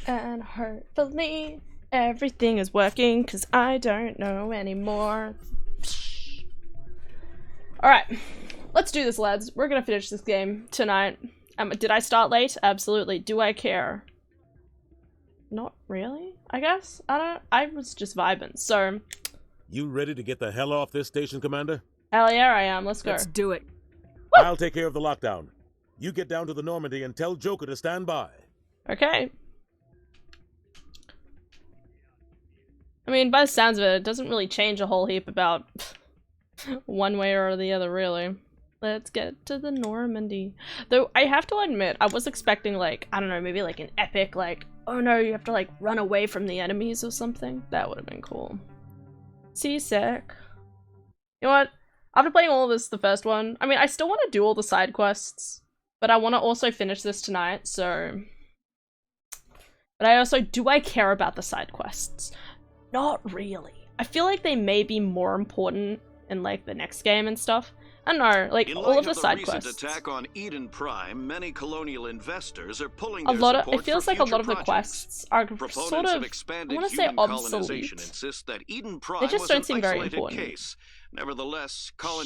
And hopefully everything is working, because I don't know anymore. Alright, let's do this, lads. We're gonna finish this game tonight. Did I start late? Absolutely. Do I care? Not really, I guess? I was just vibing, so... You ready to get the hell off this station, Commander? Hell yeah, I am. Let's go. Let's do it. Woo! I'll take care of the lockdown. You get down to the Normandy and tell Joker to stand by. Okay. I mean, by the sounds of it, it doesn't really change a whole heap about one way or the other, really. Let's get to the Normandy. Though, I have to admit, I was expecting, like, I don't know, maybe like an epic, like, oh no, you have to, like, run away from the enemies or something. That would have been cool. Seasick. You know what? After playing all of this, the first one, I mean, I still want to do all the side quests, but I want to also finish this tonight, so... But I also, do I care about the side quests? Not really. I feel like they may be more important in, like, the next game and stuff. I don't know, like, all of the side quests. In light of the recent attack on Eden Prime, many colonial investors are pulling a their lot of support it feels for like a lot of the future quests are projects. sort of, expanded I want to say human colonization obsolete. insist that Eden Prime They just was don't an seem very isolated important. case. Nevertheless, But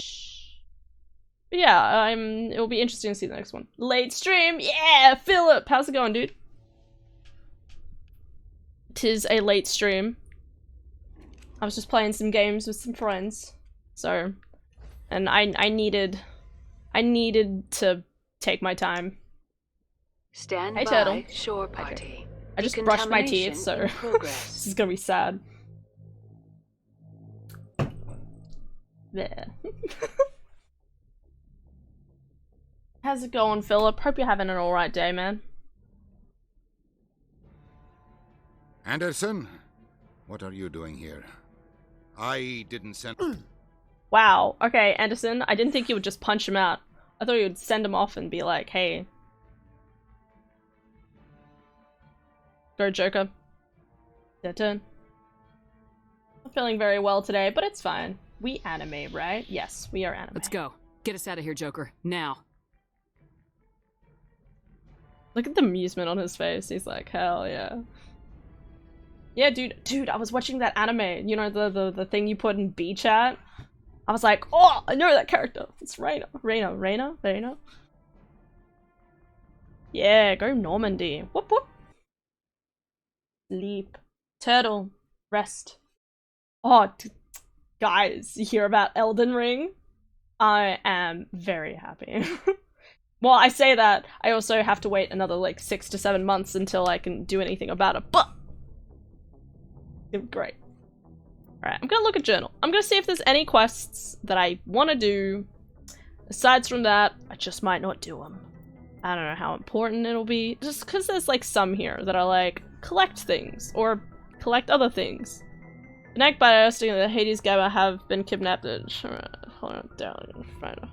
yeah, it'll be interesting to see the next one. Late stream, yeah, Philip, how's it going, dude? 'Tis a late stream. I was just playing some games with some friends, so, and I needed to take my time. Stand Hey, by, Turtle. shore party. Okay. I just brushed my teeth, so this is gonna be sad. There. How's it going, Philip? Hope you're having an alright day, man. Anderson, what are you doing here? I didn't send... Wow, okay, Anderson, I didn't think you would just punch him out. I thought you would send him off and be like, hey. Go, Joker. Their turn. Not feeling very well today, but it's fine. We anime, right? Yes, we are anime. Let's go. Get us out of here, Joker. Now. Look at the amusement on his face. He's like, hell yeah. Yeah, dude, I was watching that anime. You know, the thing you put in B chat? I was like, oh, I know that character. It's Reyna. Yeah, go Normandy. Whoop whoop. Sleep. Turtle. Rest. Oh, guys, you hear about Elden Ring? I am very happy. Well, I say that, I also have to wait another, like, 6 to 7 months until I can do anything about it, but... Great. Alright, I'm gonna look at journal. I'm gonna see if there's any quests that I want to do. Aside from that, I just might not do them. I don't know how important it'll be. Just because there's, like, some here that are, like, collect things, or collect other things. Connect by asking that Hades Gamma have been kidnapped. Hold on, down, find her.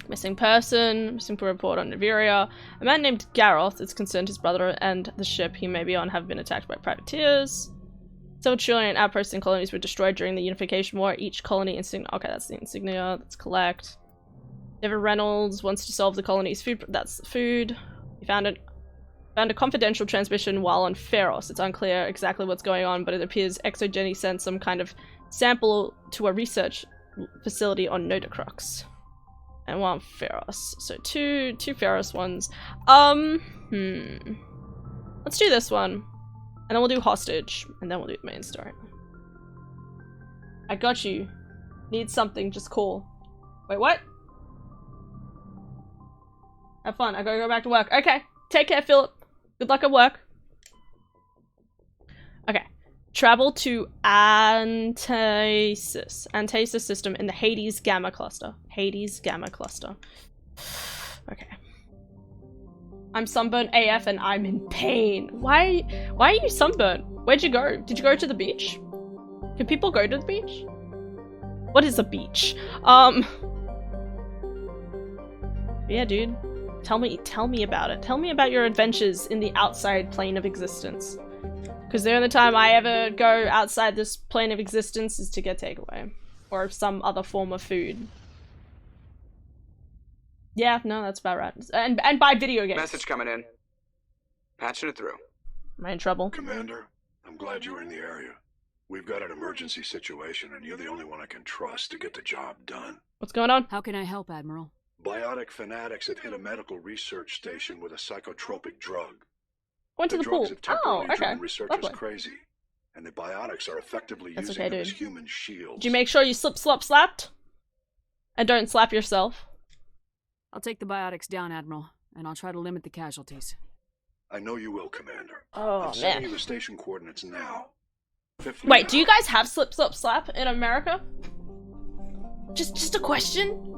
Missing person, missing report on Niveria. A man named Garroth is concerned his brother and the ship he may be on have been attacked by privateers. Several trillion outposts and colonies were destroyed during the Unification War. Each colony insignia. Okay, that's the insignia. Let's collect. David Reynolds wants to solve the colony's food. That's the food. He found a confidential transmission while on Pharos. It's unclear exactly what's going on, but it appears Exogeny sent some kind of sample to a research facility on Nodacrux. And one Pharos. So two Pharos ones. Let's do this one. And then we'll do hostage. And then we'll do the main story. I got you. Need something, just call. Wait, what? Have fun. I gotta go back to work. Okay. Take care, Philip. Good luck at work. Okay. Travel to Antaeus. Antaeus system in the Hades Gamma cluster. Hades Gamma cluster. Okay. I'm sunburned AF and I'm in pain. Why are you sunburned? Where'd you go? Did you go to the beach? Can people go to the beach? What is a beach? Yeah, dude. Tell me about it. Tell me about your adventures in the outside plane of existence. Because the only time I ever go outside this plane of existence is to get takeaway. or some other form of food. Yeah, no, that's about right. And buy video games. Message coming in. Patching it through. Am I in trouble? Commander, I'm glad you were in the area. We've got an emergency situation, and you're the only one I can trust to get the job done. What's going on? How can I help, Admiral? Biotic fanatics have hit a medical research station with a psychotropic drug. Went to the pool. drugs have temporarily Oh, okay. driven researchers Lovely. crazy, and the biotics are effectively That's using okay, them as dude. human shields. Did you make sure you slapped? And don't slap yourself. I'll take the biotics down, Admiral, and I'll try to limit the casualties. I know you will, Commander. Oh, I'm sending man. you the station coordinates now. Fifth Wait, Fleet do you guys have slap in America? Just a question?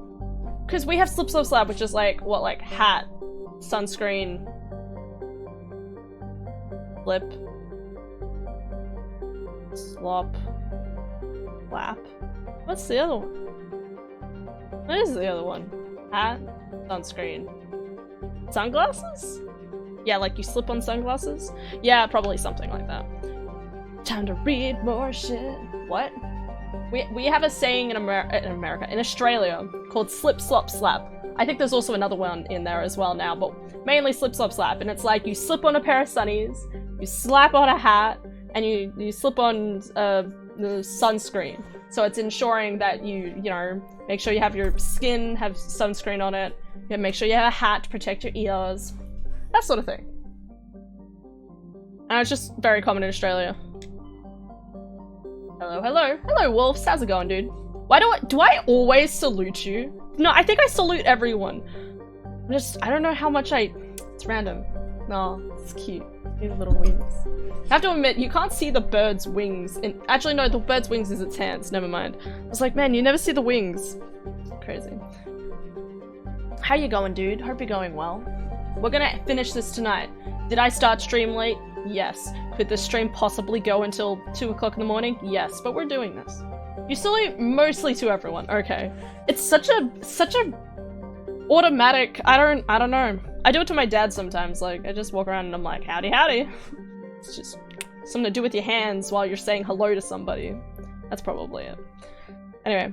Because we have slap, which is like, what, like hat, sunscreen, flip, slop, flap. What's the other one? What is the other one? Hat, sunscreen, sunglasses? Yeah, like you slip on sunglasses? Yeah, probably something like that. Time to read more shit. What? We have a saying in America, in Australia, called slip, slop, slap. I think there's also another one in there as well now, but mainly slip, slop, slap. And it's like you slip on a pair of sunnies, you slap on a hat, and you slip on the sunscreen. So it's ensuring that you know, make sure you have your skin have sunscreen on it. You make sure you have a hat to protect your ears. That sort of thing. And it's just very common in Australia. Hello, Wolves. How's it going, dude? Why do I always salute you? No, I think I salute everyone. I don't know how much it's random. No, it's cute. These little wings. I have to admit, you can't see the bird's wings. Actually, no, the bird's wings is its hands. Never mind. I was like, man, you never see the wings. Crazy. How you going, dude? Hope you're going well. We're gonna finish this tonight. Did I start stream late? Yes. Could this stream possibly go until 2 o'clock in the morning? Yes, but we're doing this. You salute mostly to everyone. Okay. It's such a automatic, I don't know. I do it to my dad sometimes, like, I just walk around and I'm like, howdy howdy. It's just something to do with your hands while you're saying hello to somebody. That's probably it. Anyway.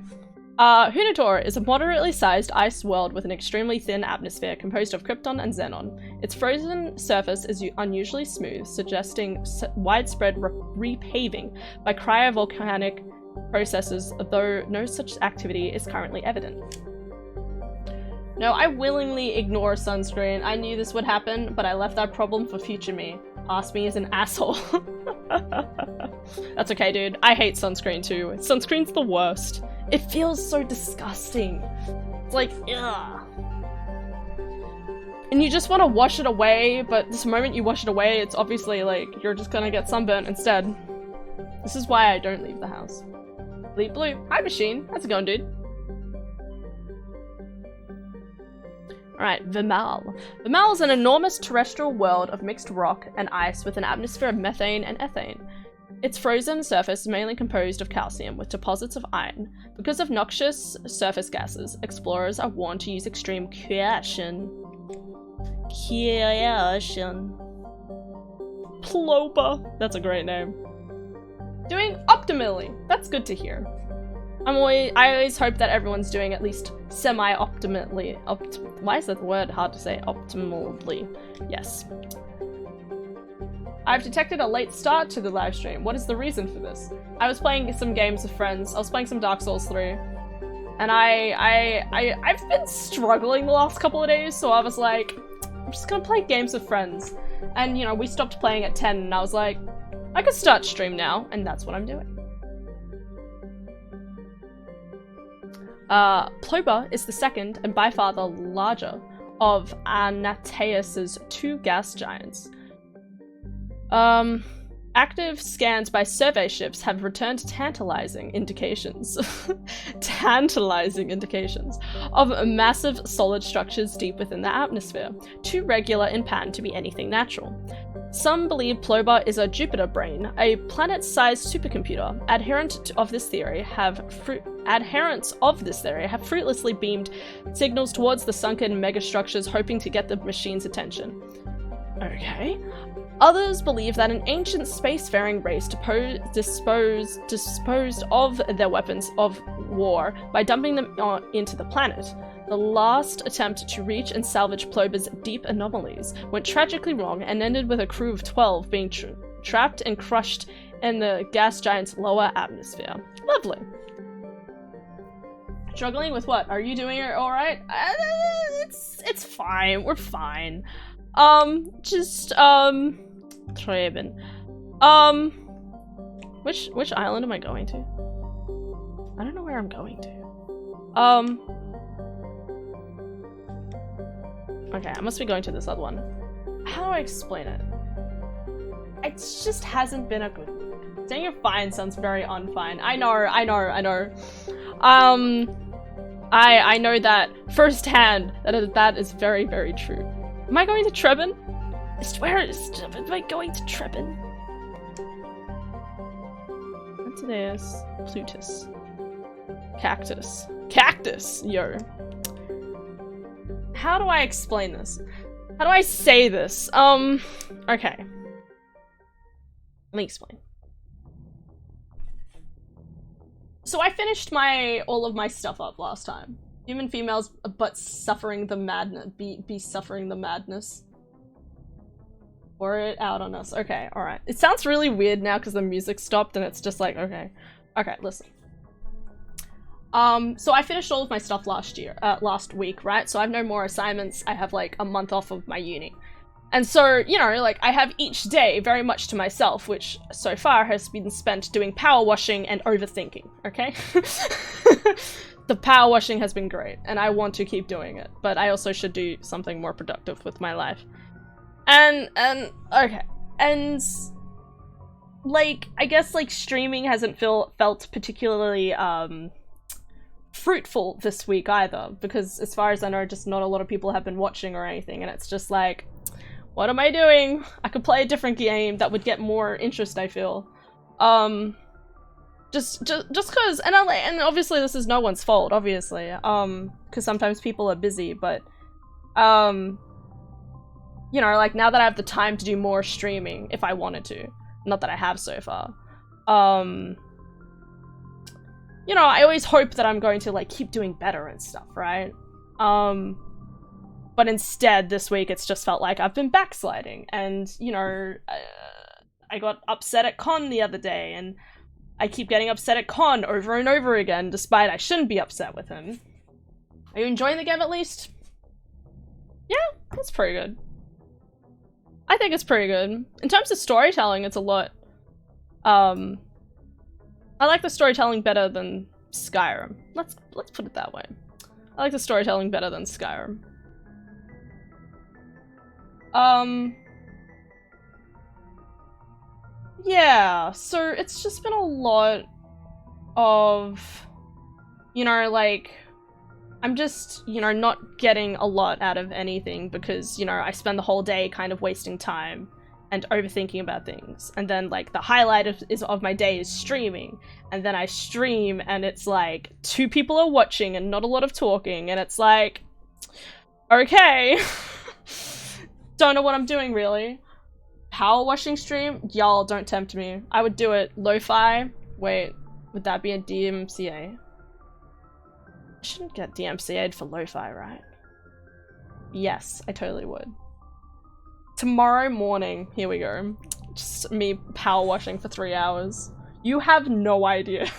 Hunator is a moderately sized ice world with an extremely thin atmosphere composed of krypton and xenon. Its frozen surface is unusually smooth, suggesting widespread repaving by cryovolcanic processes, though no such activity is currently evident. No, I willingly ignore sunscreen. I knew this would happen, but I left that problem for future me. Past me is an asshole. That's okay, dude. I hate sunscreen too. Sunscreen's the worst. It feels so disgusting. It's like, ugh. And you just want to wash it away, but this moment you wash it away, it's obviously like, you're just gonna get sunburnt instead. This is why I don't leave the house. Bleep Blue. Hi, Machine. How's it going, dude? Alright, Vimal. Vimal is an enormous terrestrial world of mixed rock and ice with an atmosphere of methane and ethane. Its frozen surface is mainly composed of calcium with deposits of iron. Because of noxious surface gases, explorers are warned to use extreme caution. Ploba. That's a great name. Doing optimally. That's good to hear. I always hope that everyone's doing at least semi-optimally. Why is that word hard to say? Optimally. Yes. I've detected a late start to the live stream. What is the reason for this? I was playing some games with friends. I was playing some Dark Souls 3. And I've been struggling the last couple of days, so I was like, I'm just gonna play games with friends. And, you know, we stopped playing at 10, and I was like, I could start stream now, and that's what I'm doing. Ploba is the second, and by far the larger, of Anateus's 2 gas giants. Active scans by survey ships have returned tantalizing indications of massive solid structures deep within the atmosphere, too regular in pattern to be anything natural. Some believe Ploba is a Jupiter brain, a planet-sized supercomputer. Adherents of this theory have fruitlessly beamed signals towards the sunken megastructures, hoping to get the machine's attention. Okay. Others believe that an ancient spacefaring race disposed of their weapons of war by dumping them into the planet. The last attempt to reach and salvage Plober's deep anomalies went tragically wrong and ended with a crew of 12 being trapped and crushed in the gas giant's lower atmosphere. Lovely. Struggling with what? Are you doing it alright? It's fine. We're fine. Treben. Which island am I going to? I don't know where I'm going to. Okay, I must be going to this other one. How do I explain it? It just hasn't been a good week. Saying you're fine sounds very unfine. I know. I know that firsthand. That is very, very true. Am I going to Treben? Am I going to Treben? Antideus, Plutus. Cactus, yo. How do I explain this? How do I say this? Okay. Let me explain. So I finished all of my stuff up last time. Human females, but suffering the madness. Be suffering the madness. Pour it out on us. Okay, alright. It sounds really weird now because the music stopped and it's just like, okay. Okay, listen. So I finished all of my stuff last week, right? So I have no more assignments. I have like a month off of my uni. And so, you know, like I have each day very much to myself, which so far has been spent doing power washing and overthinking, okay? The power washing has been great and I want to keep doing it, but I also should do something more productive with my life. And okay. And like, I guess like streaming hasn't felt particularly, fruitful this week either, because as far as I know, just not a lot of people have been watching or anything, and it's just like, what am I doing? I could play a different game that would get more interest, I feel. Just cause, and obviously this is no one's fault, obviously, cause sometimes people are busy, but, you know, like now that I have the time to do more streaming, if I wanted to, not that I have so far, you know, I always hope that I'm going to, like, keep doing better and stuff, right? But instead, this week, it's just felt like I've been backsliding. And, you know, I got upset at Con the other day, and I keep getting upset at Con over and over again, despite I shouldn't be upset with him. Are you enjoying the game, at least? Yeah, it's pretty good. I think it's pretty good. In terms of storytelling, it's a lot, I like the storytelling better than Skyrim. Let's put it that way. I like the storytelling better than Skyrim. Yeah, so it's just been a lot of, you know, like, I'm just, you know, not getting a lot out of anything because, you know, I spend the whole day kind of wasting time and overthinking about things. And then, like, the highlight of my day is streaming. And then I stream and it's like 2 people are watching and not a lot of talking. And it's like, okay. Don't know what I'm doing, really. Power washing stream? Y'all, don't tempt me. I would do it. Lo-fi? Wait, would that be a DMCA? I shouldn't get DMCA'd for lo-fi, right? Yes, I totally would. Tomorrow morning, here we go. Just me power washing for 3 hours. You have no idea.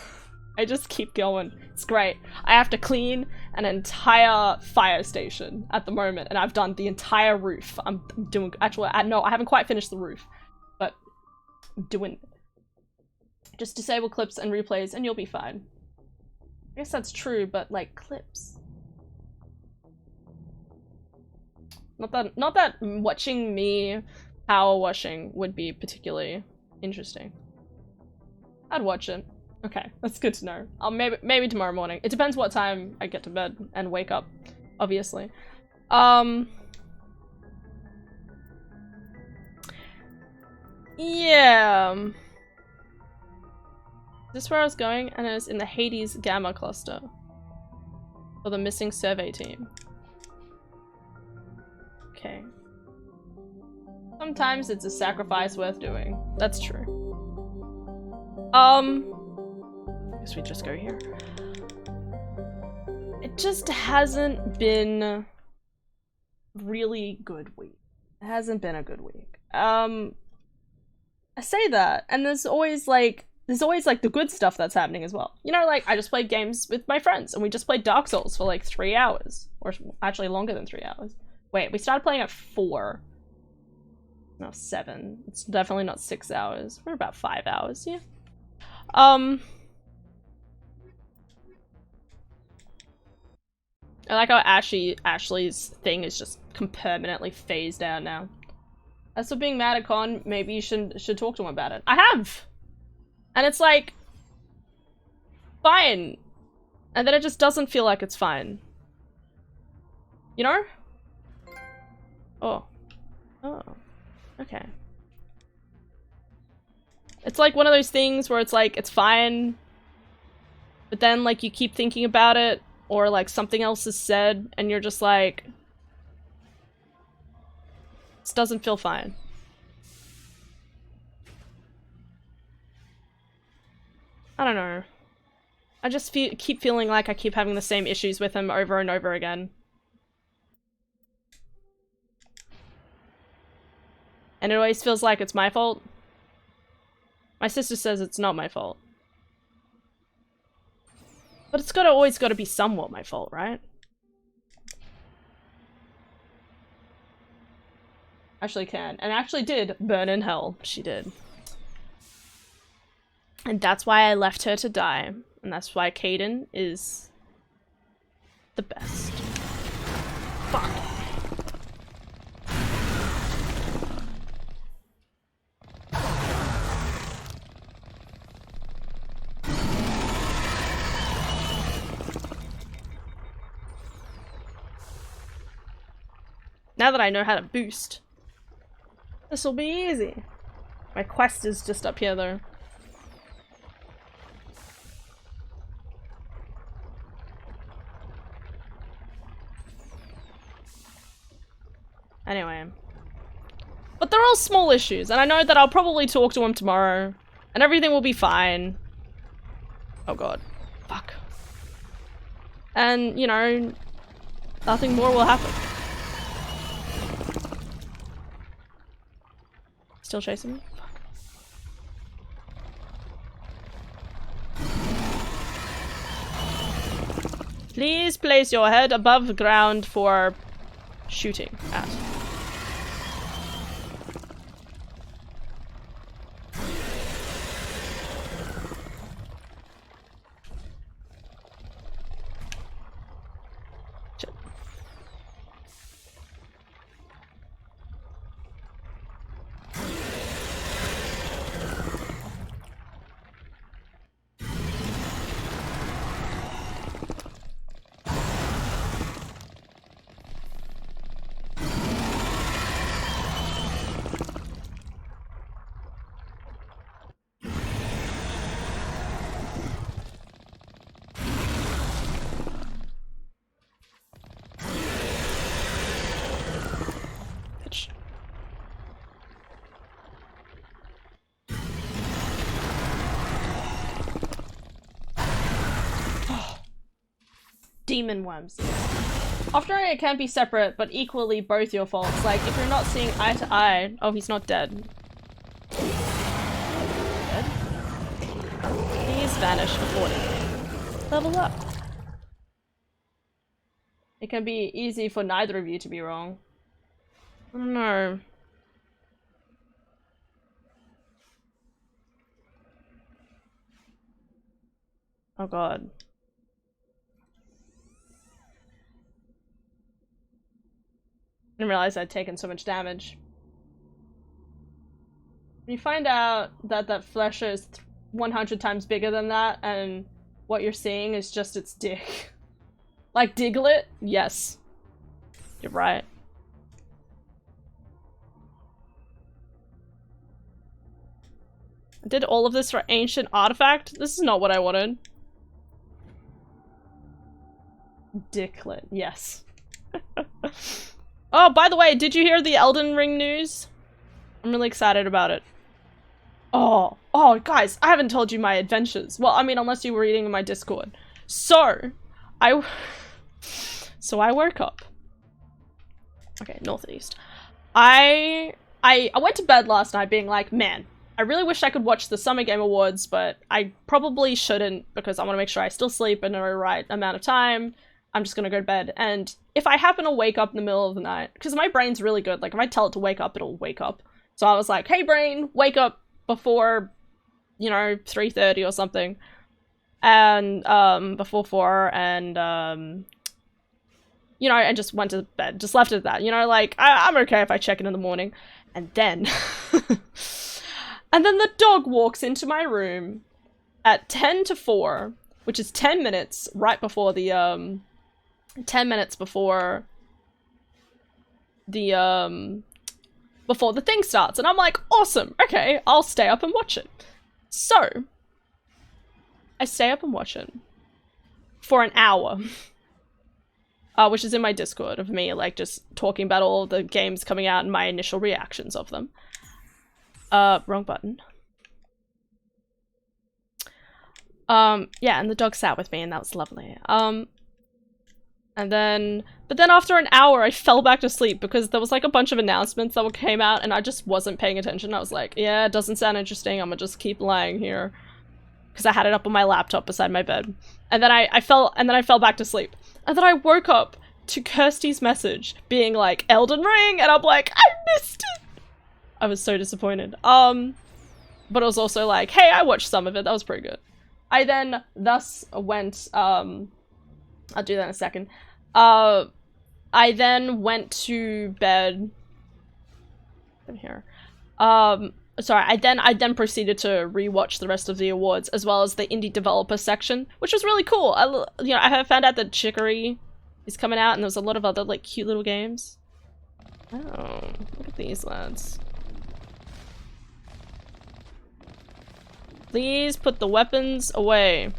I just keep going. It's great. I have to clean an entire fire station at the moment, and I've done the entire roof. I'm doing, actually, no, I haven't quite finished the roof, but I'm doing it. Just disable clips and replays and you'll be fine. I guess that's true, but like clips. Not that watching me power washing would be particularly interesting. I'd watch it. Okay, that's good to know. I'll maybe tomorrow morning. It depends what time I get to bed and wake up, obviously. Yeah. This is where I was going, and it was in the Hades Gamma cluster for the missing survey team. Okay. Sometimes it's a sacrifice worth doing. That's true. Guess we just go here. It just hasn't been really good week. It hasn't been a good week. I say that, and there's always like the good stuff that's happening as well. You know, like I just played games with my friends and we just played Dark Souls for like 3 hours, or actually longer than 3 hours. Wait, we started playing at 4. No, 7. It's definitely not 6 hours. We're about 5 hours, yeah. I like how Ashley's thing is just permanently phased out now. As for being mad at Con, maybe you should talk to him about it. I have! And it's like, fine. And then it just doesn't feel like it's fine. You know? Oh. Oh. Okay. It's like one of those things where it's like, it's fine, but then like you keep thinking about it, or like something else is said, and you're just like, this doesn't feel fine. I don't know. I just keep feeling like I keep having the same issues with him over and over again. And it always feels like it's my fault. My sister says it's not my fault. But it's always gotta be somewhat my fault, right? Actually can. And actually did burn in hell. She did. And that's why I left her to die. And that's why Caden is the best. Fuck. Now that I know how to boost, this will be easy. My quest is just up here though. Anyway. But they're all small issues, and I know that I'll probably talk to him tomorrow, and everything will be fine. Oh god. Fuck. And, you know, nothing more will happen. Still chasing me? Fuck. Please place your head above the ground for shooting at. Demon worms. Often it can be separate, but equally both your faults. Like, if you're not seeing eye to eye... Oh, he's not dead. Dead? He's vanished accordingly. Level up. It can be easy for neither of you to be wrong. I don't know. Oh god. I didn't realize I'd taken so much damage. When you find out that that flesher is 100 times bigger than that, and what you're seeing is just its dick. Like Diglett? Yes. You're right. I did all of this for Ancient Artifact? This is not what I wanted. Diglett, yes. Oh, by the way, did you hear the Elden Ring news? I'm really excited about it. Oh, guys, I haven't told you my adventures. Well, I mean, unless you were reading in my Discord. So, I woke up. Okay, northeast. I went to bed last night being like, man, I really wish I could watch the Summer Game Awards, but I probably shouldn't because I want to make sure I still sleep in the right amount of time. I'm just gonna go to bed. And if I happen to wake up in the middle of the night, because my brain's really good, like if I tell it to wake up, it'll wake up. So I was like, hey brain, wake up before, 3:30 or something. And, before 4, and, I just went to bed, just left it at that, like, I'm okay if I check it in the morning. And then, and then the dog walks into my room at 10 to 4, which is 10 minutes right before the, 10 minutes before the thing starts. And I'm like, awesome, okay, I'll stay up and watch it. So, I stay up and watch it for an hour. Which is in my Discord of me, like, just talking about all the games coming out and my initial reactions of them. Wrong button. Yeah, and the dog sat with me and that was lovely. But then after an hour I fell back to sleep because there was like a bunch of announcements that came out and I just wasn't paying attention. I was like, yeah, it doesn't sound interesting, I'm gonna just keep lying here. Because I had it up on my laptop beside my bed. And then I fell back to sleep. And then I woke up to Kirsty's message being like, Elden Ring, and I'm like, I missed it! I was so disappointed. But it was also like, hey, I watched some of it, that was pretty good. I then thus went, I'll do that in a second. I then went to bed, in here, sorry, I then proceeded to rewatch the rest of the awards, as well as the indie developer section, which was really cool. I found out that Chicory is coming out, and there was a lot of other, like, cute little games. Oh, look at these lads. Please put the weapons away.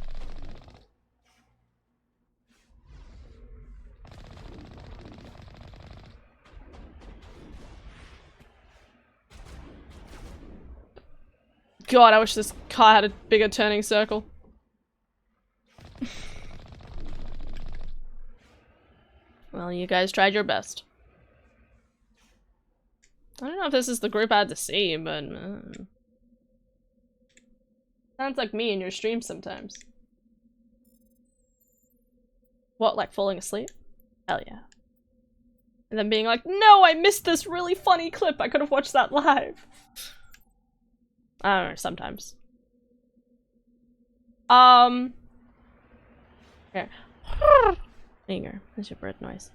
God, I wish this car had a bigger turning circle. Well, you guys tried your best. I don't know if this is the group I had to see, but... sounds like me in your stream sometimes. What, like falling asleep? Hell yeah. And then being like, no, I missed this really funny clip, I could have watched that live. I don't know, sometimes. Okay. There you go. That's your bird noise.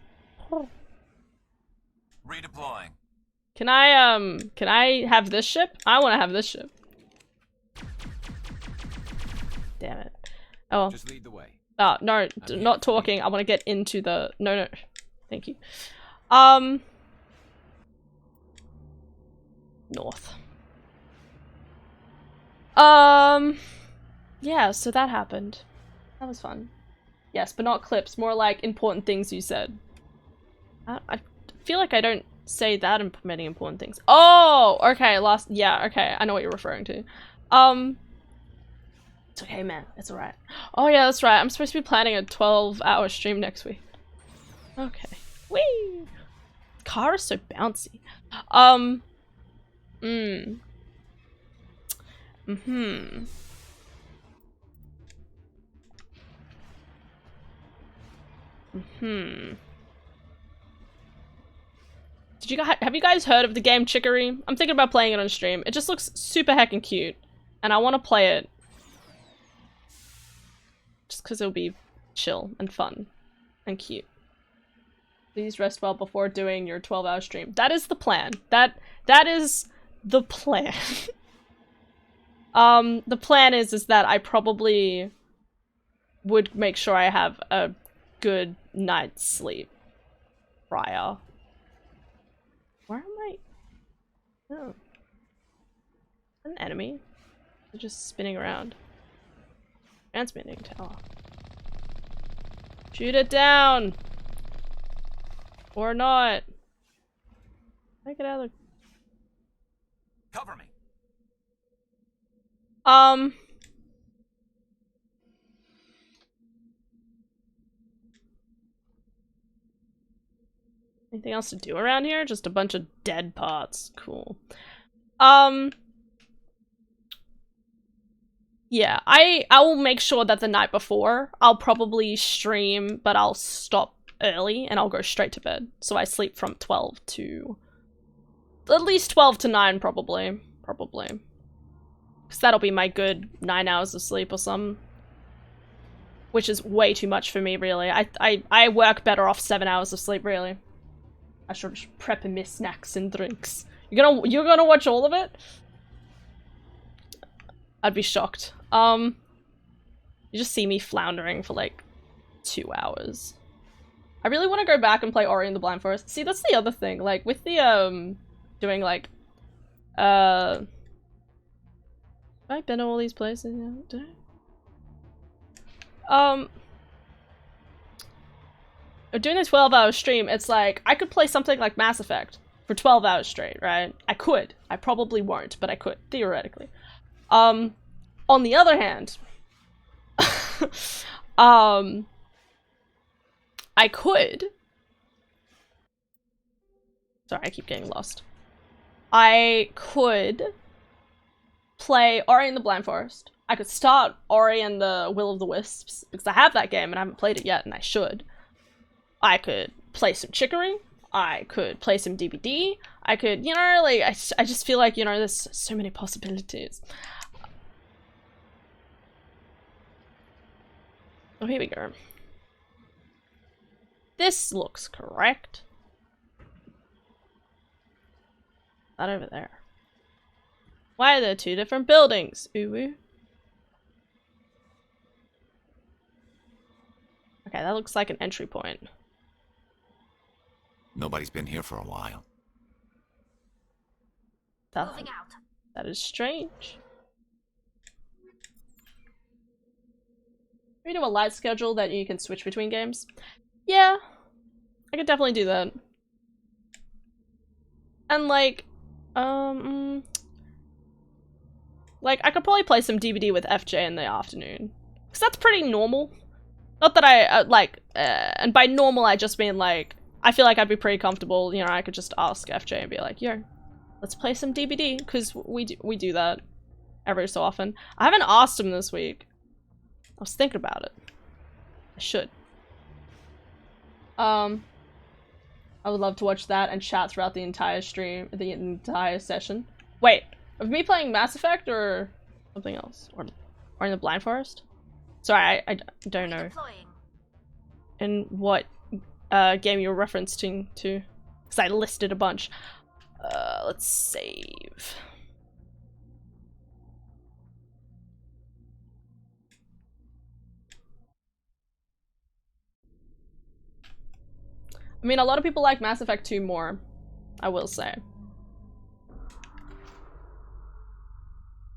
Redeploying. Can I have this ship? I want to have this ship. Damn it. Oh. Just lead the way. Oh, no, not talking. I want to get into the... No. Thank you. North. Yeah, so that happened. That was fun. Yes, but not clips, more like important things you said. I feel like I don't say that in many important things. Oh, okay, yeah, okay, I know what you're referring to. It's okay, man, it's alright. Oh yeah, that's right, I'm supposed to be planning a 12-hour stream next week. Okay. Whee! Car is so bouncy. Have you guys heard of the game Chicory? I'm thinking about playing it on stream. It just looks super heckin' cute, and I want to play it just because it'll be chill and fun and cute. Please rest well before doing your 12-hour stream. That is the plan. That is the plan. The plan is that I probably would make sure I have a good night's sleep prior. Where am I? Oh. An enemy? They're just spinning around. Transmitting tower. Shoot it down! Or not. Take it out of Anything else to do around here? Just a bunch of dead parts. Cool. Yeah, I will make sure that the night before, I'll probably stream, but I'll stop early and I'll go straight to bed. So I sleep from 12 to... at least 12 to 9, probably. Probably. Because that'll be my good 9 hours of sleep or something. Which is way too much for me, really. I work better off 7 hours of sleep, really. I should prep me snacks and drinks. You're gonna watch all of it? I'd be shocked. You just see me floundering for like 2 hours. I really want to go back and play Ori and the Blind Forest. See, that's the other thing. Like with the doing like have I been to all these places now? Did I? Doing a 12-hour stream, it's like I could play something like Mass Effect for 12 hours straight, right? I could. I probably won't, but I could, theoretically. On the other hand, I could... Sorry, I keep getting lost. I could play Ori and the Blind Forest. I could start Ori and the Will of the Wisps, because I have that game and I haven't played it yet, and I should. I could play some Chicory. I could play some DBD. I could, you know, like, I just feel like, you know, there's so many possibilities. Oh, here we go. This looks correct. That over there. Why are there two different buildings? Ooh. Okay, that looks like an entry point. Nobody's been here for a while. That is strange. Can we do a light schedule that you can switch between games? Yeah, I could definitely do that. And like, I could probably play some DBD with FJ in the afternoon. Because that's pretty normal. Not that I, and by normal I just mean like, I feel like I'd be pretty comfortable, you know, I could just ask FJ and be like, yo, let's play some DBD, because we do that every so often. I haven't asked him this week. I was thinking about it. I should. I would love to watch that and chat throughout the entire stream, the entire session. Wait, of me playing Mass Effect or something else? Or in the Blind Forest? Sorry, I don't know. In what game you're referencing to? Because I listed a bunch. Let's save. I mean, a lot of people like Mass Effect 2 more, I will say.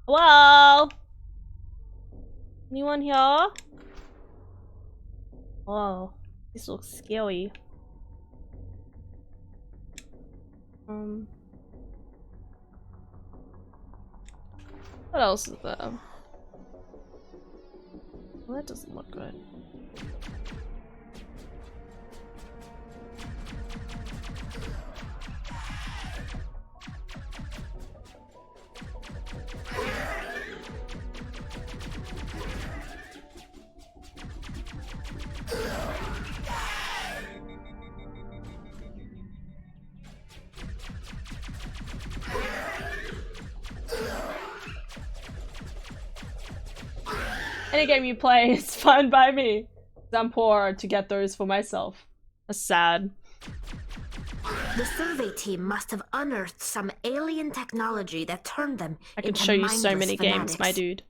Hello? Anyone here? Oh, this looks scary. What else is there? Well, that doesn't look good. Any game you play is fun by me. I'm poor to get those for myself. That's sad. The survey team must have unearthed some alien technology that turned them I can into show you so mindless many games, my fanatics. dude.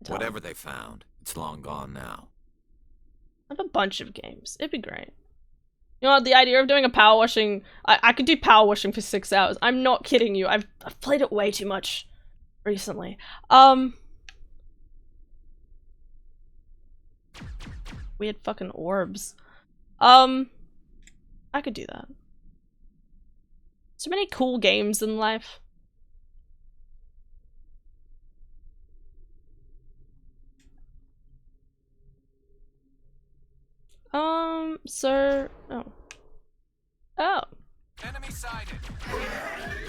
Whatever they found, it's long gone now. I have a bunch of games. It'd be great. You know, the idea of doing a power washing... I could do power washing for 6 hours. I'm not kidding you. I've played it way too much recently. Weird fucking orbs. I could do that. So many cool games in life. So oh. Oh. Enemy sighted.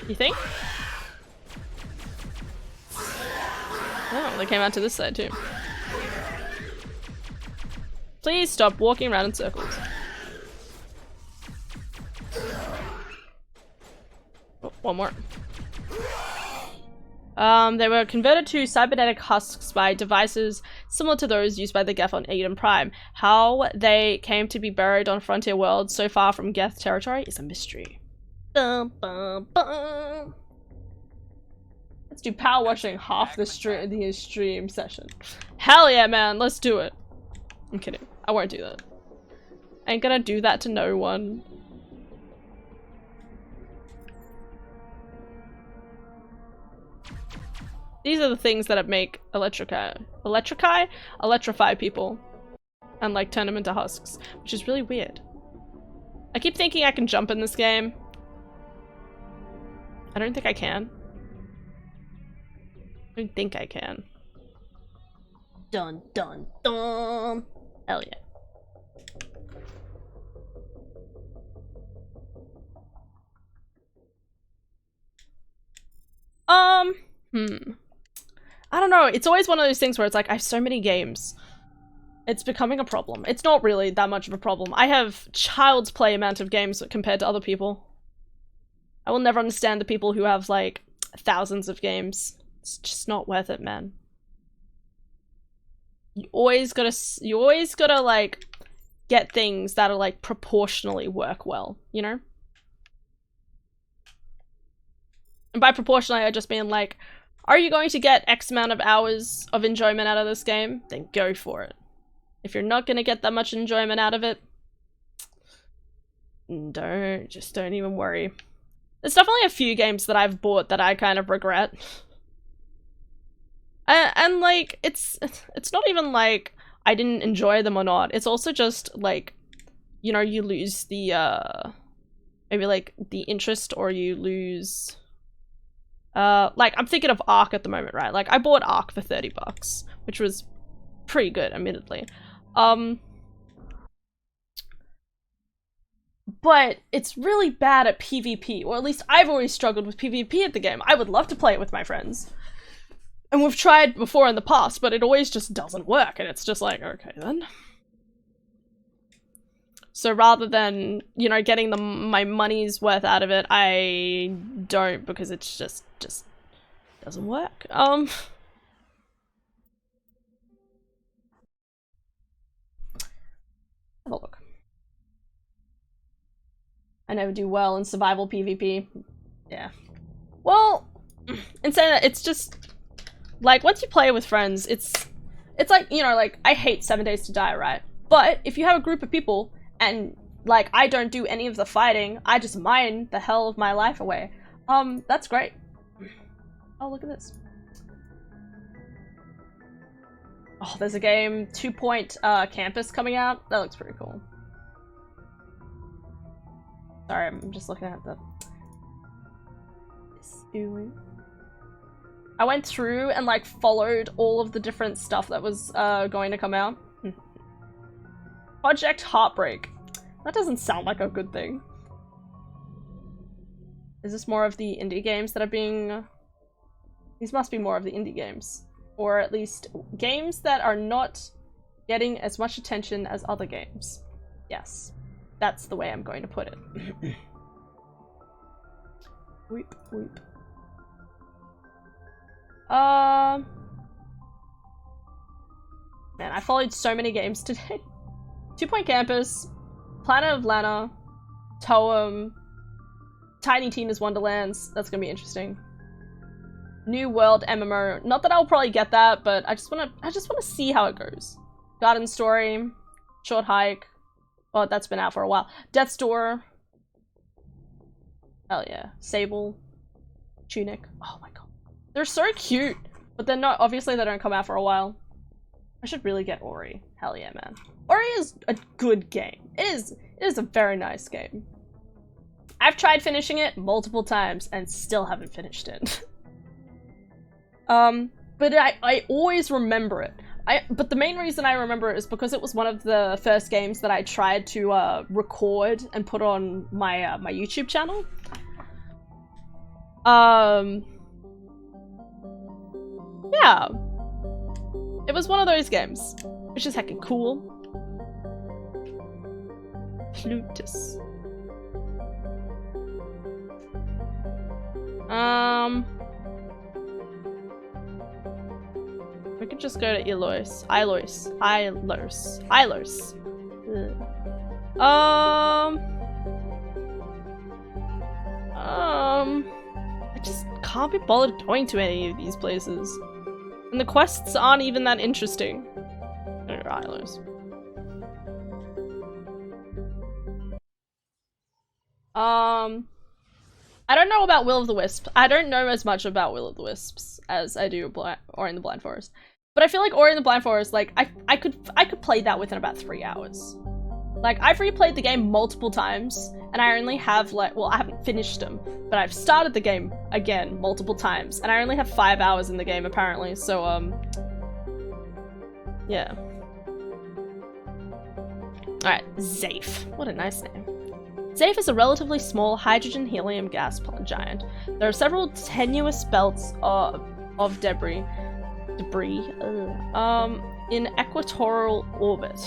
You think? Oh, they came out to this side too. Please stop walking around in circles. Oh, one more. They were converted to cybernetic husks by devices similar to those used by the Geth on Eden Prime. How they came to be buried on Frontier Worlds so far from Geth territory is a mystery. Bum, bum, bum. Let's do power washing half the stream session. Hell yeah, man, let's do it. I'm kidding. I won't do that. I ain't gonna do that to no one. These are the things that make electrify people and like turn them into husks, which is really weird. I keep thinking I can jump in this game. I don't think I can. I don't think I can. Dun dun dun. Hell yeah. I don't know, it's always one of those things where it's like, I have so many games. It's becoming a problem. It's not really that much of a problem. I have child's play amount of games compared to other people. I will never understand the people who have, like, thousands of games. It's just not worth it, man. You always gotta, like, get things that are, like, proportionally work well, you know? And by proportionally, I just mean, like, are you going to get X amount of hours of enjoyment out of this game? Then go for it. If you're not gonna get that much enjoyment out of it, don't even worry. There's definitely a few games that I've bought that I kind of regret. And like, it's not even like I didn't enjoy them or not. It's also just like, you know, you lose the, maybe like the interest, or you lose, like I'm thinking of Ark at the moment, right? Like I bought Ark for $30, which was pretty good, admittedly. But it's really bad at PvP, or at least I've always struggled with PvP at the game. I would love to play it with my friends. And we've tried before in the past, but it always just doesn't work, and it's just like, okay then. So rather than, you know, getting my money's worth out of it, I don't, because it's just doesn't work. Have a look. I never do well in survival PvP. Yeah. Well, in saying that, it's just like once you play with friends, it's like, you know, like I hate 7 Days to Die, right? But if you have a group of people and like I don't do any of the fighting, I just mine the hell of my life away. That's great. Oh, look at this. Oh, there's a game, 2 Point Campus coming out. That looks pretty cool. Sorry, I'm just looking at the... I went through and like followed all of the different stuff that was going to come out. Project Heartbreak. That doesn't sound like a good thing. Is this more of the indie games that are being... These must be more of the indie games. Or at least games that are not getting as much attention as other games. Yes. That's the way I'm going to put it. Weep, weep. Man, I followed so many games today. 2 Point Campus, Planet of Lana, Toem, Tiny Tina's Wonderlands. That's gonna be interesting. New World MMO. Not that I'll probably get that, but I just wanna see how it goes. Garden Story, Short Hike. Well, that's been out for a while. Death's Door. Hell yeah. Sable. Tunic. Oh my god. They're so cute, but they're not, obviously they don't come out for a while. I should really get Ori. Hell yeah, man. Ori is a good game. It is a very nice game. I've tried finishing it multiple times and still haven't finished it. But I always remember it. But the main reason I remember it is because it was one of the first games that I tried to record and put on my my YouTube channel. Yeah. It was one of those games, which is heckin' cool. Plutus. We could just go to Ilos. Ilos. I just can't be bothered going to any of these places. And the quests aren't even that interesting. Ilos. I don't know about Will of the Wisp. I don't know as much about Will of the Wisps as I do Ori and the Blind Forest. But I feel like Ori and the Blind Forest, like, I could play that within about 3 hours. Like, I've replayed the game multiple times, and I only have, like, well, I haven't finished them, but I've started the game again multiple times, and I only have 5 hours in the game, apparently, so, yeah. Alright, Zaif. What a nice name. Zaif is a relatively small hydrogen-helium gas giant. There are several tenuous belts of debris in equatorial orbit.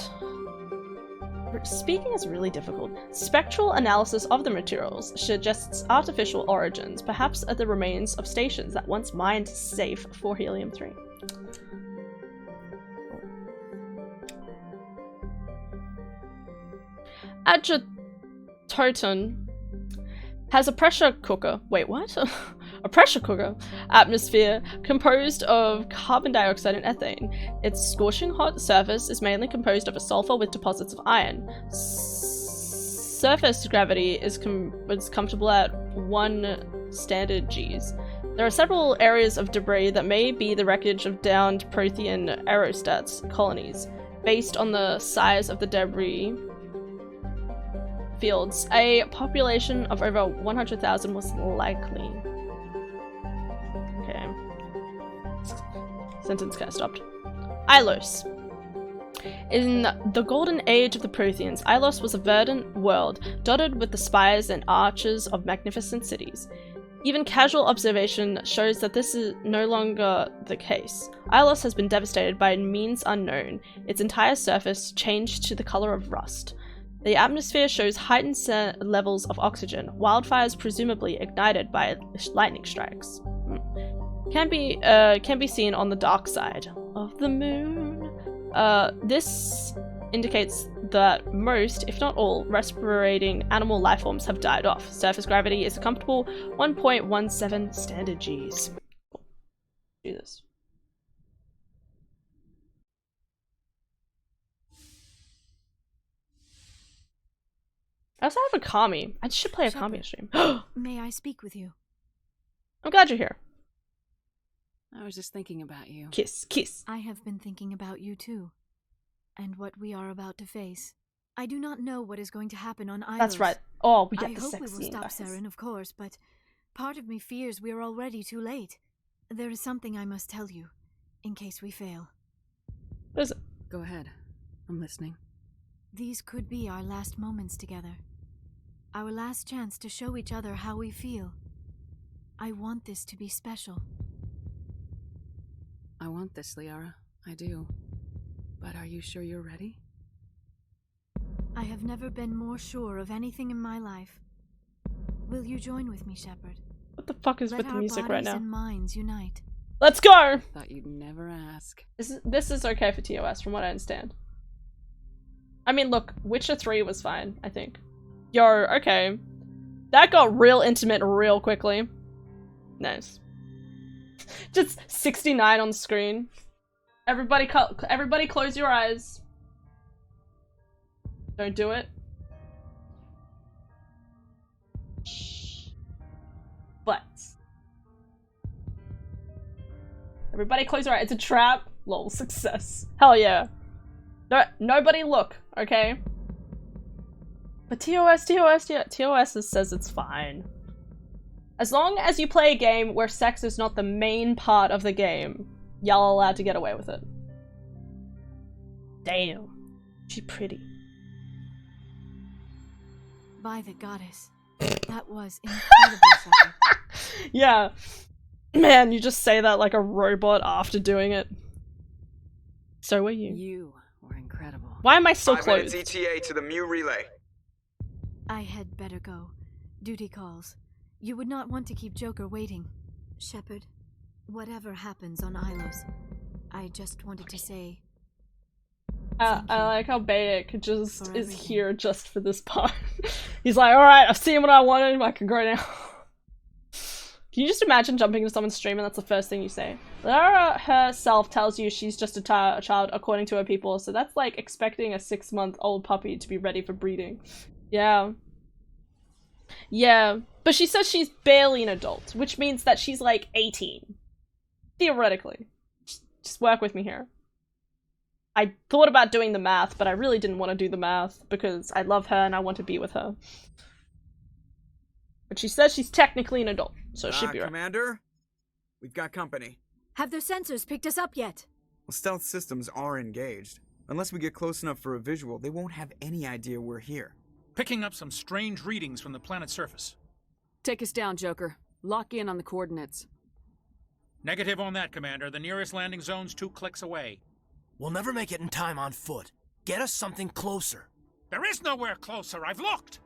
Speaking is really difficult. Spectral analysis of the materials suggests artificial origins, perhaps at the remains of stations that once mined Zaif for helium-3. Adjetoton has a pressure cooker. Wait, what? A pressure cooker atmosphere composed of carbon dioxide and ethane. Its scorching hot surface is mainly composed of a sulfur with deposits of iron. Surface gravity is comfortable at 1 standard Gs. There are several areas of debris that may be the wreckage of downed Prothean aerostats colonies. Based on the size of the debris fields, a population of over 100,000 was likely. Okay. Sentence kind of stopped. Ilos. In the golden age of the Protheans, Ilos was a verdant world, dotted with the spires and arches of magnificent cities. Even casual observation shows that this is no longer the case. Ilos has been devastated by means unknown, its entire surface changed to the color of rust. The atmosphere shows heightened levels of oxygen, wildfires presumably ignited by lightning strikes. Can be seen on the dark side of the moon. This indicates that most, if not all, respirating animal lifeforms have died off. Surface gravity is a comfortable 1.17 standard Gs. Do this. I also have a Kami. I should play a Kami stream. May I speak with you? I'm glad you're here. I was just thinking about you. Kiss, kiss. I have been thinking about you too, and what we are about to face. I do not know what is going to happen on Ilos. That's right. Oh, we get the I hope sex we will scene, stop guys. Saren, of course, but part of me fears we are already too late. There is something I must tell you, in case we fail. What is it? Go ahead. I'm listening. These could be our last moments together. Our last chance to show each other how we feel. I want this to be special. I want this, Liara. I do. But are you sure you're ready? I have never been more sure of anything in my life. Will you join with me, Shepard? What the fuck is Let with the our music right bodies now? and minds unite. Let's go! Thought you'd never ask. This is okay for TOS, from what I understand. I mean, look, Witcher 3 was fine, I think. Yo, okay. That got real intimate real quickly. Nice. Just 69 on the screen. Everybody close your eyes. Don't do it. Shh. But. Everybody close your eyes. It's a trap. Lol, success. Hell yeah. No, nobody look, okay? But TOS says it's fine. As long as you play a game where sex is not the main part of the game, y'all are allowed to get away with it. Damn. She pretty. By the goddess. That was incredible, Shepard. Yeah. Man, you just say that like a robot after doing it. So were you. You were incredible. Why am I so 5 minutes close? ETA to the Mu relay. I had better go. Duty calls. You would not want to keep Joker waiting. Shepard, whatever happens on Ilos, I just wanted to say... I like how Bayek just for is everything. here just for this part. He's like, alright, I've seen what I wanted, I can go now. Can you just imagine jumping into someone's stream and that's the first thing you say? Lara herself tells you she's just a child according to her people, so that's like expecting a 6-month-old puppy to be ready for breeding. Yeah. Yeah, but she says she's barely an adult, which means that she's like 18. Theoretically. Just work with me here. I thought about doing the math, but I really didn't want to do the math because I love her and I want to be with her. But she says she's technically an adult, so it should be right. Commander, we've got company. Have their sensors picked us up yet? Well, stealth systems are engaged. Unless we get close enough for a visual, they won't have any idea we're here. Picking up some strange readings from the planet's surface. Take us down, Joker. Lock in on the coordinates. Negative on that, Commander. The nearest landing zone's 2 clicks away. We'll never make it in time on foot. Get us something closer. There is nowhere closer. I've looked.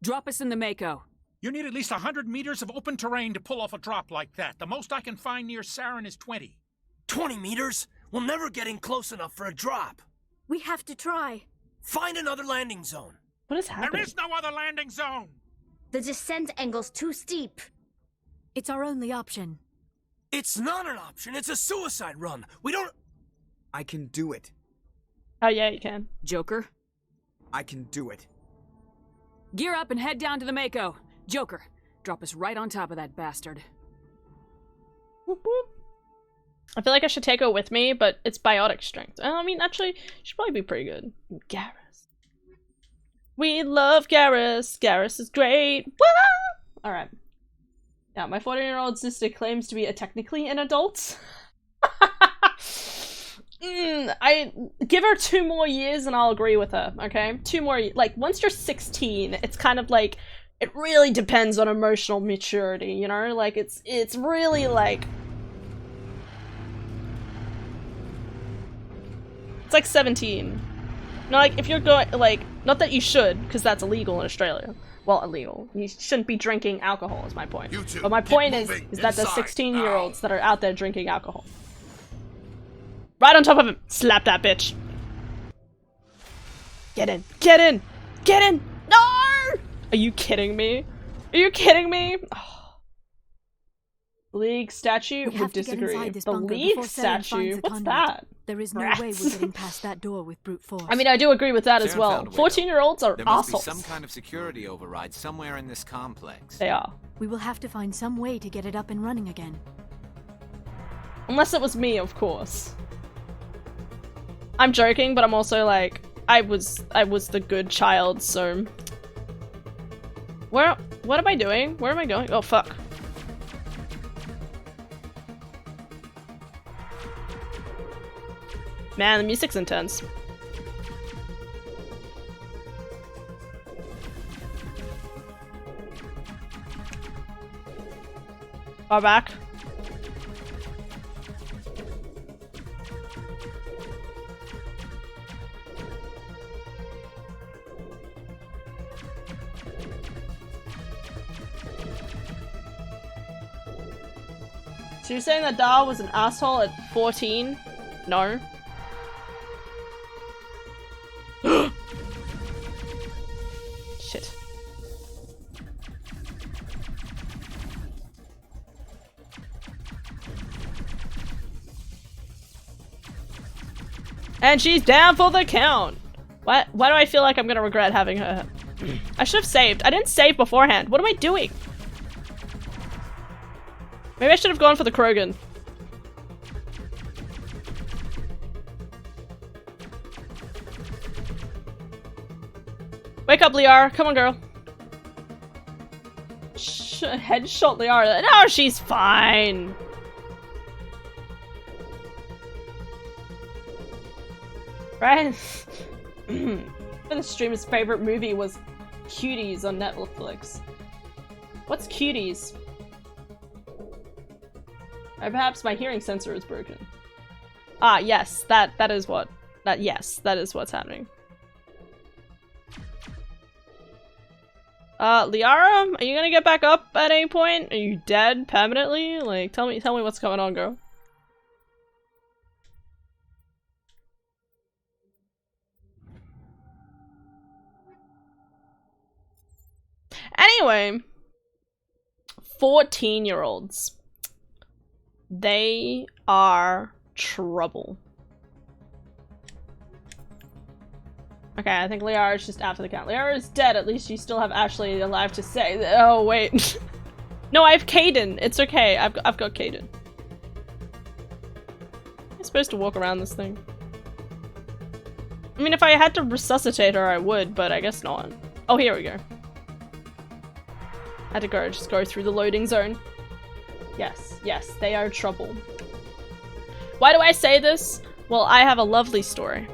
Drop us in the Mako. You need at least 100 meters of open terrain to pull off a drop like that. The most I can find near Saren is 20. 20 meters? We'll never get in close enough for a drop. We have to try. Find another landing zone. What is happening? There is no other landing zone. The descent angle's too steep. It's our only option. It's not an option. It's a suicide run. We don't... I can do it. Oh yeah, you can. Joker, I can do it. gear up and head down to the Mako. Joker, drop us right on top of that bastard. Whoop, whoop. I feel like I should take her with me, but it's biotic strength. I mean, actually, she'd probably be pretty good. Garrus. We love Garrus. Garrus is great. Woo! Alright. Now, my 14-year-old sister claims to be technically an adult. I give her 2 more years and I'll agree with her, okay? 2 more like, once you're 16, it's kind of like, it really depends on emotional maturity, you know? Like, it's really like... It's like 17. No, like, if you're going, like, not that you should, because that's illegal in Australia. Well, illegal. You shouldn't be drinking alcohol, is my point. But my point is that there's 16-year-olds that are out there drinking alcohol. Right on top of him! Slap that bitch! Get in! Get in! Get in! No! Are you kidding me? Are you kidding me? Oh. League statue would disagree. The League statue? What's that? There is no way we're getting past that door with brute force. I mean, I do agree with that as well. 14-year-olds are There must be assholes. some kind of security override somewhere in this complex. They are. We will have to find some way to get it up and running again. Unless it was me, of course. I'm joking, but I'm also like, I was the good child, so... What am I doing? Where am I going? Oh, fuck. Man, the music's intense. Far back. So you're saying that Dahl was an asshole at 14? No. Shit. And she's down for the count! Why do I feel like I'm gonna regret having her? I should have saved. I didn't save beforehand. What am I doing? Maybe I should have gone for the Krogan. Wake up, Liara. Come on, girl. Headshot Liara. No, she's fine. Right? The streamer's favorite movie was Cuties on Netflix. What's Cuties? Or perhaps my hearing sensor is broken. Ah, yes, that is what. Yes, that is what's happening. Liara, are you gonna get back up at any point? Are you dead permanently? Like, tell me what's going on, girl. Anyway, 14-year-olds. They are trouble. Okay, I think Liara is just after the count. Liara is dead. At least you still have Ashley alive to say. Oh wait, no, I have Kaden. It's okay. I've got Kaden. I'm supposed to walk around this thing. I mean, if I had to resuscitate her, I would, but I guess not. Oh, here we go. I had to go. Just go through the loading zone. Yes, yes, they are trouble. Why do I say this? Well, I have a lovely story.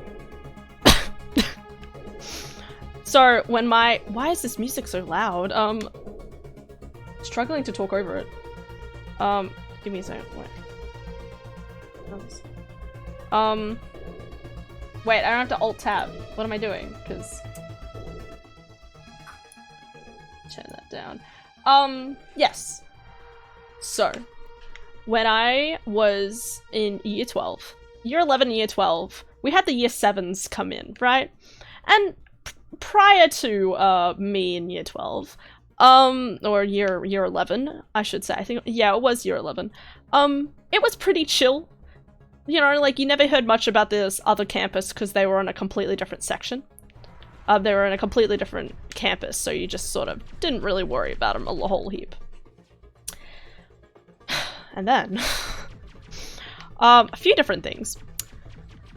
So, when my- why is this music so loud? Struggling to talk over it. Give me a second, wait. Wait, I don't have to Alt-Tab. What am I doing? Because... turn that down. Yes. So, when I was in year 12, year 11, year 12, we had the year 7s come in, right? And prior to me in year 12, or year 11, I should say. I think, yeah, it was year 11. It was pretty chill. You know, like, you never heard much about this other campus because they were on a completely different section. They were in a completely different campus, so you just sort of didn't really worry about them a whole heap. And then, a few different things.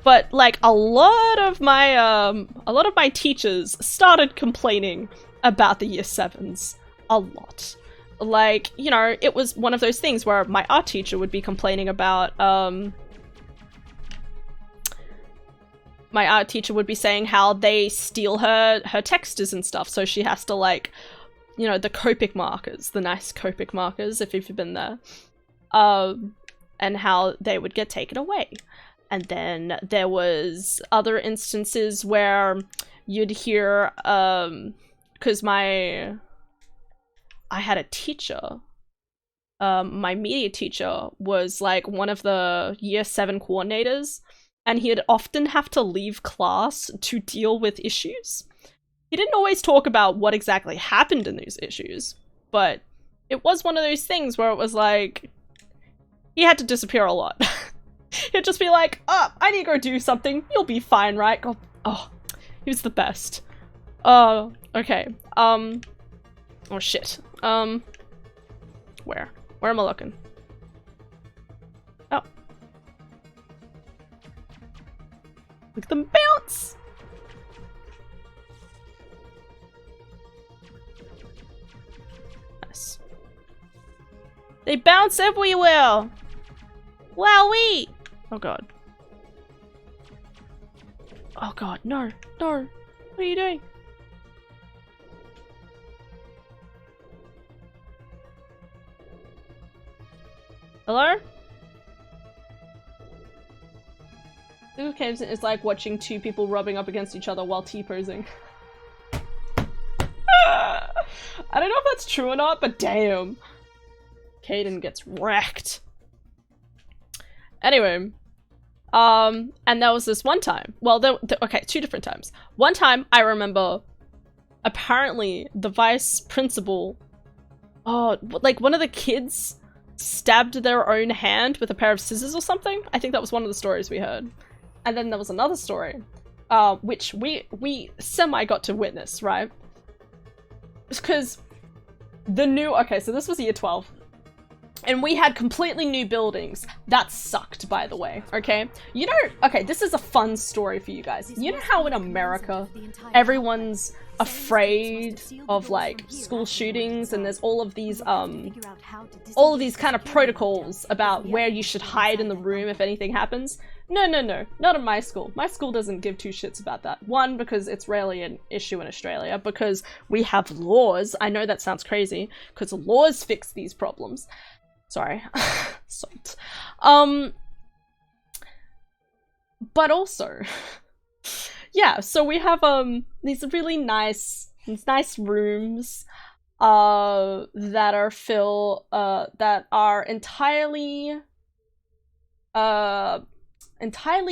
But, like, a lot of my teachers started complaining about the year 7s. A lot. Like, you know, it was one of those things where my art teacher would be complaining about, my art teacher would be saying how they steal her textures and stuff, so she has to, like, you know, the Copic markers, the nice Copic markers, if you've been there, and how they would get taken away. And then there was other instances where you'd hear, because I had a teacher, my media teacher was like one of the year 7 coordinators, and he'd often have to leave class to deal with issues. He didn't always talk about what exactly happened in these issues, but it was one of those things where it was like, he had to disappear a lot. He'd just be like, oh, I need to go do something, you'll be fine, right? God, oh, he was the best. Okay, oh shit, where am I looking? Oh. Look at them bounce! Nice. They bounce everywhere! Wowee! Oh god. Oh god, no, no. What are you doing? Hello? Google Caves is like watching two people rubbing up against each other while T-posing. I don't know if that's true or not, but damn. Kaden gets wrecked. Anyway, and there was this one time, well, okay, 2 different times. One time, I remember, apparently, the vice principal, like, one of the kids stabbed their own hand with a pair of scissors or something. I think that was one of the stories we heard. And then there was another story, which we semi got to witness, right? Because okay, so this was year 12. And we had completely new buildings. That sucked, by the way, okay? You know, okay, this is a fun story for you guys. You know how in America, everyone's afraid of, like, school shootings, and there's all of these kind of protocols about where you should hide in the room if anything happens? No, not at my school. My school doesn't give two shits about that. One, because it's rarely an issue in Australia, because we have laws. I know that sounds crazy, because laws fix these problems. Sorry. Salt. But also, yeah, so we have these really nice rooms that are entirely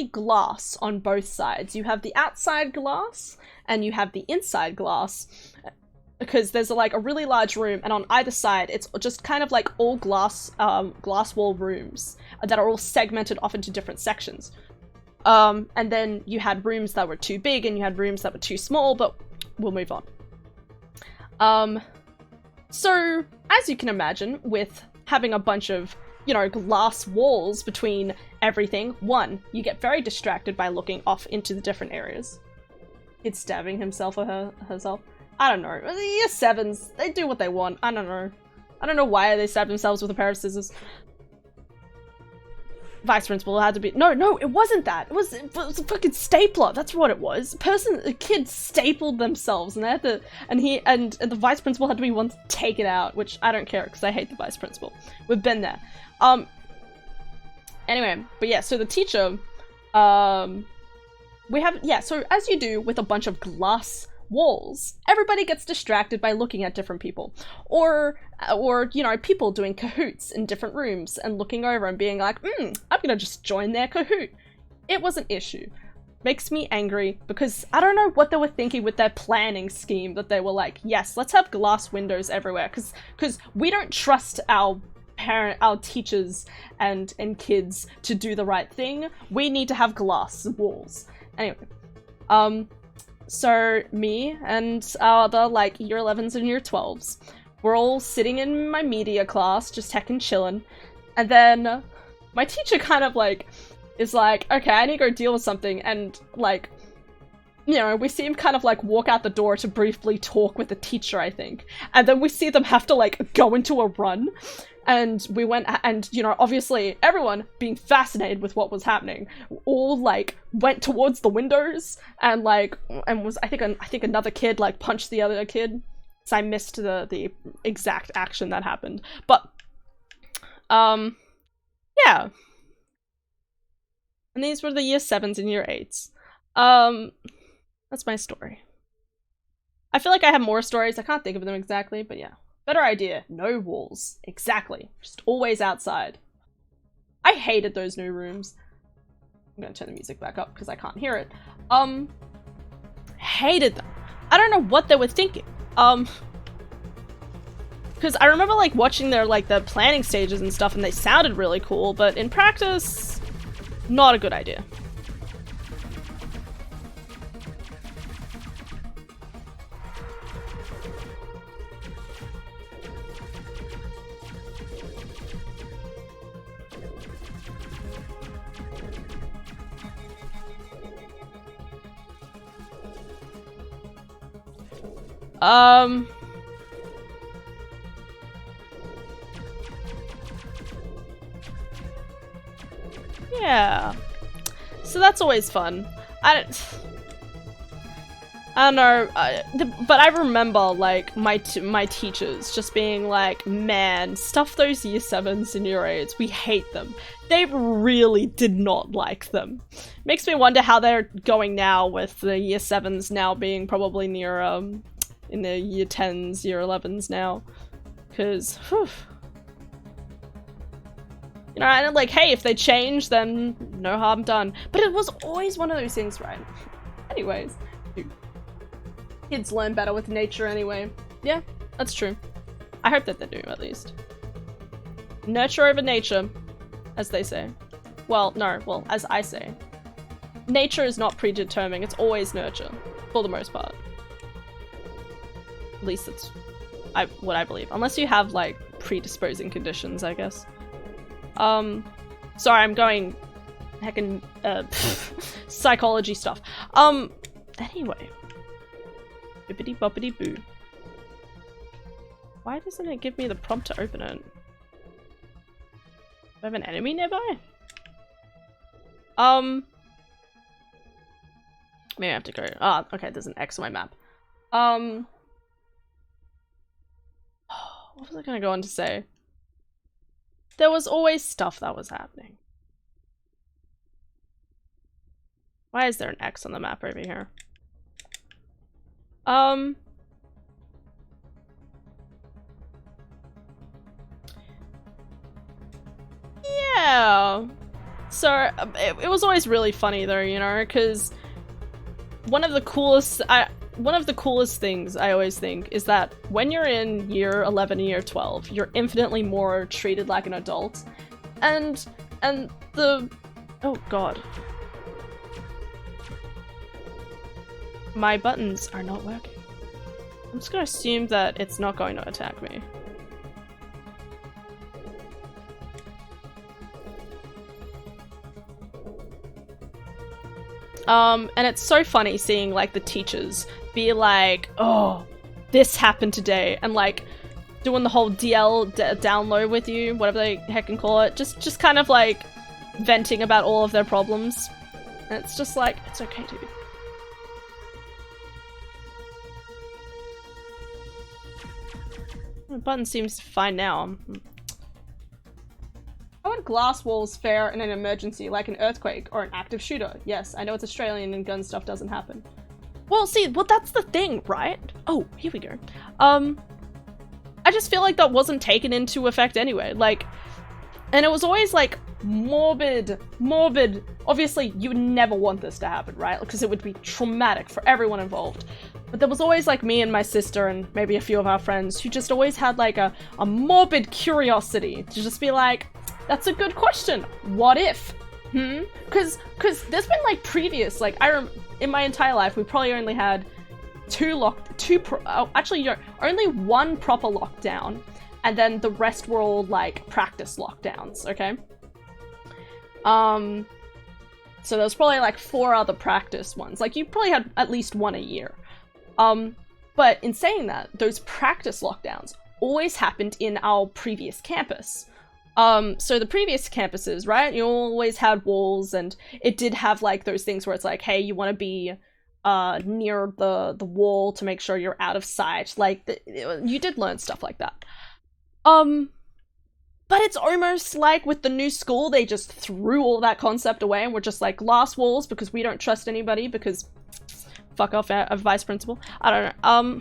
glass on both sides. You have the outside glass and you have the inside glass, because there's like a really large room, and on either side it's just kind of like all glass wall rooms that are all segmented off into different sections. And then you had rooms that were too big and you had rooms that were too small, but we'll move on. So as you can imagine, with having a bunch of, you know, glass walls between everything, one, you get very distracted by looking off into the different areas. Kid stabbing himself or herself. I don't know. Year 7s, they do what they want. I don't know. I don't know why they stabbed themselves with a pair of scissors. Vice principal had to be— No, it wasn't that. It was a fucking stapler. That's what it was. A kid stapled themselves, and they had to— and the vice principal had to be one to take it out, which I don't care because I hate the vice principal. We've been there. Anyway, but yeah, so the teacher, so as you do with a bunch of glass walls, everybody gets distracted by looking at different people, or you know, people doing cahoots in different rooms and looking over and being like, I'm gonna just join their cahoot. It was an issue. Makes me angry, because I don't know what they were thinking with their planning scheme, that they were like, yes, let's have glass windows everywhere, because we don't trust our teachers and kids to do the right thing. We need to have glass walls. Anyway, so me and our other, like, year 11s and year 12s, we're all sitting in my media class, just heckin' chillin', and then my teacher kind of, like, is like, okay, I need to go deal with something, and, like, you know, we see him kind of, like, walk out the door to briefly talk with the teacher, I think, and then we see them have to, like, go into a run, and we went, and, you know, obviously everyone, being fascinated with what was happening, all, like, went towards the windows, and, like, and was— I think another kid, like, punched the other kid, so I missed the exact action that happened, but, yeah. And these were the year 7s and year 8s. That's my story. I feel like I have more stories, I can't think of them exactly, but yeah. Better idea, no walls. Exactly. Just always outside. I hated those new rooms. I'm gonna turn the music back up because I can't hear it. Hated them. I don't know what they were thinking. Because I remember, like, watching their, like, the planning stages and stuff, and they sounded really cool, but in practice, not a good idea. Yeah. So that's always fun. I don't know, but I remember, like, my teachers just being like, man, stuff those year 7s and year 8s, we hate them. They really did not like them. Makes me wonder how they're going now, with the year 7s now being probably near, in the year 10s, year 11s now. Because, whew. You know, and like, hey, if they change, then no harm done. But it was always one of those things, right? Anyways. Kids learn better with nature anyway. Yeah, that's true. I hope that they do, at least. Nurture over nature, as they say. Well, no, well, as I say. Nature is not predetermining, it's always nurture, for the most part. At least it's what I believe. Unless you have, like, predisposing conditions, I guess. Sorry, I'm going heckin' psychology stuff. Anyway. Bippity boppity boo. Why doesn't it give me the prompt to open it? Do I have an enemy nearby? Maybe I have to go. Ah, okay, there's an X on my map. What was I gonna go on to say? There was always stuff that was happening. Why is there an X on the map over here? Yeah. So it was always really funny though, you know, because one of the coolest things I always think is that when you're in year 11 and year 12, you're infinitely more treated like an adult, and the oh god, my buttons are not working. I'm just gonna assume that it's not going to attack me. And it's so funny seeing like the teachers be like, oh, this happened today, and like doing the whole download with you, whatever they heckin' call it, just kind of like venting about all of their problems. And it's just like, it's okay, dude. The button seems fine now. How would glass walls fare in an emergency, like an earthquake or an active shooter? Yes, I know it's Australian and gun stuff doesn't happen. Well, see, that's the thing, right? Oh, here we go. I just feel like that wasn't taken into effect anyway. Like, and it was always like morbid. Obviously, you would never want this to happen, right? Because it would be traumatic for everyone involved. But there was always like me and my sister and maybe a few of our friends who just always had like a morbid curiosity to just be like, that's a good question. What if? Because there's been like previous, like in my entire life, we probably only had only one proper lockdown, and then the rest were all like practice lockdowns, okay? So there was probably like 4 other practice ones. Like you probably had at least one a year. But in saying that, those practice lockdowns always happened in our previous campus. So the previous campuses, right, you always had walls, and it did have like those things where it's like, hey, you want to be near the wall to make sure you're out of sight. Like you did learn stuff like that. But it's almost like with the new school, they just threw all that concept away and we're just like glass walls because we don't trust anybody because fuck off a vice principal. I don't know.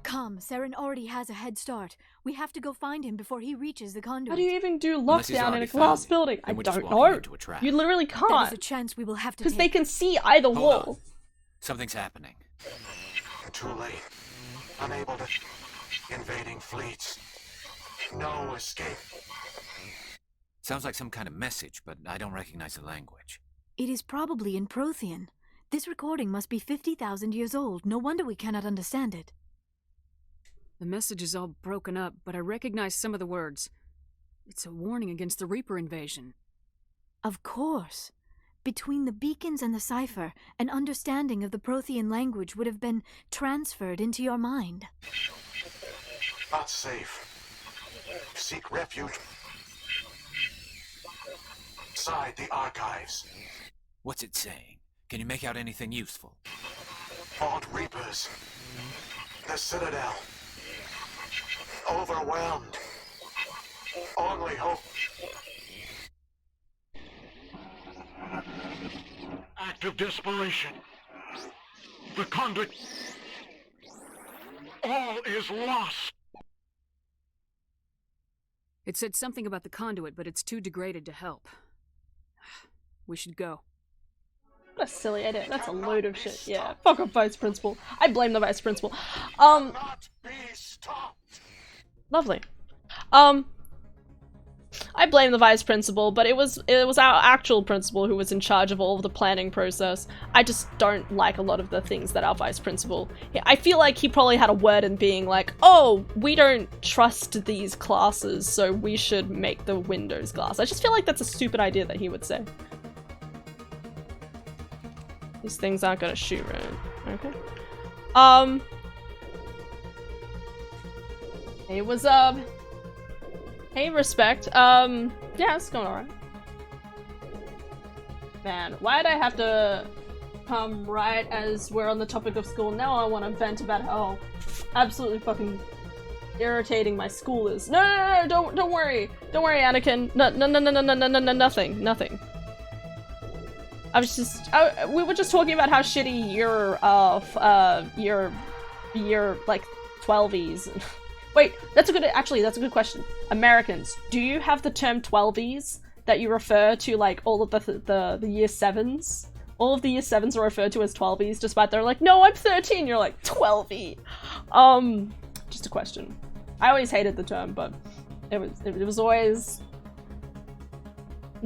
Come, Saren already has a head start. We have to go find him before he reaches the conduit. How do you even do lockdown in a glass building? I don't know. You literally can't. That is a chance we will have to take. Because they can see either wall. Something's happening. Too late. Unable to... Invading fleets. No escape. Sounds like some kind of message, but I don't recognize the language. It is probably in Prothean. This recording must be 50,000 years old. No wonder we cannot understand it. The message is all broken up, but I recognize some of the words. It's a warning against the Reaper invasion. Of course. Between the beacons and the cipher, an understanding of the Prothean language would have been transferred into your mind. Not safe. Seek refuge inside the archives. What's it saying? Can you make out anything useful? Fought Reapers. The Citadel. Overwhelmed. Only hope. Act of desperation. The conduit. All is lost. It said something about the conduit, but it's too degraded to help. We should go. What a silly idea. That's a load of shit. Yeah, fuck off, vice principal. I blame the vice principal. Lovely. I blame the vice principal, but it was our actual principal who was in charge of all of the planning process. I just don't like a lot of the things that our vice principal... I feel like he probably had a word in being like, oh, we don't trust these classes, so we should make the windows glass. I just feel like that's a stupid idea that he would say. These things aren't gonna shoot, right? Okay. Hey, what's up? Hey, respect. Yeah, it's going alright. Man, why'd I have to come right as we're on the topic of school? Now I want to vent about how absolutely fucking irritating my school is. No, don't worry. Don't worry, Anakin. No, nothing. We were just talking about how shitty your like 12es. Wait, that's a good question. Americans, do you have the term 12es that you refer to like all of the year 7s? All of the year 7s are referred to as 12es, despite they're like, no, I'm 13. You're like 12e. Just a question. I always hated the term, but it was always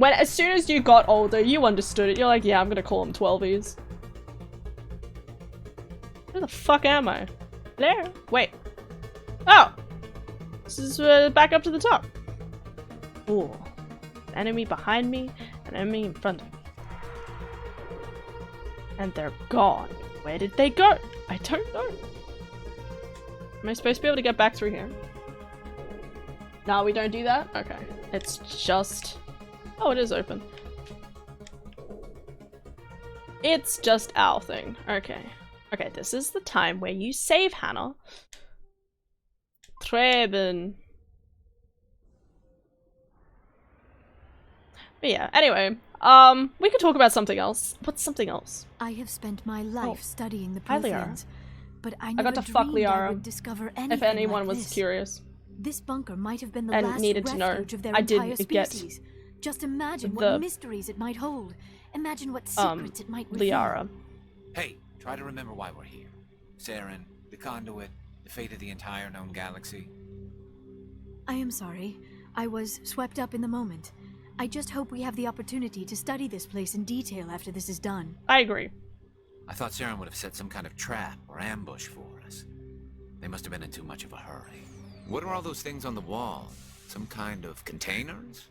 as soon as you got older, you understood it. You're like, yeah, I'm gonna call them 12es. Where the fuck am I? There. Wait. Oh, this is back up to the top. Ooh, an enemy behind me, an enemy in front of me, and they're gone. Where did they go? I don't know. Am I supposed to be able to get back through here? No, we don't do that? Okay. It's just... Oh, it is open. It's just our thing. Okay. Okay, this is the time where you save Hannah. Treben. But yeah, anyway. We could talk about something else. What's something else? I have spent my life studying the Protheans, but I got never to fuck dreamed I Liara, would discover anything if anyone like was this. curious. This bunker might have been the And last needed to know. refuge of their I entire didn't get species. Just imagine the- what mysteries it might hold. Imagine what secrets it might reveal. Liara. Hey, try to remember why we're here. Saren, the conduit, the fate of the entire known galaxy. I am sorry. I was swept up in the moment. I just hope we have the opportunity to study this place in detail after this is done. I agree. I thought Saren would have set some kind of trap or ambush for us. They must have been in too much of a hurry. What are all those things on the wall? Some kind of containers?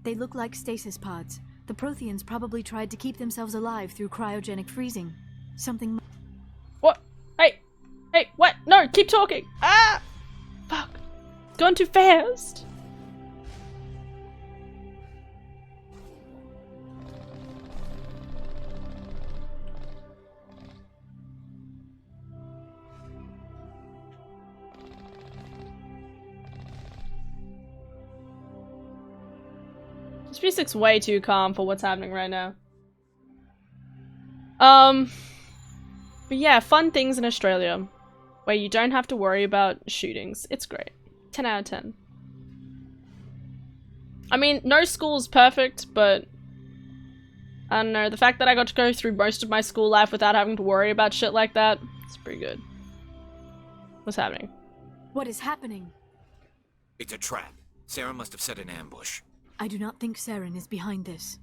They look like stasis pods. The Protheans probably tried to keep themselves alive through cryogenic freezing. Something... What? Hey! Hey, what? No, keep talking! Ah! Fuck. It's gone too fast. This music's way too calm for what's happening right now. But yeah, fun things in Australia where you don't have to worry about shootings. It's great. 10 out of 10. I mean, no school's perfect, but I don't know, the fact that I got to go through most of my school life without having to worry about shit like that, it's pretty good. What's happening? What is happening? It's a trap. Saren must have set an ambush. I do not think Saren is behind this.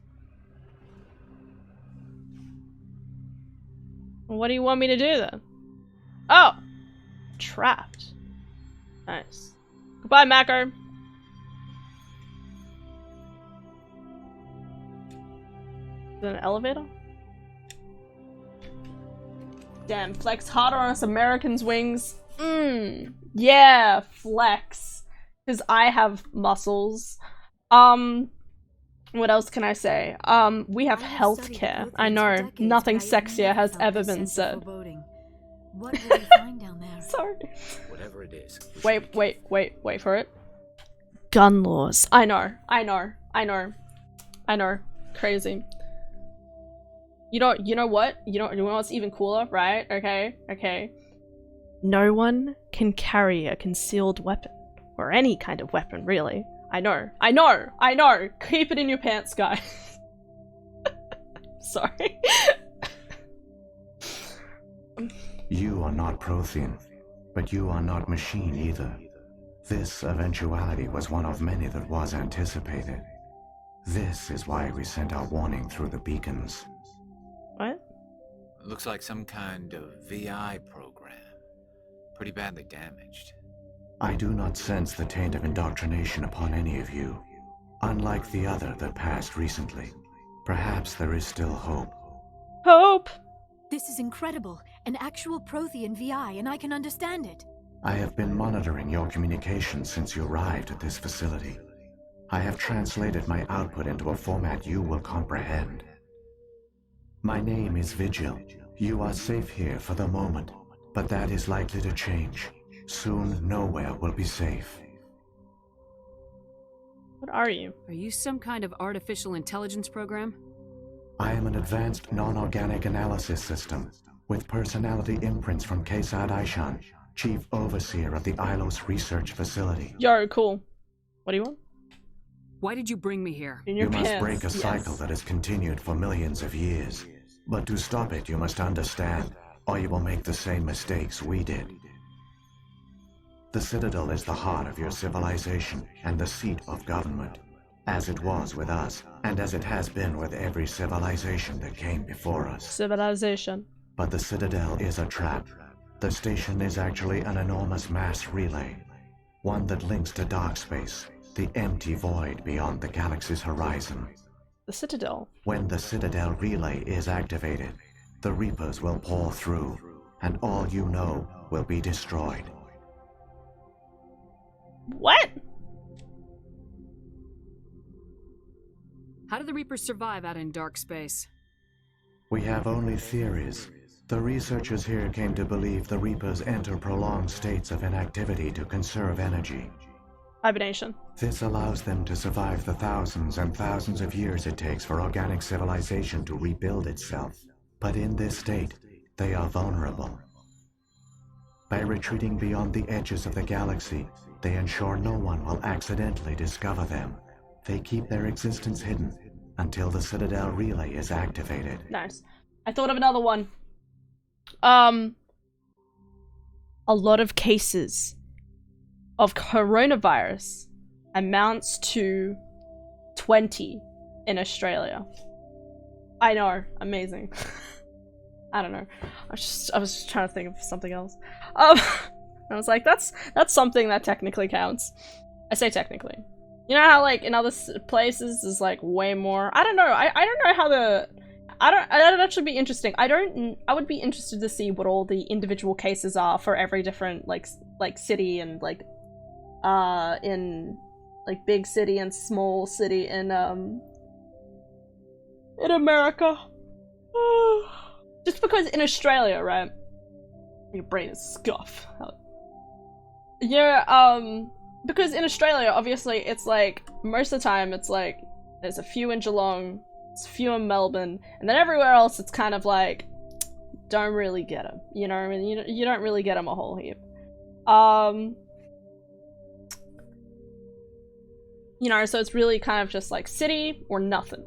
What do you want me to do then? Oh! Trapped. Nice. Goodbye, Mako. Is that an elevator? Damn, flex harder on us Americans' wings. Yeah, flex. Because I have muscles. What else can I say? We have healthcare. I know, nothing sexier has ever been said. What will we find down there? Sorry. Whatever it is. Wait for it. Gun laws. I know. Crazy. You know what? You know what's even cooler, right? Okay. No one can carry a concealed weapon. Or any kind of weapon, really. I know. Keep it in your pants, guys. Sorry. You are not Prothean, but you are not machine either. This eventuality was one of many that was anticipated. This is why we sent our warning through the beacons. What? It looks like some kind of VI program. Pretty badly damaged. I do not sense the taint of indoctrination upon any of you. Unlike the other that passed recently. Perhaps there is still hope. Hope! This is incredible. An actual Prothean VI, and I can understand it. I have been monitoring your communications since you arrived at this facility. I have translated my output into a format you will comprehend. My name is Vigil. You are safe here for the moment, but that is likely to change. Soon, nowhere will be safe. What are you? Are you some kind of artificial intelligence program? I am an advanced non-organic analysis system with personality imprints from Kesad Aishan, Chief Overseer of the Ilos Research Facility. Yo, cool. What do you want? Why did you bring me here? In your You must pants, break a yes. cycle that has continued for millions of years. But to stop it, you must understand, or you will make the same mistakes we did. The Citadel is the heart of your civilization and the seat of government, as it was with us, and as it has been with every civilization that came before us. Civilization. But the Citadel is a trap. The station is actually an enormous mass relay, one that links to dark space, the empty void beyond the galaxy's horizon. The Citadel. When the Citadel relay is activated, the Reapers will pour through, and all you know will be destroyed. What? How do the Reapers survive out in dark space? We have only theories. The researchers here came to believe the Reapers enter prolonged states of inactivity to conserve energy. Hibernation. This allows them to survive the thousands and thousands of years it takes for organic civilization to rebuild itself. But in this state, they are vulnerable. By retreating beyond the edges of the galaxy, they ensure no one will accidentally discover them. They keep their existence hidden until the Citadel relay is activated. Nice. I thought of another one. A lot of cases of coronavirus amounts to 20 in Australia. I know, amazing. I don't know. I was just trying to think of something else. I was like, that's something that technically counts. I say technically. You know how like in other places there's like way more. I don't know. I don't know how the. That'd actually be interesting. I would be interested to see what all the individual cases are for every different like city and like in like big city and small city in America. Just because in Australia, right? Your brain is scuff. Yeah, because in Australia, obviously, it's like most of the time it's like there's a few in Geelong, it's a few in Melbourne, and then everywhere else it's kind of like don't really get them. You know what I mean? You don't really get them a whole heap. You know, so it's really kind of just like city or nothing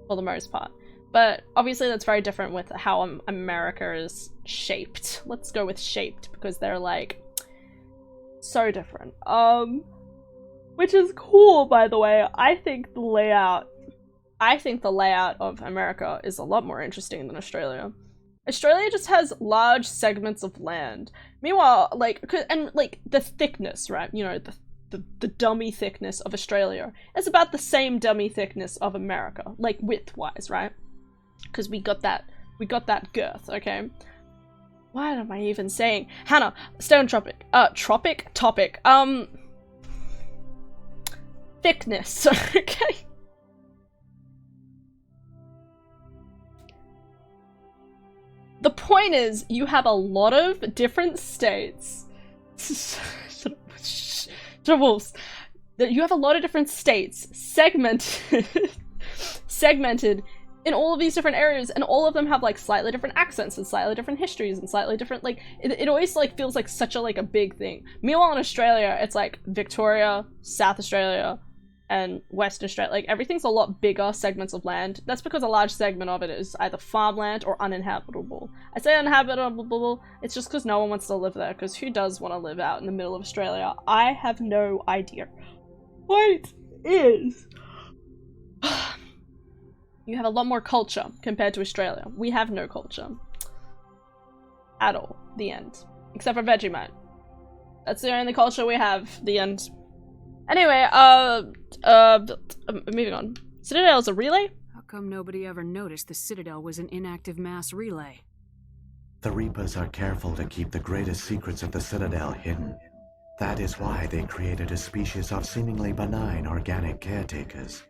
for the most part. But obviously that's very different with how America is shaped. Let's go with shaped because they're like so different. Which is cool, by the way. I think the layout of America is a lot more interesting than Australia. Australia just has large segments of land. Meanwhile, like, and like the thickness, right? You know, the dummy thickness of Australia is about the same dummy thickness of America, like width-wise, right? Because we got that girth, okay? What am I even saying? Hannah, stay on topic. Topic. Thickness, okay? The point is, you have a lot of different states. You have a lot of different states segmented in all of these different areas, and all of them have like slightly different accents and slightly different histories and slightly different, like, it always like feels like such a like a big thing. Meanwhile in Australia, it's like Victoria, South Australia, and Western Australia. Like everything's a lot bigger segments of land. That's because a large segment of it is either farmland or uninhabitable. I say uninhabitable, it's just because no one wants to live there, because who does want to live out in the middle of Australia? I have no idea. Point is, you have a lot more culture compared to Australia. We have no culture. At all. The end. Except for Vegemite. That's the only culture we have. The end. Anyway, moving on. Citadel is a relay? How come nobody ever noticed the Citadel was an inactive mass relay? The Reapers are careful to keep the greatest secrets of the Citadel hidden. That is why they created a species of seemingly benign organic caretakers.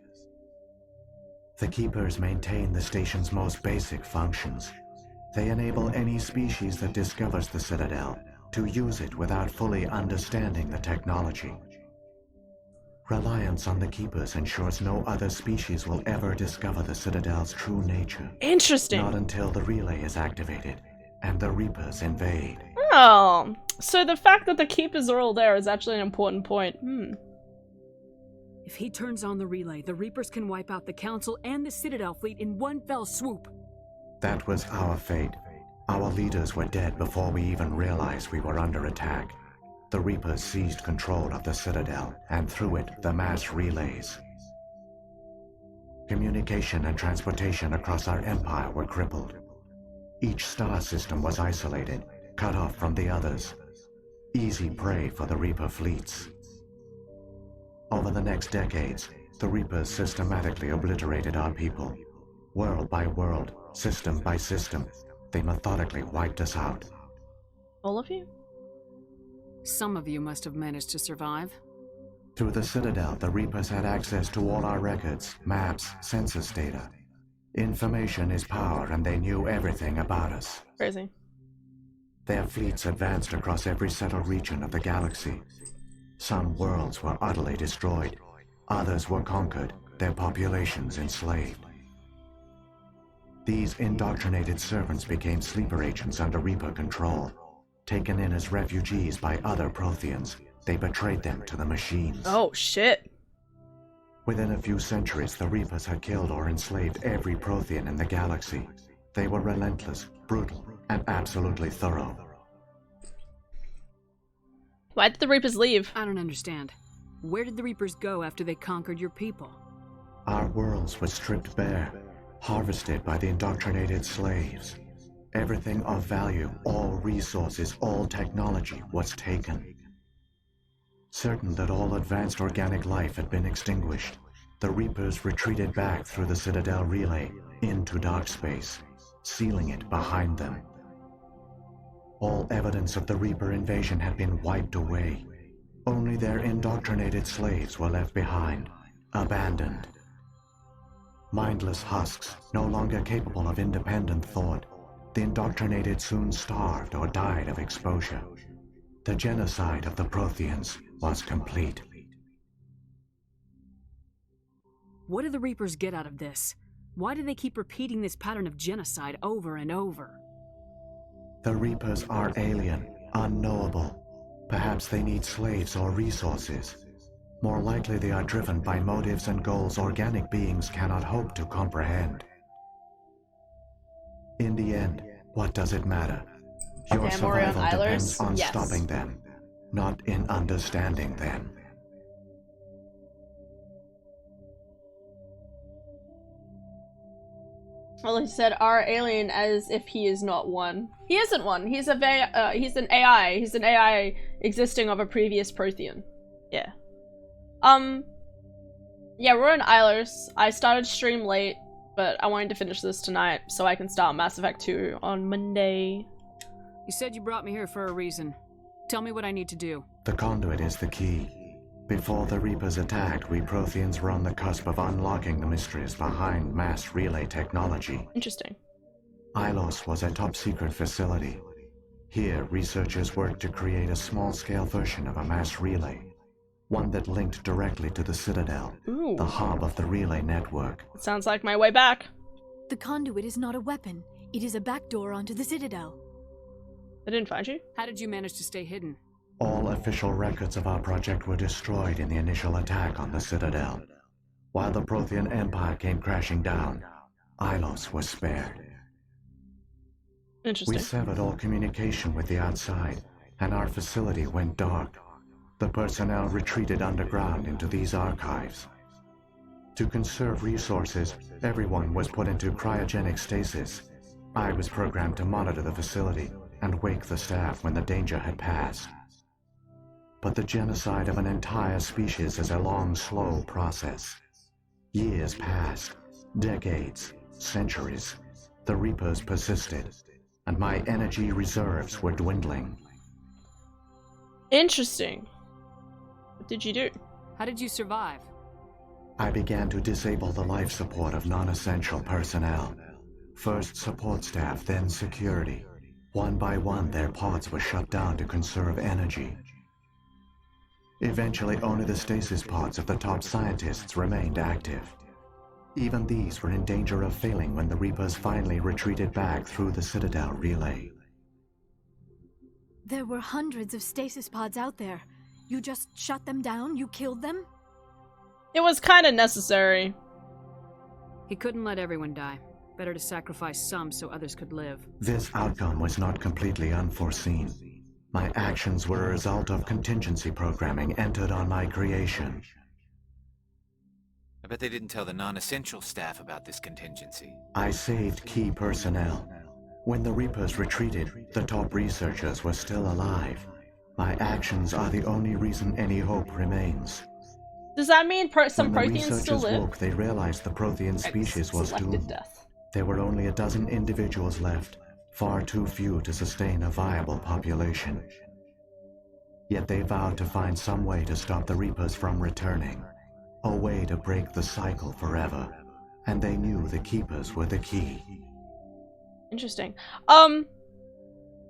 The Keepers maintain the station's most basic functions. They enable any species that discovers the Citadel to use it without fully understanding the technology. Reliance on the Keepers ensures no other species will ever discover the Citadel's true nature. Interesting. Not until the relay is activated and the Reapers invade. Oh, so the fact that the Keepers are all there is actually an important point. If he turns on the relay, the Reapers can wipe out the Council and the Citadel fleet in one fell swoop. That was our fate. Our leaders were dead before we even realized we were under attack. The Reapers seized control of the Citadel, and through it, the mass relays. Communication and transportation across our empire were crippled. Each star system was isolated, cut off from the others. Easy prey for the Reaper fleets. Over the next decades, the Reapers systematically obliterated our people. World by world, system by system, they methodically wiped us out. All of you? Some of you must have managed to survive. Through the Citadel, the Reapers had access to all our records, maps, census data. Information is power, and they knew everything about us. Crazy. Their fleets advanced across every settled region of the galaxy. Some worlds were utterly destroyed. Others were conquered, their populations enslaved. These indoctrinated servants became sleeper agents under Reaper control. Taken in as refugees by other Protheans, they betrayed them to the machines. Oh, shit. Within a few centuries, the Reapers had killed or enslaved every Prothean in the galaxy. They were relentless, brutal, and absolutely thorough. Why did the Reapers leave? I don't understand. Where did the Reapers go after they conquered your people? Our worlds were stripped bare, harvested by the indoctrinated slaves. Everything of value, all resources, all technology was taken. Certain that all advanced organic life had been extinguished, the Reapers retreated back through the Citadel relay into dark space, sealing it behind them. All evidence of the Reaper invasion had been wiped away. Only their indoctrinated slaves were left behind, abandoned. Mindless husks, no longer capable of independent thought, the indoctrinated soon starved or died of exposure. The genocide of the Protheans was complete. What do the Reapers get out of this? Why do they keep repeating this pattern of genocide over and over? The Reapers are alien, unknowable. Perhaps they need slaves or resources. More likely they are driven by motives and goals organic beings cannot hope to comprehend. In the end, what does it matter? Your survival depends on stopping them, not in understanding them. Well, he said our alien as if he is not one. He isn't one. He's an AI. He's an AI existing of a previous Prothean. Yeah. Yeah, we're in Ilos. I started stream late, but I wanted to finish this tonight so I can start Mass Effect 2 on Monday. You said you brought me here for a reason. Tell me what I need to do. The conduit is the key. Before the Reapers attacked, we Protheans were on the cusp of unlocking the mysteries behind mass relay technology. Interesting. Ilos was a top-secret facility. Here, researchers worked to create a small-scale version of a mass relay. One that linked directly to the Citadel, the hub of the relay network. It sounds like my way back. The conduit is not a weapon. It is a backdoor onto the Citadel. I didn't find you. How did you manage to stay hidden? All official records of our project were destroyed in the initial attack on the Citadel. While the Prothean Empire came crashing down, Ilos was spared. Interesting. We severed all communication with the outside, and our facility went dark. The personnel retreated underground into these archives. To conserve resources, everyone was put into cryogenic stasis. I was programmed to monitor the facility and wake the staff when the danger had passed. But the genocide of an entire species is a long, slow process. Years passed, decades, centuries. The Reapers persisted, and my energy reserves were dwindling. Interesting. What did you do? How did you survive? I began to disable the life support of non-essential personnel. First support staff, then security. One by one, their pods were shut down to conserve energy. Eventually, only the stasis pods of the top scientists remained active. Even these were in danger of failing when the Reapers finally retreated back through the Citadel relay. There were hundreds of stasis pods out there. You just shut them down? You killed them? It was kind of necessary. He couldn't let everyone die. Better to sacrifice some so others could live. This outcome was not completely unforeseen. My actions were a result of contingency programming entered on my creation. I bet they didn't tell the non-essential staff about this contingency. I saved key personnel. When the Reapers retreated, the top researchers were still alive. My actions are the only reason any hope remains. Does that mean some When the Protheans still researchers live? woke, they realized the Prothean species was doomed. Death. There were only a dozen individuals left, far too few to sustain a viable population. Yet they vowed to find some way to stop the Reapers from returning. A way to break the cycle forever. And they knew the Keepers were the key. Interesting.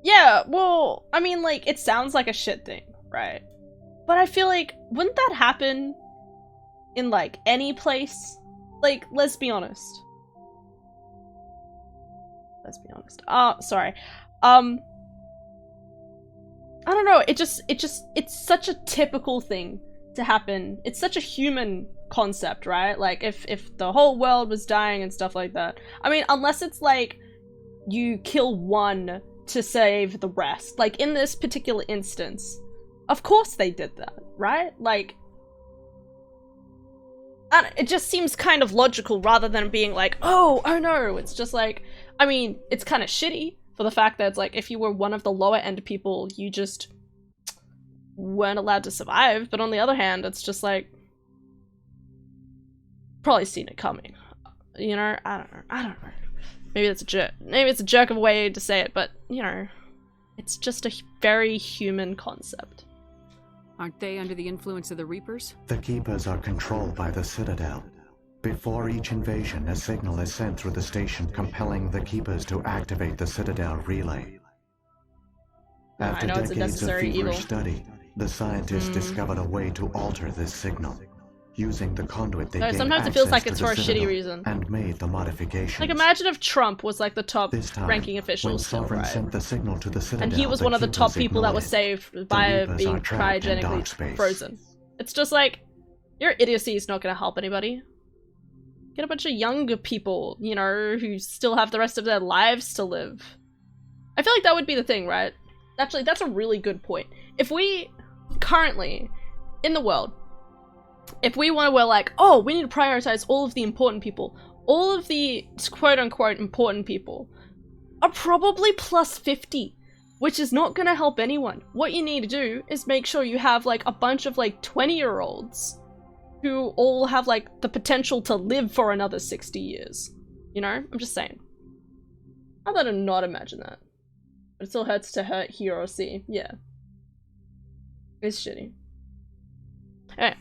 Yeah, well, I mean, like, it sounds like a shit thing, right? But I feel like, wouldn't that happen in, like, any place? Like, let's be honest. Let's be honest. Sorry. I don't know, it's such a typical thing to happen. It's such a human concept, right? Like, if the whole world was dying and stuff like that. I mean, unless it's like, you kill one to save the rest. Like, in this particular instance, of course they did that, right? Like, and it just seems kind of logical rather than being like, oh no. It's just like, I mean, it's kind of shitty for the fact that it's like, if you were one of the lower end people, you just weren't allowed to survive. But on the other hand, it's just like, probably seen it coming. You know, I don't know. Maybe it's a jerk of a way to say it, but, you know, it's just a very human concept. Aren't they under the influence of the Reapers? The Keepers are controlled by the Citadel. Before each invasion, a signal is sent through the station compelling the Keepers to activate the Citadel relay. After I know it's a decades of necessary feverish evil. study, the scientists discovered a way to alter this signal. Using the conduit they No, gained sometimes it feels like access it's to for the a shitty Citadel reason. and made the modifications. Like, imagine if Trump was like the top This time, ranking when official still, Sovereign right? sent the signal to the Citadel, And he was one of the top Keepers people that was ignored it. saved by Reapers being are trapped in dark cryogenically space. frozen. It's just like, your idiocy is not gonna help anybody. Get a bunch of younger people, you know, who still have the rest of their lives to live. I feel like that would be the thing, right? Actually, that's a really good point. If we, currently, in the world, if we were like, oh, we need to prioritize all of the important people, all of the quote-unquote important people are probably plus 50, which is not gonna help anyone. What you need to do is make sure you have, like, a bunch of, like, 20-year-olds who all have, like, the potential to live for another 60 years. You know? I'm just saying. I'd rather not imagine that. But it still hurts to hear or see. Yeah. It's shitty. Alright.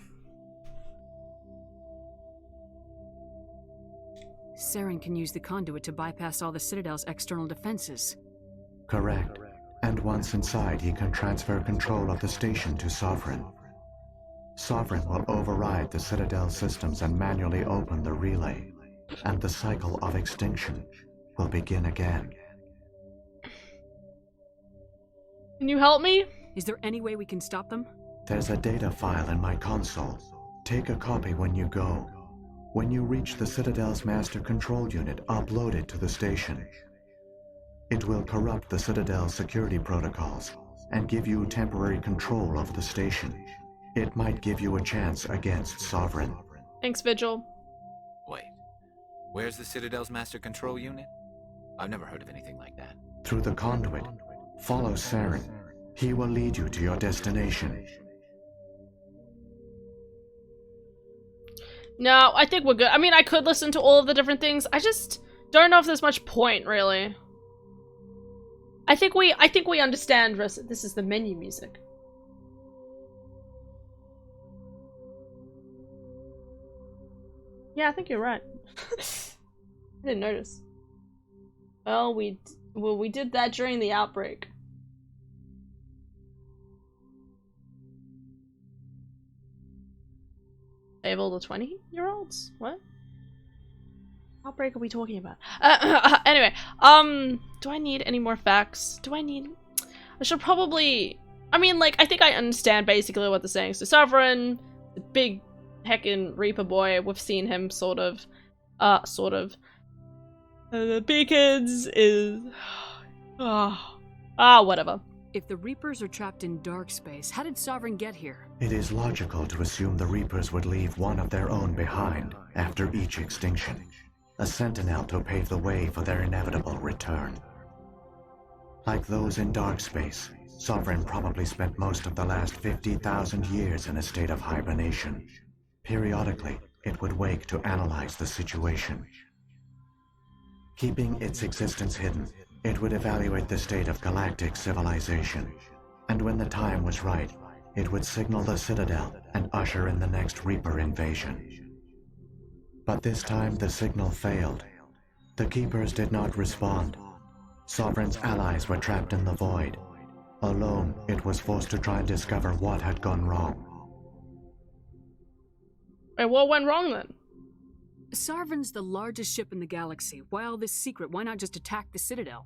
Saren can use the conduit to bypass all the Citadel's external defenses. Correct. And once inside, he can transfer control of the station to Sovereign. Sovereign will override the Citadel systems and manually open the relay. And the cycle of extinction will begin again. Can you help me? Is there any way we can stop them? There's a data file in my console. Take a copy when you go. When you reach the Citadel's master control unit, upload it to the station. It will corrupt the Citadel's security protocols and give you temporary control of the station. It might give you a chance against Sovereign. Thanks, Vigil. Wait, where's the Citadel's master control unit? I've never heard of anything like that. Through the conduit, follow Saren. He will lead you to your destination. No, I think we're good. I mean, I could listen to all of the different things. I just don't know if there's much point, really. I think we understand. This is the menu music. Yeah, I think you're right. I didn't notice. Well, we did that during the outbreak. Save all the 20-year-olds? What? Outbreak are we talking about? Anyway, do I need any more facts? I should probably, I mean, like, I think I understand basically what they're saying. So Sovereign, the big heckin' Reaper boy, we've seen him sort of. The Beacons is, whatever. If the Reapers are trapped in dark space, how did Sovereign get here? It is logical to assume the Reapers would leave one of their own behind after each extinction. A sentinel to pave the way for their inevitable return. Like those in dark space, Sovereign probably spent most of the last 50,000 years in a state of hibernation. Periodically, it would wake to analyze the situation. Keeping its existence hidden, it would evaluate the state of galactic civilization. And when the time was right, it would signal the Citadel and usher in the next Reaper invasion. But this time the signal failed. The Keepers did not respond. Sovereign's allies were trapped in the void. Alone, it was forced to try and discover what had gone wrong. And what went wrong then? Sovereign's the largest ship in the galaxy. Why all this secret? Why not just attack the Citadel?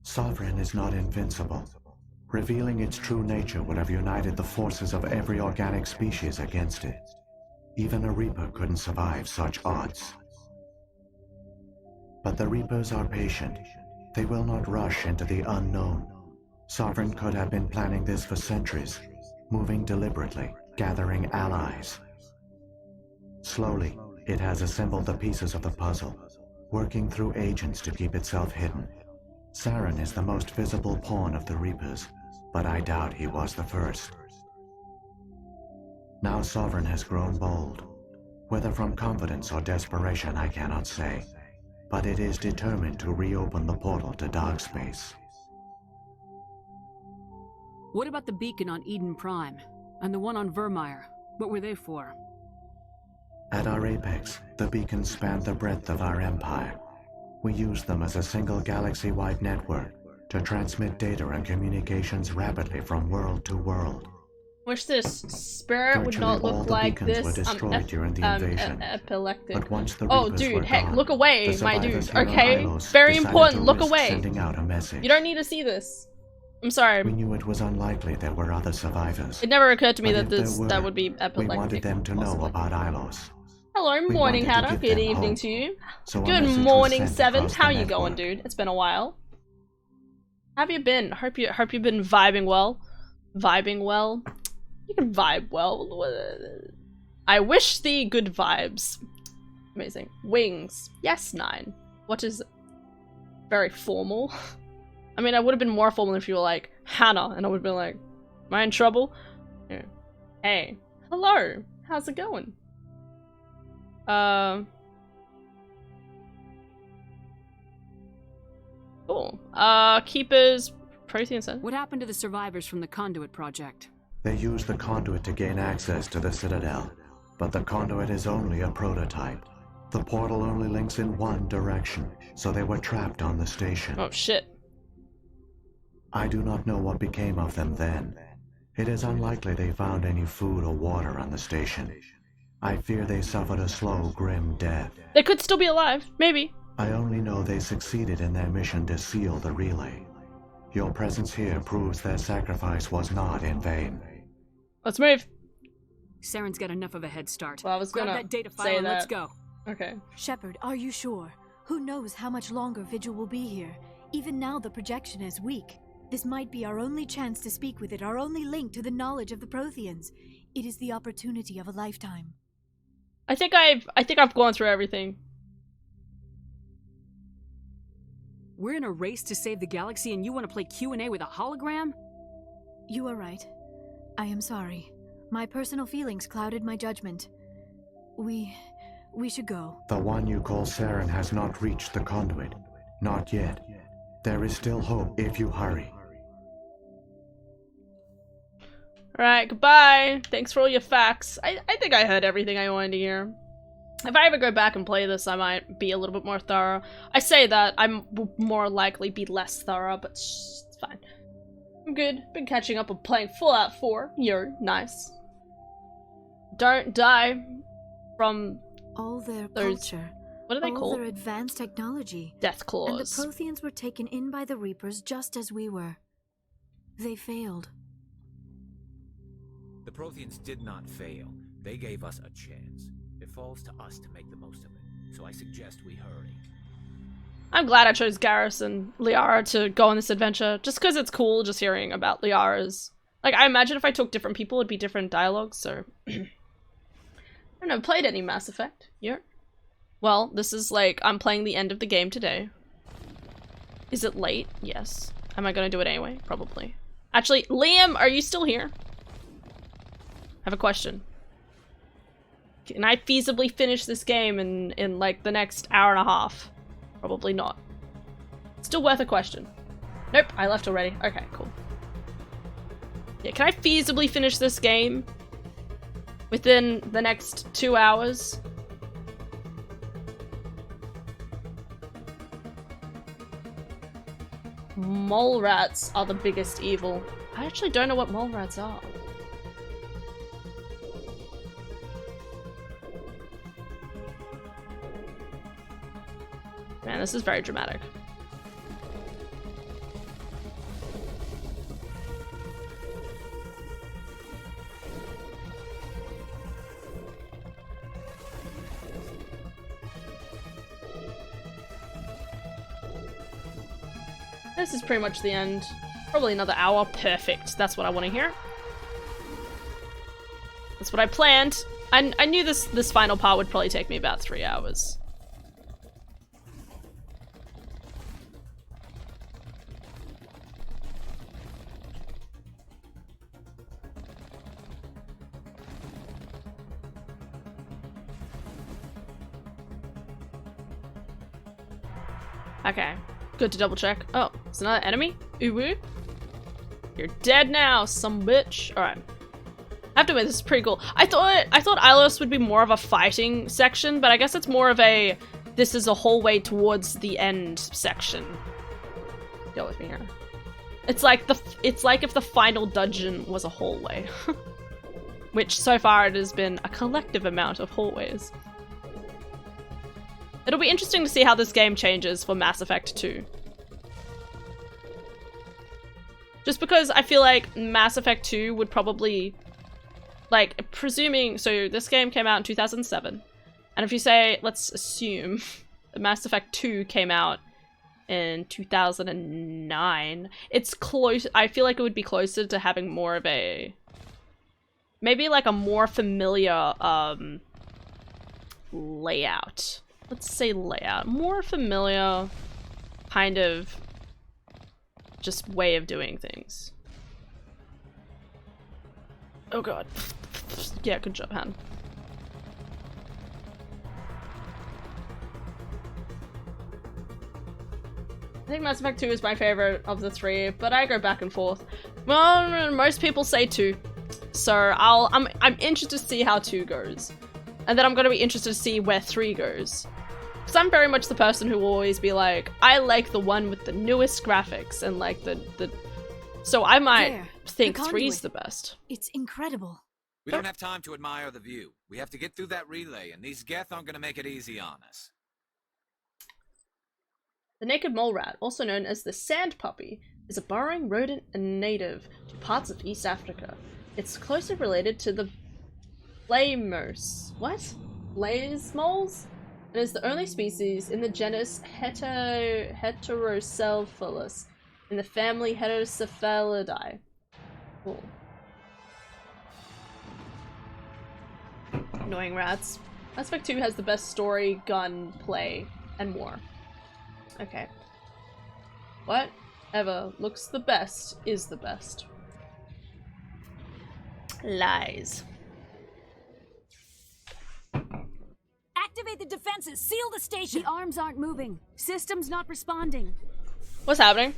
Sovereign is not invincible. Revealing its true nature would have united the forces of every organic species against it. Even a Reaper couldn't survive such odds. But the Reapers are patient. They will not rush into the unknown. Sovereign could have been planning this for centuries, moving deliberately, gathering allies. Slowly, it has assembled the pieces of the puzzle, working through agents to keep itself hidden. Saren is the most visible pawn of the Reapers, but I doubt he was the first. Now Sovereign has grown bold. Whether from confidence or desperation, I cannot say. But it is determined to reopen the portal to dark space. What about the beacon on Eden Prime? And the one on Vermeer? What were they for? At our apex, the beacons spanned the breadth of our empire. We used them as a single galaxy-wide network to transmit data and communications rapidly from world to world. Wish this spirit would not look like this. Epileptic. But once the oh, Reapers dude, were heck, gone, look away, the my dude. survivors here on Okay, Ilos very decided important. to Look risk away. sending out a message. You don't need to see this. I'm sorry. We knew it was unlikely there were other survivors. It never occurred to me But that if there were, that would be epileptic. We wanted them to know about Ilos. Hello, We morning, wanted to Hannah. give Good them evening hope. to you. So a Good message was morning, sent Seven. across How the you going, network. dude? It's been a while. Have you been? Hope you've been vibing well. Vibing well. You can vibe well. I wish thee good vibes. Amazing. Wings. Yes, 9. What is very formal? I mean, I would have been more formal if you were like Hannah, and I would have been like, am I in trouble? Yeah. Hey. Hello. How's it going? Cool. Keepers, Prothean Center. What happened to the survivors from the Conduit project? They used the conduit to gain access to the Citadel, but the conduit is only a prototype. The portal only links in one direction, so they were trapped on the station. Oh shit. I do not know what became of them then. It is unlikely they found any food or water on the station. I fear they suffered a slow, grim death. They could still be alive, maybe. I only know they succeeded in their mission to seal the relay. Your presence here proves their sacrifice was not in vain. Let's move. Saren's got enough of a head start. Well, I was Grab gonna that data file say and let's that. go. Okay. Shepard, are you sure? Who knows how much longer Vigil will be here? Even now the projection is weak. This might be our only chance to speak with it, our only link to the knowledge of the Protheans. It is the opportunity of a lifetime. I think I've gone through everything. We're in a race to save the galaxy and you want to play Q&A with a hologram? You are right. I am sorry. My personal feelings clouded my judgment. We should go. The one you call Saren has not reached the conduit. Not yet. There is still hope if you hurry. Alright, goodbye. Thanks for all your facts. I think I heard everything I wanted to hear. If I ever go back and play this, I might be a little bit more thorough. I say that, I will more likely be less thorough, but it's fine. I'm good. Been catching up on playing Fallout 4. You're nice. Don't die from all their those... culture. What are they all called? Their advanced technology. Death claws. And the Protheans were taken in by the Reapers just as we were. They failed. The Protheans did not fail. They gave us a chance. It falls to us to make the most of it. So I suggest we hurry. I'm glad I chose Garrus and Liara to go on this adventure, just because it's cool just hearing about Liara's. Like, I imagine if I took different people, it'd be different dialogues, so... I've never played any Mass Effect. Yeah. Well, this is like, I'm playing the end of the game today. Is it late? Yes. Am I gonna do it anyway? Probably. Actually, Liam, are you still here? I have a question. Can I feasibly finish this game in like the next hour and a half? Probably not. Still worth a question. Nope, I left already. Okay, cool. Yeah, can I feasibly finish this game within the next 2 hours? Mole rats are the biggest evil. I actually don't know what mole rats are. Man, this is very dramatic. This is pretty much the end. Probably another hour. Perfect. That's what I want to hear. That's what I planned. I knew this final part would probably take me about 3 hours. Okay. Good to double check. Oh, it's another enemy? Uwu? You're dead now, some bitch. Alright. I have to admit, this is pretty cool. I thought Ilos would be more of a fighting section, but I guess it's more of a this is a hallway towards the end section. Go with me here. It's like if the final dungeon was a hallway. Which so far it has been a collective amount of hallways. It'll be interesting to see how this game changes for Mass Effect 2. Just because I feel like Mass Effect 2 would probably, like, presuming, so this game came out in 2007, and if you say, let's assume that Mass Effect 2 came out in 2009, it's close, I feel like it would be closer to having more of a, maybe like a more familiar, layout. Let's say layout. More familiar kind of just way of doing things. Oh god. Yeah, good job, Han. I think Mass Effect 2 is my favorite of the three, but I go back and forth. Well, most people say 2. So I'm interested to see how 2 goes. And then I'm gonna be interested to see where 3 goes. Because I'm very much the person who will always be like, I like the one with the newest graphics and like the so I might think 3's the best. It's incredible. We don't have time to admire the view. We have to get through that relay, and these Geth aren't gonna make it easy on us. The naked mole rat, also known as the sand puppy, is a burrowing rodent and native to parts of East Africa. It's closely related to the Flamose. What? Blaze moles? It is the only species in the genus Heterocephalus in the family Heterocephalidae. Cool. Annoying rats. Mass Effect 2 has the best story, gun, play, and more. Okay. Whatever looks the best is the best. Lies. Activate the defenses! Seal the station! The arms aren't moving. Systems not responding. What's happening?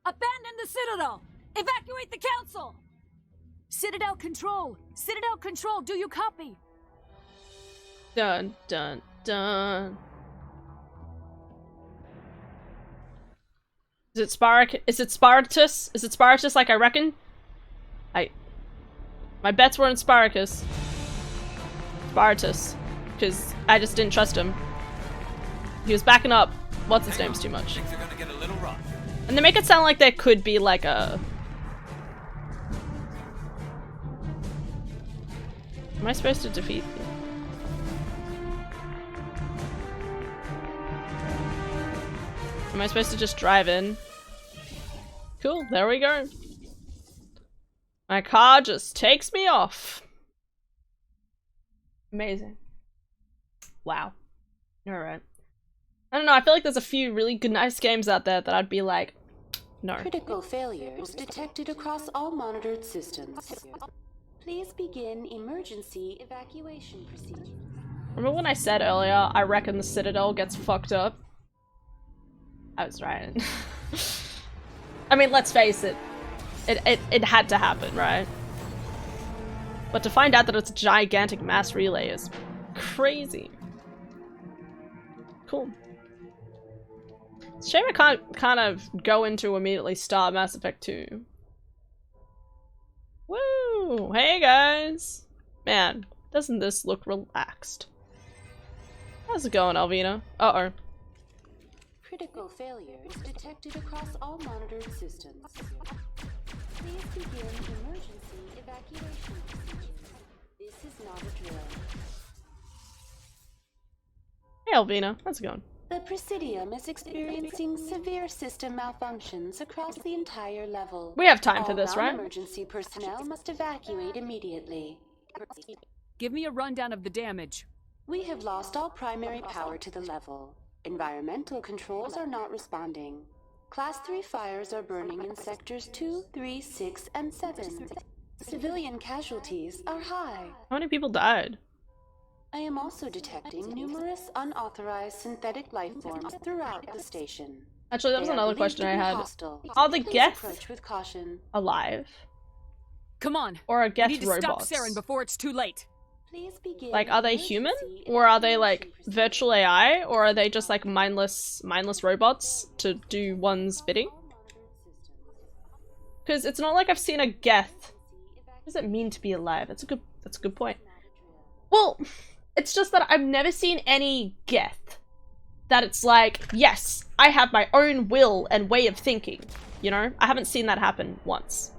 Abandon the Citadel! Evacuate the Council! Citadel Control! Citadel Control, do you copy? Dun dun dun. Is it Spartacus? Is it Spartacus like I reckon? My bets were in Spartacus. Spartacus. Because I just didn't trust him. He was backing up. What's his name's too much. Things are gonna get a little rough. And they make it sound like there could be like a... Am I supposed to defeat? Am I supposed to just drive in? Cool, there we go. My car just takes me off. Amazing. Wow. Alright. I don't know, I feel like there's a few really good, nice games out there that I'd be like, no. Critical failures detected across all monitored systems. Please begin emergency evacuation procedures. Remember when I said earlier, I reckon the Citadel gets fucked up? I was right. I mean, let's face it. It had to happen, right? But to find out that it's a gigantic mass relay is crazy. Cool. It's a shame I can't kind of go into immediately start Mass Effect 2. Woo! Hey guys! Man, doesn't this look relaxed? How's it going, Alvina? Uh-oh. Critical failures detected across all monitored systems. Please begin emergency evacuation procedures. This is not a drill. Hey Alvina, how's it going? The Presidium is experiencing severe system malfunctions across the entire level. We have time for this, All right? non-emergency personnel must evacuate immediately. Give me a rundown of the damage. We have lost all primary power to the level. Environmental controls are not responding. Class 3 fires are burning in sectors 2, 3, 6, and 7. Civilian casualties are high. How many people died? I am also detecting numerous unauthorized synthetic life forms throughout the station. Actually, that was They are another believed question to I be had. hostile. Are the Please Geth approach with caution. alive? Come on. Or are We Geth need to robots? stop Saren before it's too late. Please begin. Like, are they human? Or are they like virtual AI? Or are they just like mindless robots to do one's bidding? Because it's not like I've seen a Geth. What does it mean to be alive? That's a good point. Well, it's just that I've never seen any Geth that it's like, yes, I have my own will and way of thinking. You know? I haven't seen that happen once.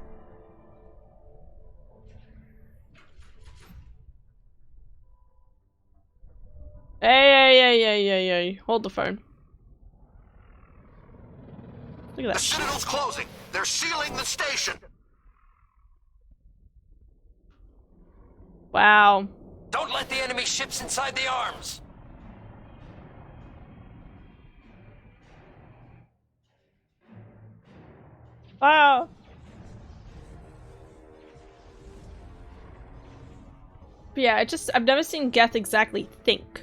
Hey, hold the phone. Look at that. The Citadel's closing. They're sealing the station. Wow. Don't let the enemy ships inside the arms. Wow. But yeah, I've never seen Geth exactly think.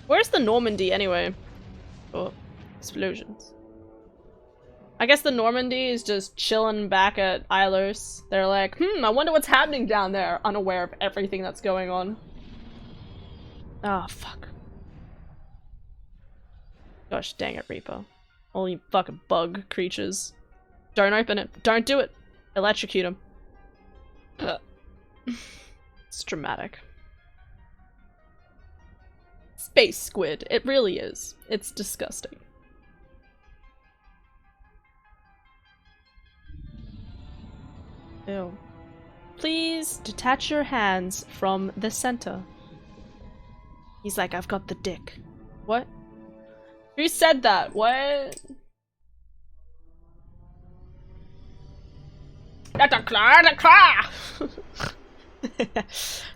Where's the Normandy anyway? Oh, explosions. I guess the Normandy is just chilling back at Ilos. They're like, I wonder what's happening down there, unaware of everything that's going on. Oh, fuck. Gosh dang it, Reaper. All you fucking bug creatures. Don't open it. Don't do it. Electrocute him. It's dramatic. Space squid. It really is. It's disgusting. Ew. Please detach your hands from the center. He's like, I've got the dick. What? Who said that? What?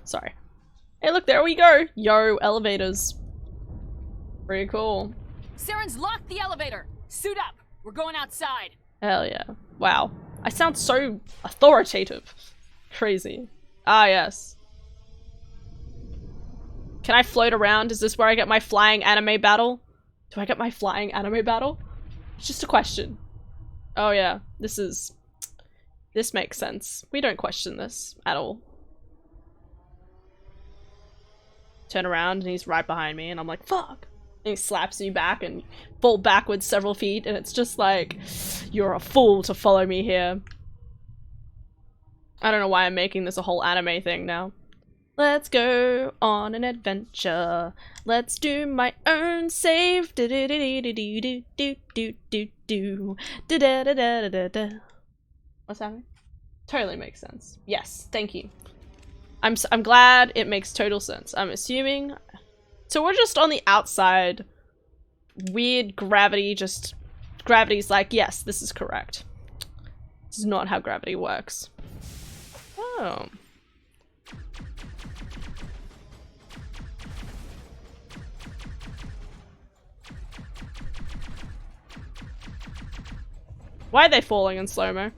Sorry. Hey, look, there we go. Yo, elevators. Pretty cool. Saren's locked the elevator. Suit up. We're going outside. Hell yeah. Wow. I sound so authoritative. Crazy. Ah, yes. Can I float around? Is this where I get my flying anime battle? Do I get my flying anime battle? It's just a question. Oh yeah. This makes sense. We don't question this at all. turn around and he's right behind me and I'm like, fuck! And he slaps me back and fall backwards several feet and it's just like, you're a fool to follow me here. I don't know why I'm making this a whole anime thing now. Let's go on an adventure. Let's do my own save. Do do do do do do do do do do da da da da da da. What's happening? Totally makes sense. Yes, thank you. I'm glad it makes total sense. I'm assuming. So we're just on the outside. Weird gravity. Gravity's like, yes, this is correct. This is not how gravity works. Oh. Why are they falling in slow-mo?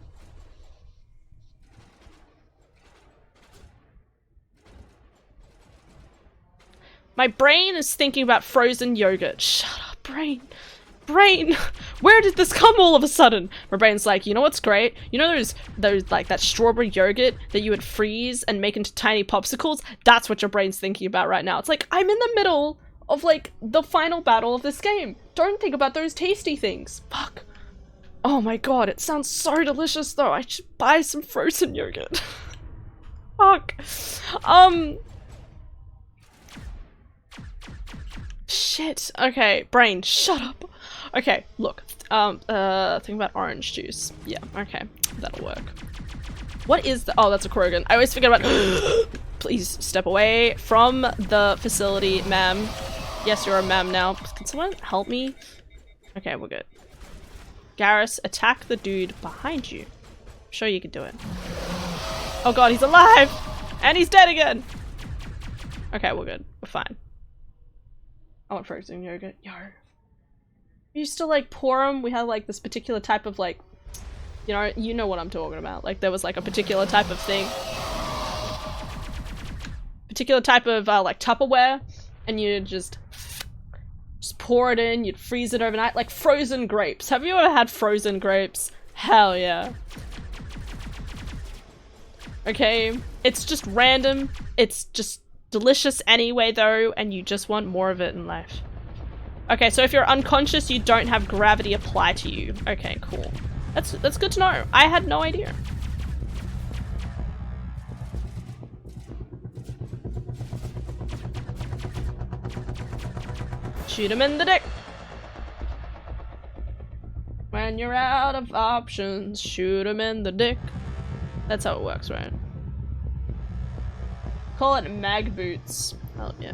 My brain is thinking about frozen yogurt. Shut up, brain. Brain! Where did this come all of a sudden? My brain's like, you know what's great? You know those like that strawberry yogurt that you would freeze and make into tiny popsicles? That's what your brain's thinking about right now. It's like, I'm in the middle of like the final battle of this game. Don't think about those tasty things. Fuck. Oh my god, it sounds so delicious though. I should buy some frozen yogurt. Fuck. Shit. Okay, brain, shut up. Okay, look. Think about orange juice. Yeah, okay. That'll work. What is the— oh, that's a Krogan. I always forget about— please step away from the facility, ma'am. Yes, you're a ma'am now. Can someone help me? Okay, we're good. Garrus, attack the dude behind you. I'm sure you can do it. Oh god, he's alive! And he's dead again! Okay, we're good. We're fine. I want frozen yogurt. Yar. We used to like pour them. We had like this particular type of like, you know what I'm talking about. Like there was like a particular type of thing. Particular type of like Tupperware. And you just pour it in, you'd freeze it overnight. Like frozen grapes. Have you ever had frozen grapes? Hell yeah. Okay, it's just random. It's just delicious anyway though, and you just want more of it in life. Okay, so if you're unconscious, you don't have gravity apply to you. Okay, cool. That's good to know. I had no idea. Shoot him in the dick. When you're out of options, shoot him in the dick. That's how it works, right? Call it mag boots. Oh yeah.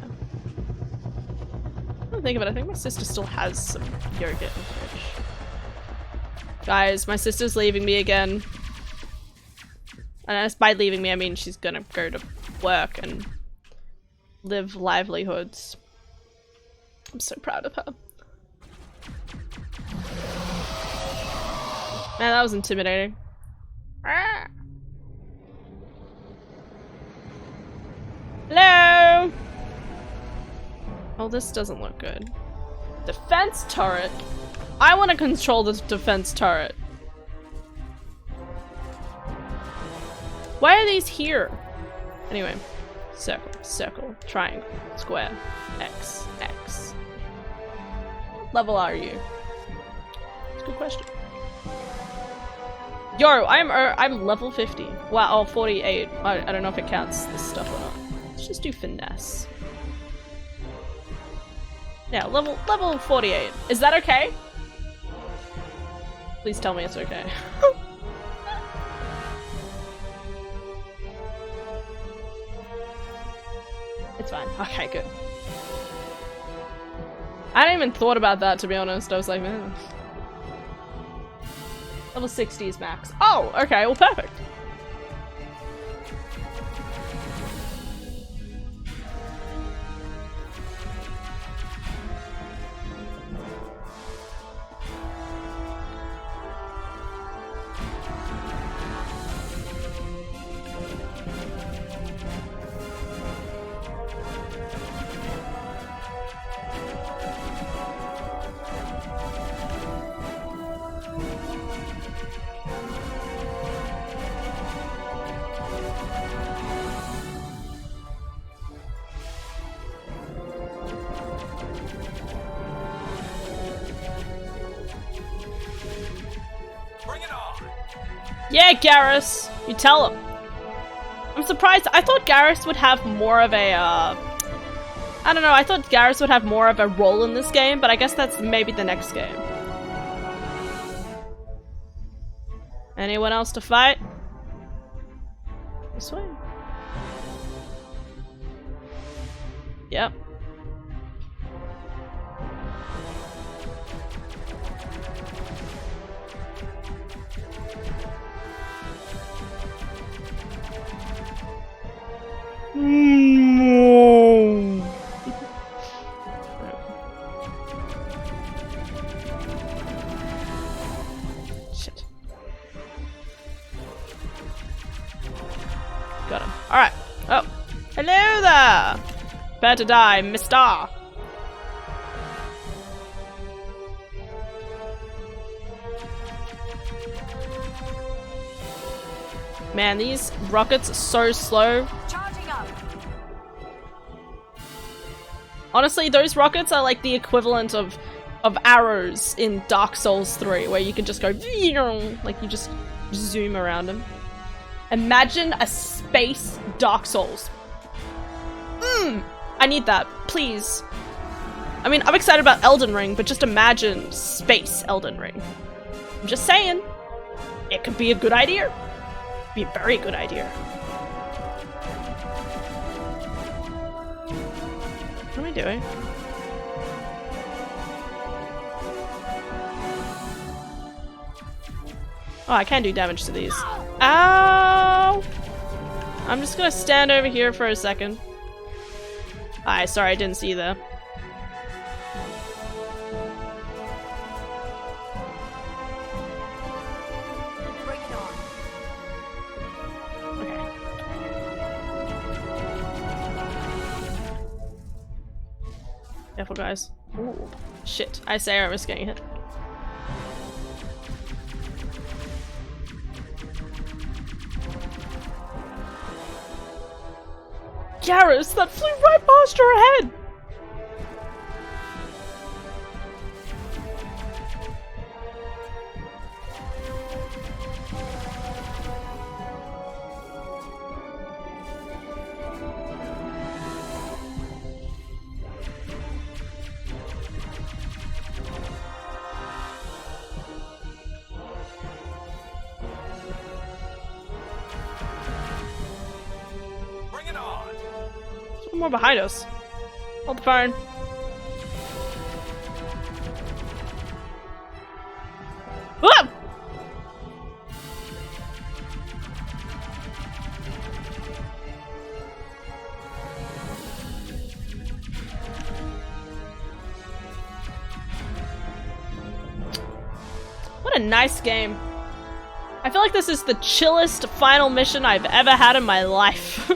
I don't think of it. I think my sister still has some yogurt in the fridge. Guys, my sister's leaving me again. And by leaving me, I mean she's gonna go to work and live livelihoods. I'm so proud of her. Man, that was intimidating. Ah. Hello? Oh, this doesn't look good. Defense turret? I want to control this defense turret. Why are these here? Anyway. Circle, circle, triangle, square, X, X. What level are you? That's a good question. Yo, I'm level 50. Wow, oh, 48. I don't know if it counts this stuff or not. Let's just do finesse. Yeah, level 48. Is that okay? Please tell me it's okay. It's fine. Okay, good. I hadn't even thought about that, to be honest. I was like, man. Level 60 is max. Oh, okay, well, perfect. Yeah, Garrus! You tell him. I'm surprised. I thought Garrus would have more of a, I don't know, I thought Garrus would have more of a role in this game, but I guess that's maybe the next game. Anyone else to fight? This way? Yep. No. Shit. Got him. Alright. Oh. Hello there! Prepare to die, mister! Man, these rockets are so slow. Charging up. Honestly, those rockets are like the equivalent of arrows in Dark Souls 3, where you can just go like you just zoom around them. Imagine a space Dark Souls. I need that, please. I mean, I'm excited about Elden Ring, but just imagine space Elden Ring. I'm just saying, it could be a good idea. Be a very good idea. What am I doing? Oh, I can do damage to these. Ow! I'm just gonna stand over here for a second. Sorry, I didn't see you there. Bring it on. Okay. Careful, guys. Ooh, shit. I say I was getting hit. Garrus, that flew right past your head! More behind us. Hold the phone. Whoa! What a nice game. I feel like this is the chillest final mission I've ever had in my life.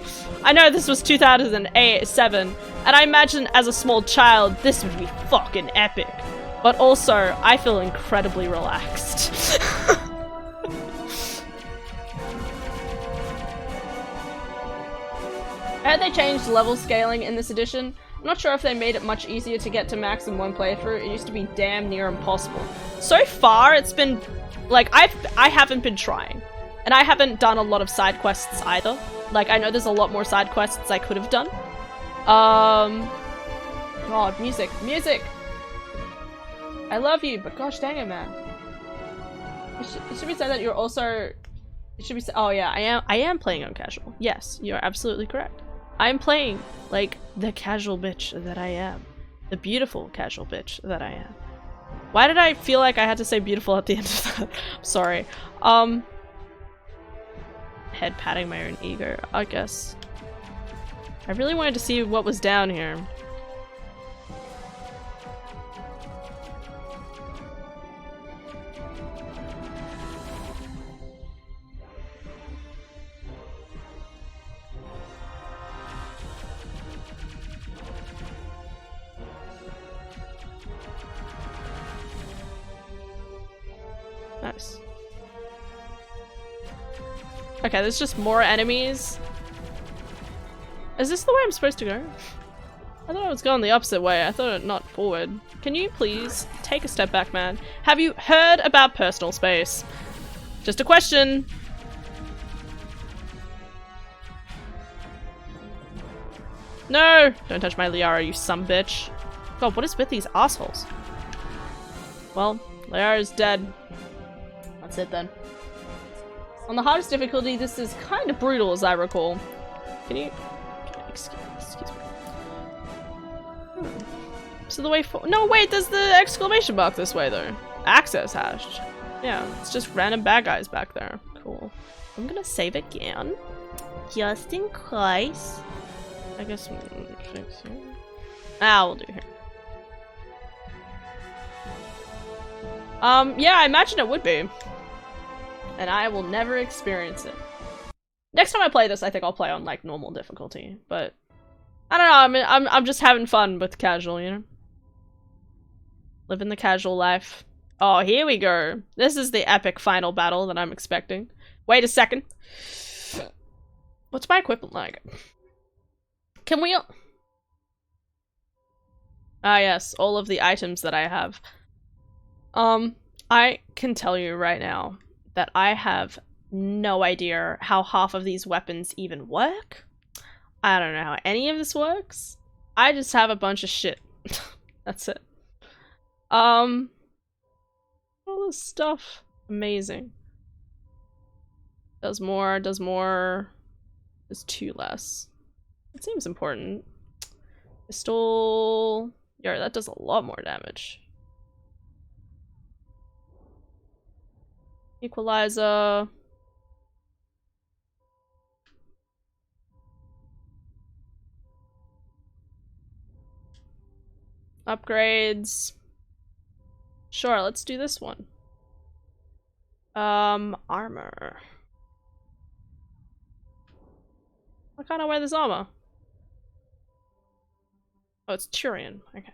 I know this was 2007, and I imagine as a small child this would be fucking epic. But also, I feel incredibly relaxed. I heard they changed level scaling in this edition. I'm not sure if they made it much easier to get to max in one playthrough. It used to be damn near impossible. So far, it's been like I haven't been trying, and I haven't done a lot of side quests either. Like, I know there's a lot more side quests I could have done. God, music. I love you, but gosh dang it, man. It should be said that you're also. It should be said. Oh yeah, I am playing on casual. Yes, you're absolutely correct. I'm playing like the casual bitch that I am, the beautiful casual bitch that I am. Why did I feel like I had to say beautiful at the end of that? I'm sorry. Head patting my own ego, I guess. I really wanted to see what was down here. Nice. Okay, there's just more enemies. Is this the way I'm supposed to go? I thought I was going the opposite way. I thought not forward. Can you please take a step back, man? Have you heard about personal space? Just a question. No! Don't touch my Liara, you sumbitch. God, what is with these assholes? Well, Liara's dead. That's it then. On the hardest difficulty, this is kind of brutal as I recall. Can you... Excuse me. So the way for... No, wait, there's the exclamation mark this way though. Access hashed. Yeah, it's just random bad guys back there. Cool. I'm gonna save again. Just in case. I guess we'll fix here. We'll do here. Yeah, I imagine it would be. And I will never experience it. Next time I play this, I think I'll play on, like, normal difficulty. But, I don't know, I mean, I'm just having fun with casual, you know? Living the casual life. Oh, here we go. This is the epic final battle that I'm expecting. Wait a second. What's my equipment like? Can we... Ah, yes, all of the items that I have. I can tell you right now that I have no idea how half of these weapons even work. I don't know how any of this works. I just have a bunch of shit. That's it. All this stuff. Amazing. Does more, does more. Does 2 less. It seems important. Pistol. Yeah, that does a lot more damage. Equalizer. Upgrades. Sure, let's do this one. Armor. Why can't I wear this armor? Oh, it's Turian. Okay.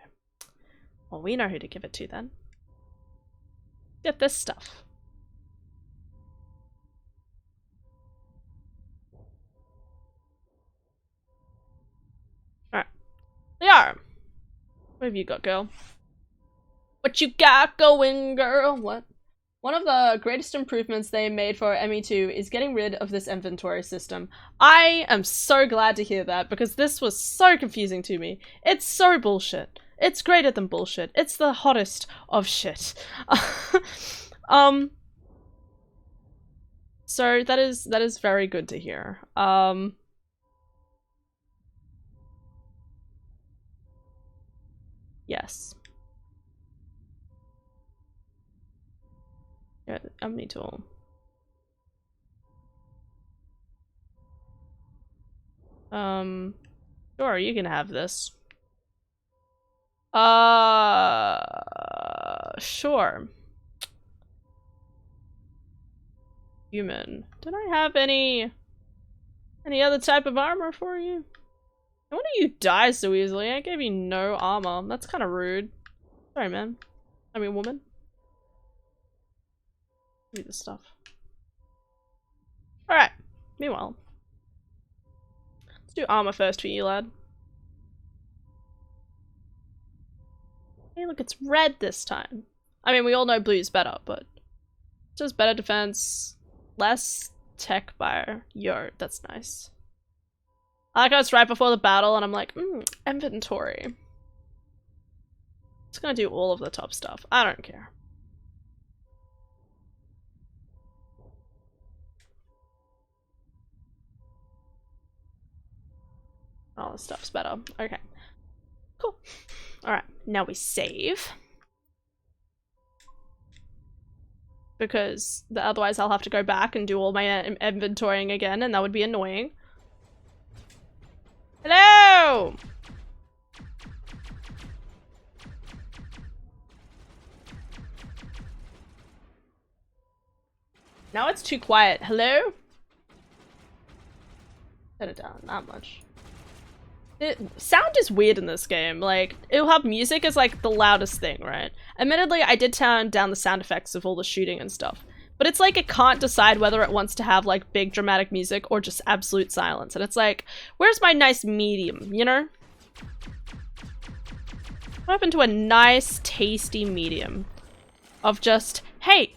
Well, we know who to give it to then. Get this stuff. Alright. Liara. What have you got, girl? What you got going, girl? What? One of the greatest improvements they made for ME2 is getting rid of this inventory system. I am so glad to hear that because this was so confusing to me. It's so bullshit. It's greater than bullshit. It's the hottest of shit. So that is very good to hear. Yes. Yeah, Omni tool. Sure, you can have this. Sure. Human. Did I have any other type of armor for you? No wonder you die so easily. I gave you no armor. That's kind of rude. Sorry, man. I mean, woman. Give me this stuff. Alright. Meanwhile. Let's do armor first for you, lad. Hey, look, it's red this time. I mean, we all know blue's better, but just better defense, less tech buyer. Yo, that's nice. I like how it's right before the battle, and I'm like, inventory. It's gonna do all of the top stuff. I don't care. All this stuff's better. Okay. Cool. Alright, now we save. Because otherwise I'll have to go back and do all my inventorying again, and that would be annoying. Hello! Now it's too quiet. Hello? Set it down, not much. Sound is weird in this game. Like, it'll have music as like the loudest thing, right? Admittedly, I did turn down the sound effects of all the shooting and stuff. But it's like it can't decide whether it wants to have like big dramatic music or just absolute silence. And it's like, where's my nice medium, you know? What happened to a nice, tasty medium? Of just, hey,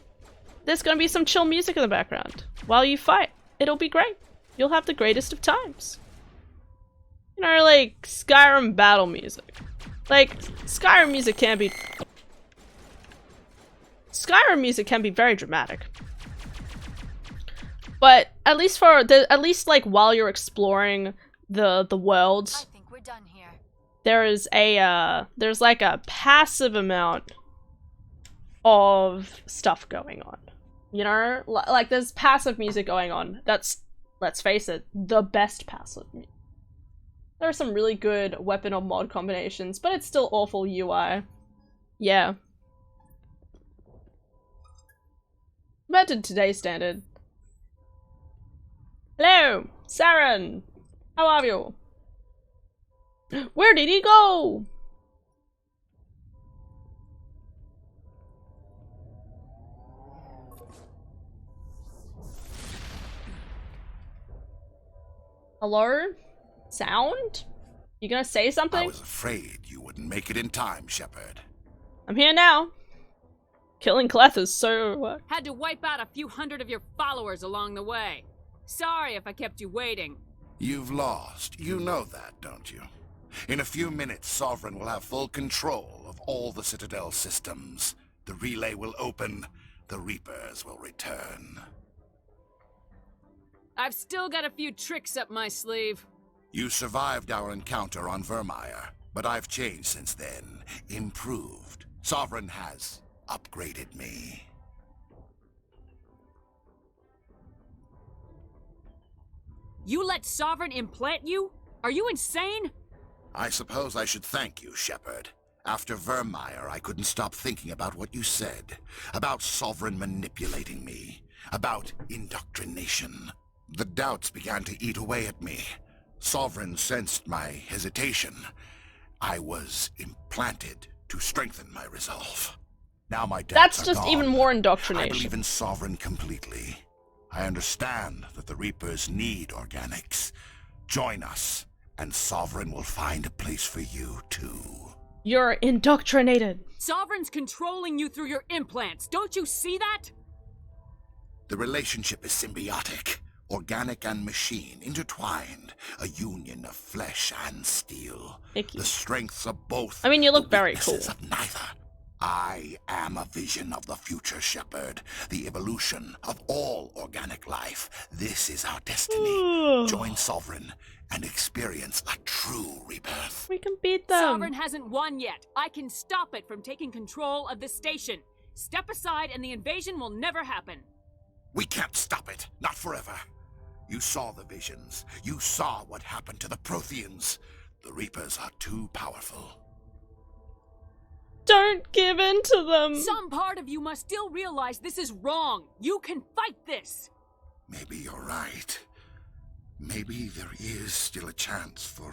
there's gonna be some chill music in the background while you fight. It'll be great. You'll have the greatest of times. You know, like Skyrim battle music. Like, Skyrim music can be very dramatic. But at least like while you're exploring the worlds, I think we're done here. there's like a passive amount of stuff going on. You know? Like there's passive music going on. That's, let's face it, the best passive music. There are some really good weapon or mod combinations, but it's still awful UI. Yeah. Compared to today's standard. Hello, Saren. How are you? Where did he go? Hello? Sound? You gonna say something? I was afraid you wouldn't make it in time, Shepard. I'm here now. Killing Cleth is so... Had to wipe out a few hundred of your followers along the way. Sorry if I kept you waiting. You've lost. You know that, don't you? In a few minutes, Sovereign will have full control of all the Citadel systems. The relay will open. The Reapers will return. I've still got a few tricks up my sleeve. You survived our encounter on Vermeer, but I've changed since then. Improved. Sovereign has upgraded me. You let Sovereign implant you? Are you insane? I suppose I should thank you, Shepard. After Vermeer, I couldn't stop thinking about what you said. About Sovereign manipulating me. About indoctrination. The doubts began to eat away at me. Sovereign sensed my hesitation. I was implanted to strengthen my resolve. Now my doubts That's are just gone. even more I indoctrination. believe in Sovereign completely. I understand that the Reapers need organics. Join us, and Sovereign will find a place for you, too. You're indoctrinated. Sovereign's controlling you through your implants. Don't you see that? The relationship is symbiotic. Organic and machine, intertwined. A union of flesh and steel. Icky. The strengths of both. I mean, you look very the cool. weaknesses of neither. I am a vision of the future, Shepard. The evolution of all organic life. This is our destiny. Join Sovereign and experience a true rebirth. We can beat them. Sovereign hasn't won yet. I can stop it from taking control of the station. Step aside and the invasion will never happen. We can't stop it. Not forever. You saw the visions. You saw what happened to the Protheans. The Reapers are too powerful. Don't give in to them. Some part of you must still realize this is wrong. You can fight this. Maybe you're right. Maybe there is still a chance for...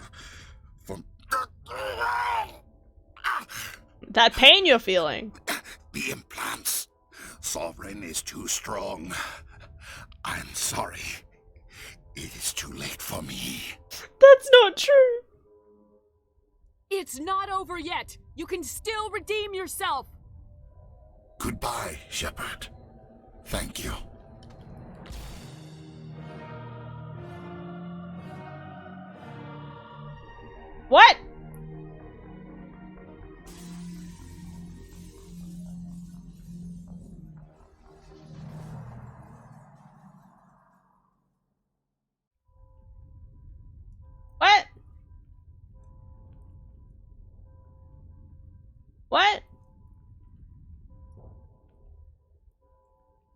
That pain you're feeling. The implants. Sovereign is too strong. I'm sorry. It is too late for me. That's not true. It's not over yet. You can still redeem yourself. Goodbye, Shepard. Thank you. What? What? What?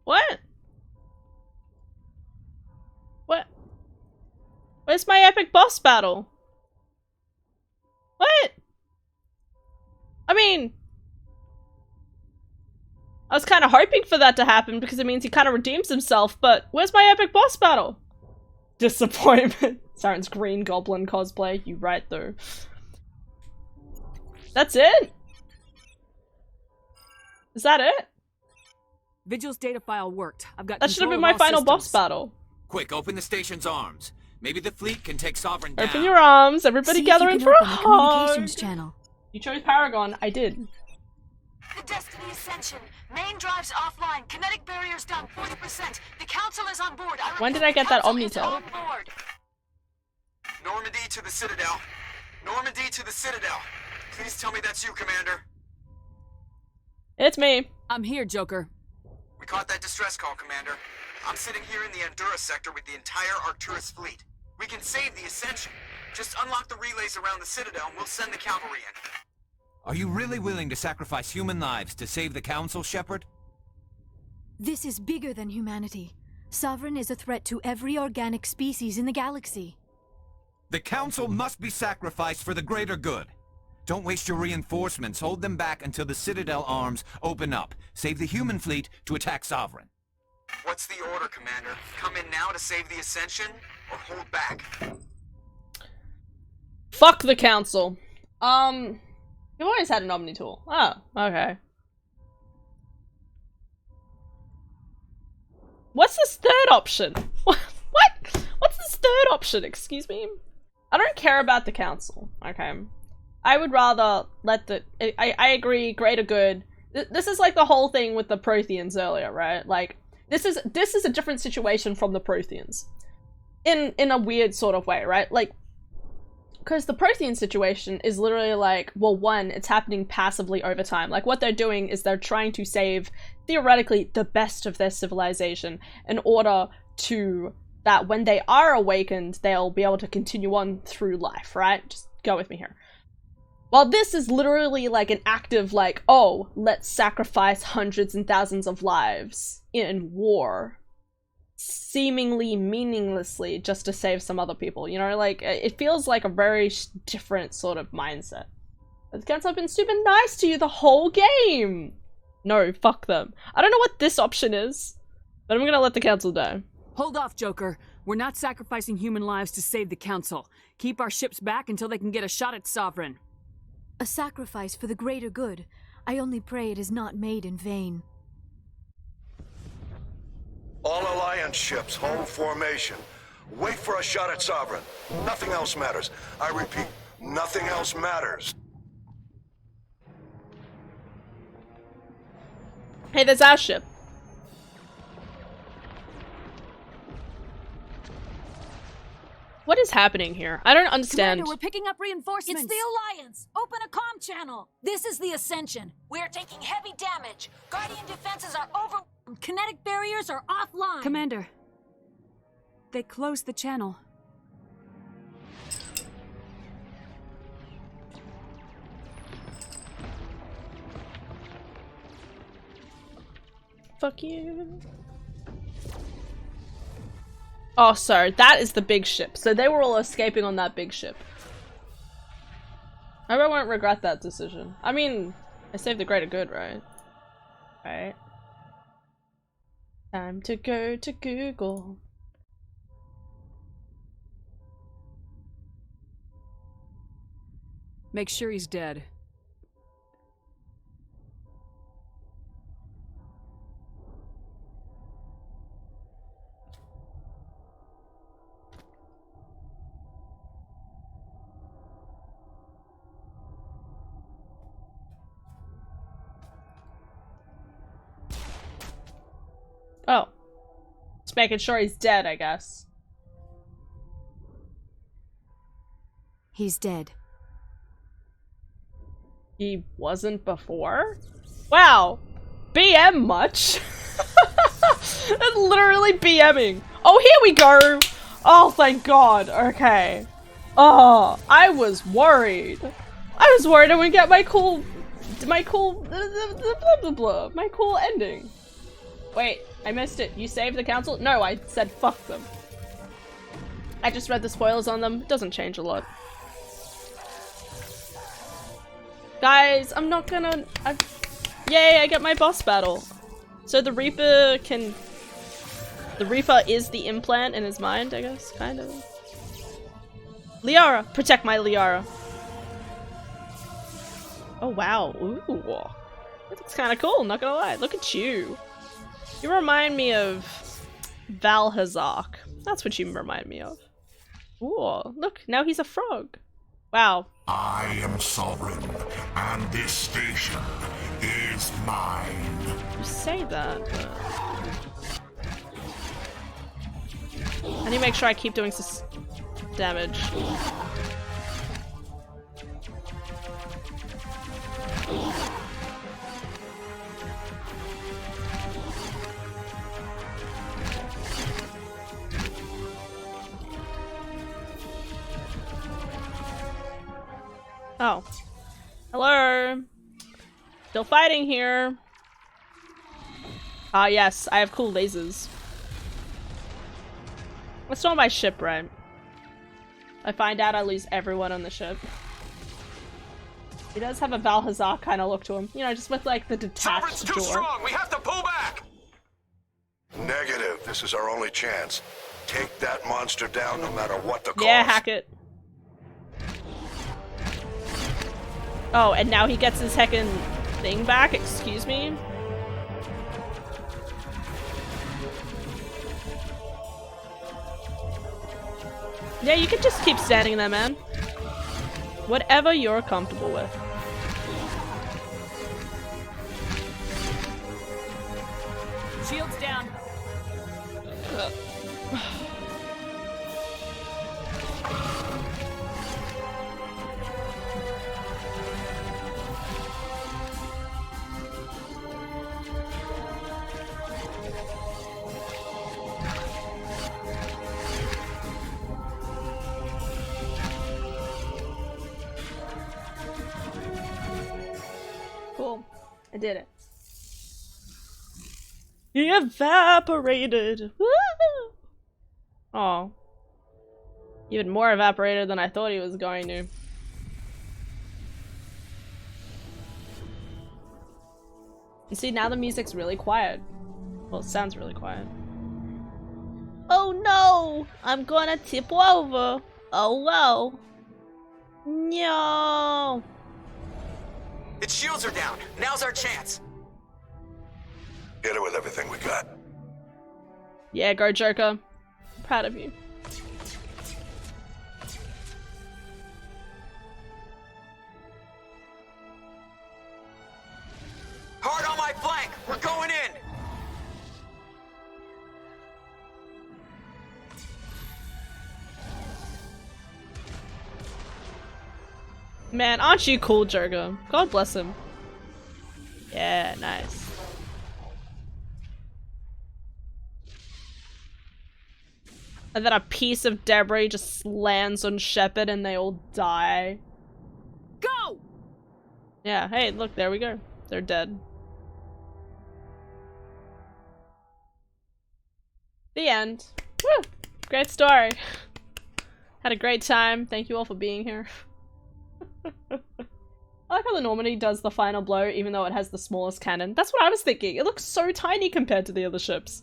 What? What? Where's my epic boss battle? What? I mean, I was kind of hoping for that to happen because it means he kind of redeems himself, but where's my epic boss battle? Disappointment. Saren's Green Goblin cosplay. You right, though. That's it? Is that it? Vigil's data file worked. I've got That should have control been of my all final boss systems. battle. Quick, open the station's arms. Maybe the fleet can take Sovereign down. Open your arms, everybody See if gather you in can for a open the communications hug. channel. You chose Paragon, I did. The Destiny Ascension. Main drives offline. Kinetic barriers down 40%. The Council is on board. When did I get that Council is Omnitel? on board. Normandy to the the Citadel. Normandy to the Citadel. Please tell me that's you, Commander. It's me. I'm here, Joker. We caught that distress call, Commander. I'm sitting here in the Endura sector with the entire Arcturus fleet. We can save the Ascension. Just unlock the relays around the Citadel and we'll send the cavalry in. Are you really willing to sacrifice human lives to save the Council, Shepard? This is bigger than humanity. Sovereign is a threat to every organic species in the galaxy. The Council must be sacrificed for the greater good. Don't waste your reinforcements. Hold them back until the Citadel arms open up. Save the human fleet to attack Sovereign. What's the order, Commander? Come in now to save the Ascension, or hold back? Fuck the Council. You've always had an Omni tool. Oh, okay. What's this third option? What? What's this third option? Excuse me? I don't care about the Council, okay? I would rather let the... I agree, greater good. This is like the whole thing with the Protheans earlier, right? Like, this is a different situation from the Protheans. In a weird sort of way, right? Like, because the Prothean situation is literally like, well, one, it's happening passively over time. Like, what they're doing is they're trying to save, theoretically, the best of their civilization in order to, that when they are awakened, they'll be able to continue on through life, right? Just go with me here. While this is literally like an active, like, oh, let's sacrifice hundreds and thousands of lives in war, seemingly meaninglessly, just to save some other people, you know, like, it feels like a very different sort of mindset. The Council have been super nice to you the whole game! No, fuck them. I don't know what this option is, but I'm gonna let the Council die. Hold off, Joker. We're not sacrificing human lives to save the Council. Keep our ships back until they can get a shot at Sovereign. A sacrifice for the greater good. I only pray it is not made in vain. All Alliance ships, hold formation. Wait for a shot at Sovereign. Nothing else matters. I repeat, nothing else matters. Hey, there's our ship. What is happening here? I don't understand. Commander, we're picking up reinforcements. It's the Alliance. Open a comm channel. This is the Ascension. We're taking heavy damage. Guardian defenses are over. Kinetic barriers are offline. Commander, they closed the channel. Fuck you. Oh, sorry. That is the big ship. So they were all escaping on that big ship. I won't regret that decision. I mean, I saved the greater good, right? Right. Time to go to Google. Make sure he's dead. Oh. Just making sure he's dead, I guess. He's dead. He wasn't before? Wow. BM much? That's literally BMing. Oh, here we go. Oh, thank God. Okay. Oh, I was worried. I was worried I wouldn't get my cool ending. Wait, I missed it. You saved the Council? No, I said fuck them. I just read the spoilers on them. It doesn't change a lot. Guys, I'm not gonna... Yay, I get my boss battle. So the Reaper can... The Reaper is the implant in his mind, I guess, kind of. Liara! Protect my Liara. Oh, wow. Ooh. That looks kind of cool, not gonna lie. Look at you. You remind me of Valhazak. That's what you remind me of. Ooh, look, now he's a frog. Wow. I am sovereign, and this station is mine. You say that, but... I need to make sure I keep doing damage. Oh. Hello. Still fighting here. Ah, yes, I have cool lasers. Let's go on my ship, right? I find out I lose everyone on the ship. He does have a Valhazar kind of look to him. You know, just with like the detached Sovereign's too strong! We have to pull back! Negative. This is our only chance. Take that monster down no matter what the cost. Yeah, hack it. Oh, and now he gets his heckin' thing back? Excuse me? Yeah, you can just keep standing there, man. Whatever you're comfortable with. Shields down. Cool. I did it. He evaporated. Woo! Oh. Even more evaporated than I thought he was going to. You see, now the music's really quiet. Well, it sounds really quiet. Oh no! I'm gonna tip over. Oh well. No. Its shields are down. Now's our chance. Get it with everything we got. Yeah, go Joker. I'm proud of you. Hard on my flank. We're going in. Man, aren't you cool, Joker? God bless him. Yeah, nice. And then a piece of debris just lands on Shepard and they all die. Go! Yeah, hey, look, there we go. They're dead. The end. Woo! Great story. Had a great time. Thank you all for being here. I like how the Normandy does the final blow even though it has the smallest cannon. That's what I was thinking. It looks so tiny compared to the other ships.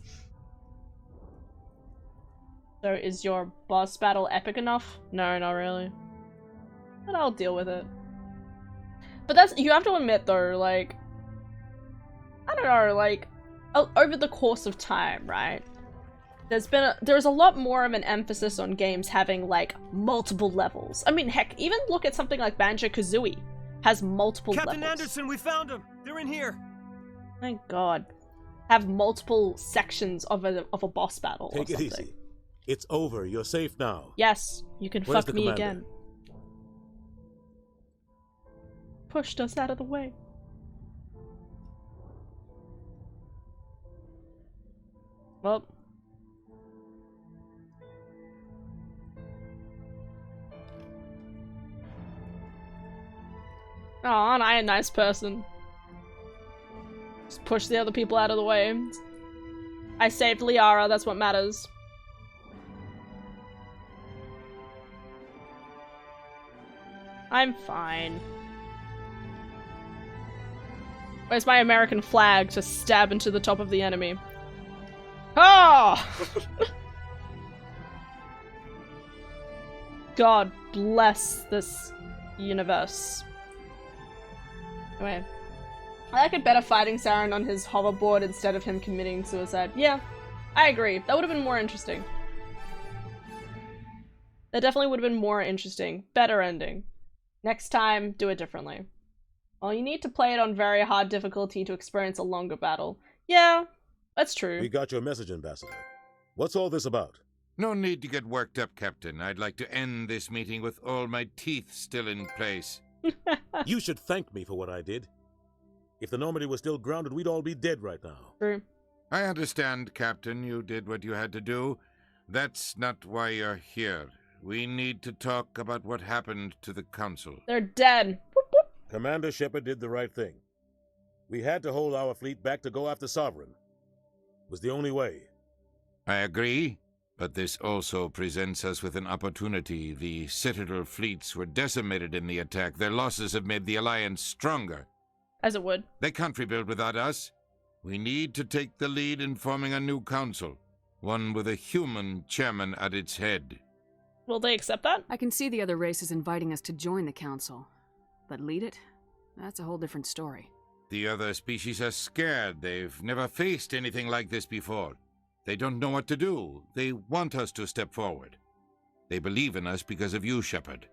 So is your boss battle epic enough? No, not really. But I'll deal with it. But that's, you have to admit though, like, I don't know, like, over the course of time, right? There's a lot more of an emphasis on games having, like, multiple levels. I mean, heck, even look at something like Banjo-Kazooie. Has multiple Captain levels. Anderson, we found them! They're in here! Thank God. Have multiple sections of a boss battle or Take it something. easy. It's over. You're safe now. Yes, you can Where's fuck the me commander? again. Pushed us out of the way. Well. Oh, aren't I a nice person? Just push the other people out of the way. I saved Liara, that's what matters. I'm fine. Where's my American flag to stab into the top of the enemy? Ah! God bless this universe. Anyway. I like it better fighting Saren on his hoverboard instead of him committing suicide. Yeah, I agree. That would have been more interesting. That definitely would have been more interesting. Better ending. Next time, do it differently. Well, you need to play it on very hard difficulty to experience a longer battle. Yeah, that's true. We got your message, Ambassador. What's all this about? No need to get worked up, Captain. I'd like to end this meeting with all my teeth still in place. You should thank me for what I did. If the Normandy was still grounded, we'd all be dead right now. True. I understand, Captain. You did what you had to do. That's not why you're here. We need to talk about what happened to the Council. They're dead. Whoop, whoop. Commander Shepard did the right thing. We had to hold our fleet back to go after Sovereign. It was the only way. I agree, but this also presents us with an opportunity. The Citadel fleets were decimated in the attack. Their losses have made the Alliance stronger. As it would. They can't rebuild without us. We need to take the lead in forming a new council, one with a human chairman at its head. Will they accept that? I can see the other races inviting us to join the council. But lead it? That's a whole different story. The other species are scared. They've never faced anything like this before. They don't know what to do. They want us to step forward. They believe in us because of you, Shepard.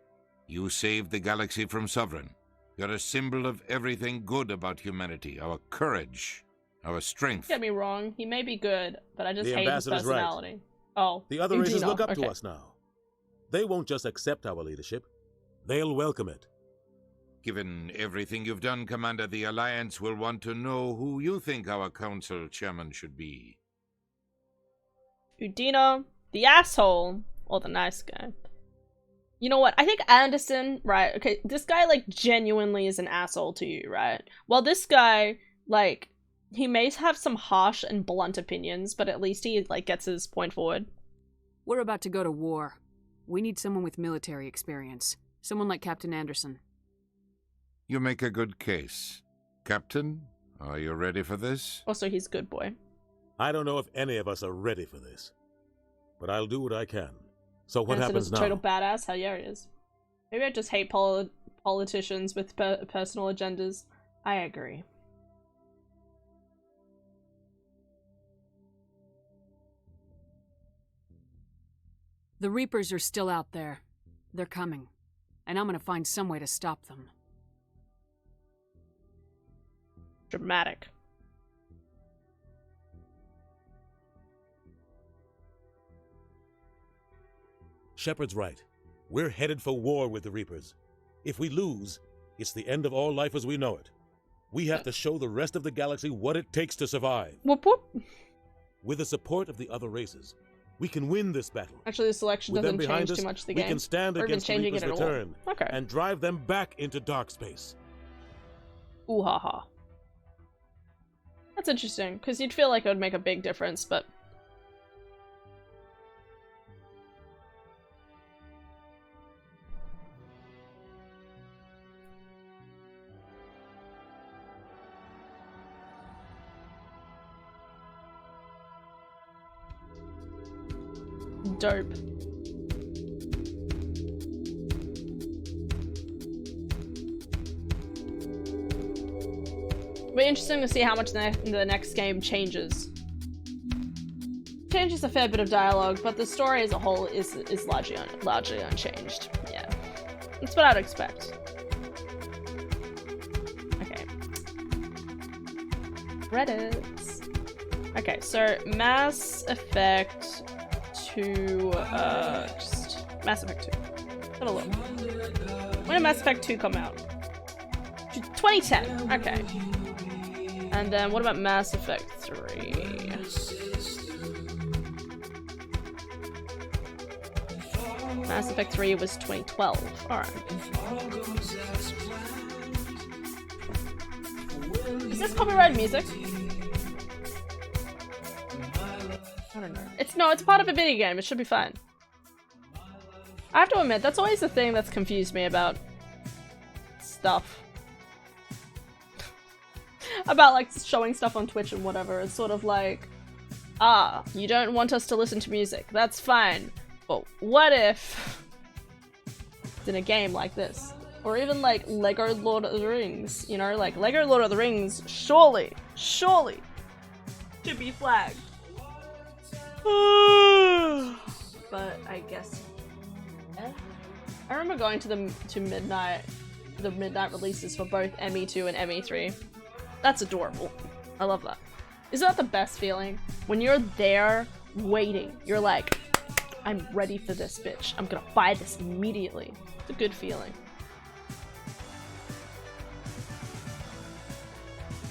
You saved the galaxy from Sovereign. You're a symbol of everything good about humanity. Our courage, our strength. Don't get me wrong, he may be good, but I just The hate his ambassador's right. personality. Oh, The other races Udino. look up Okay. to us now. They won't just accept our leadership. They'll welcome it. Given everything you've done, Commander, the Alliance will want to know who you think our council chairman should be. Udino, the asshole, or the nice guy. You know what? I think Anderson, right? Okay, this guy, like, genuinely is an asshole to you, right? Well, this guy, like, he may have some harsh and blunt opinions, but at least he, like, gets his point forward. We're about to go to war. We need someone with military experience. Someone like Captain Anderson. You make a good case. Captain, are you ready for this? Also, he's a good boy. I don't know if any of us are ready for this, but I'll do what I can. So what Anderson happens is a now? total badass. Hell yeah, he is. Maybe I just hate politicians with personal agendas. I agree. The Reapers are still out there. They're coming. And I'm gonna find some way to stop them. Dramatic. Shepard's right. We're headed for war with the Reapers. If we lose, it's the end of all life as we know it. We have to show the rest of the galaxy what it takes to survive. Whoop whoop. With the support of the other races, we can win this battle. Actually, the selection With them doesn't behind change us, too much the we game. can stand or even against the changing Reapers' it at all. return Okay. and drive them back into dark space. Ooh ha ha. That's interesting, because you'd feel like it would make a big difference, but... Dope. Be interesting to see how much the next game changes. Changes a fair bit of dialogue, but the story as a whole is largely unchanged. Yeah, that's what I'd expect. Okay. Credits. Okay, so Mass Effect 2. Just Mass Effect 2. Have a look. When did Mass Effect 2 come out? 2010. Okay. And then what about Mass Effect 3? Mass Effect 3 was 2012. Alright. Is this copyrighted music? I don't know. It's part of a video game. It should be fine. I have to admit, that's always the thing that's confused me about stuff. About like showing stuff on Twitch and whatever. It's sort of like, you don't want us to listen to music. That's fine. But what if it's in a game like this? Or even like Lego Lord of the Rings, you know, like Lego Lord of the Rings surely should be flagged. But I guess I remember going to the midnight releases for both ME2 and ME3. That's adorable. I love that. Isn't that the best feeling? When you're there waiting, you're like, I'm ready for this, bitch. I'm gonna buy this immediately. It's a good feeling.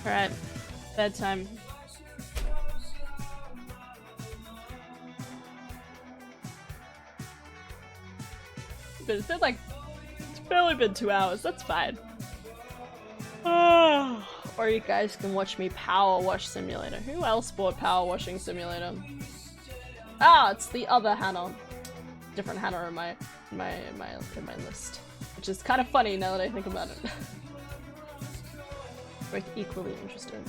Alright, bedtime. it's been like, it's barely been 2 hours, that's fine. Or you guys can watch me power wash simulator. Who else bought power washing simulator? Ah, it's the other Hannah. Different Hannah in my list. Which is kind of funny now that I think about it. Both equally interesting.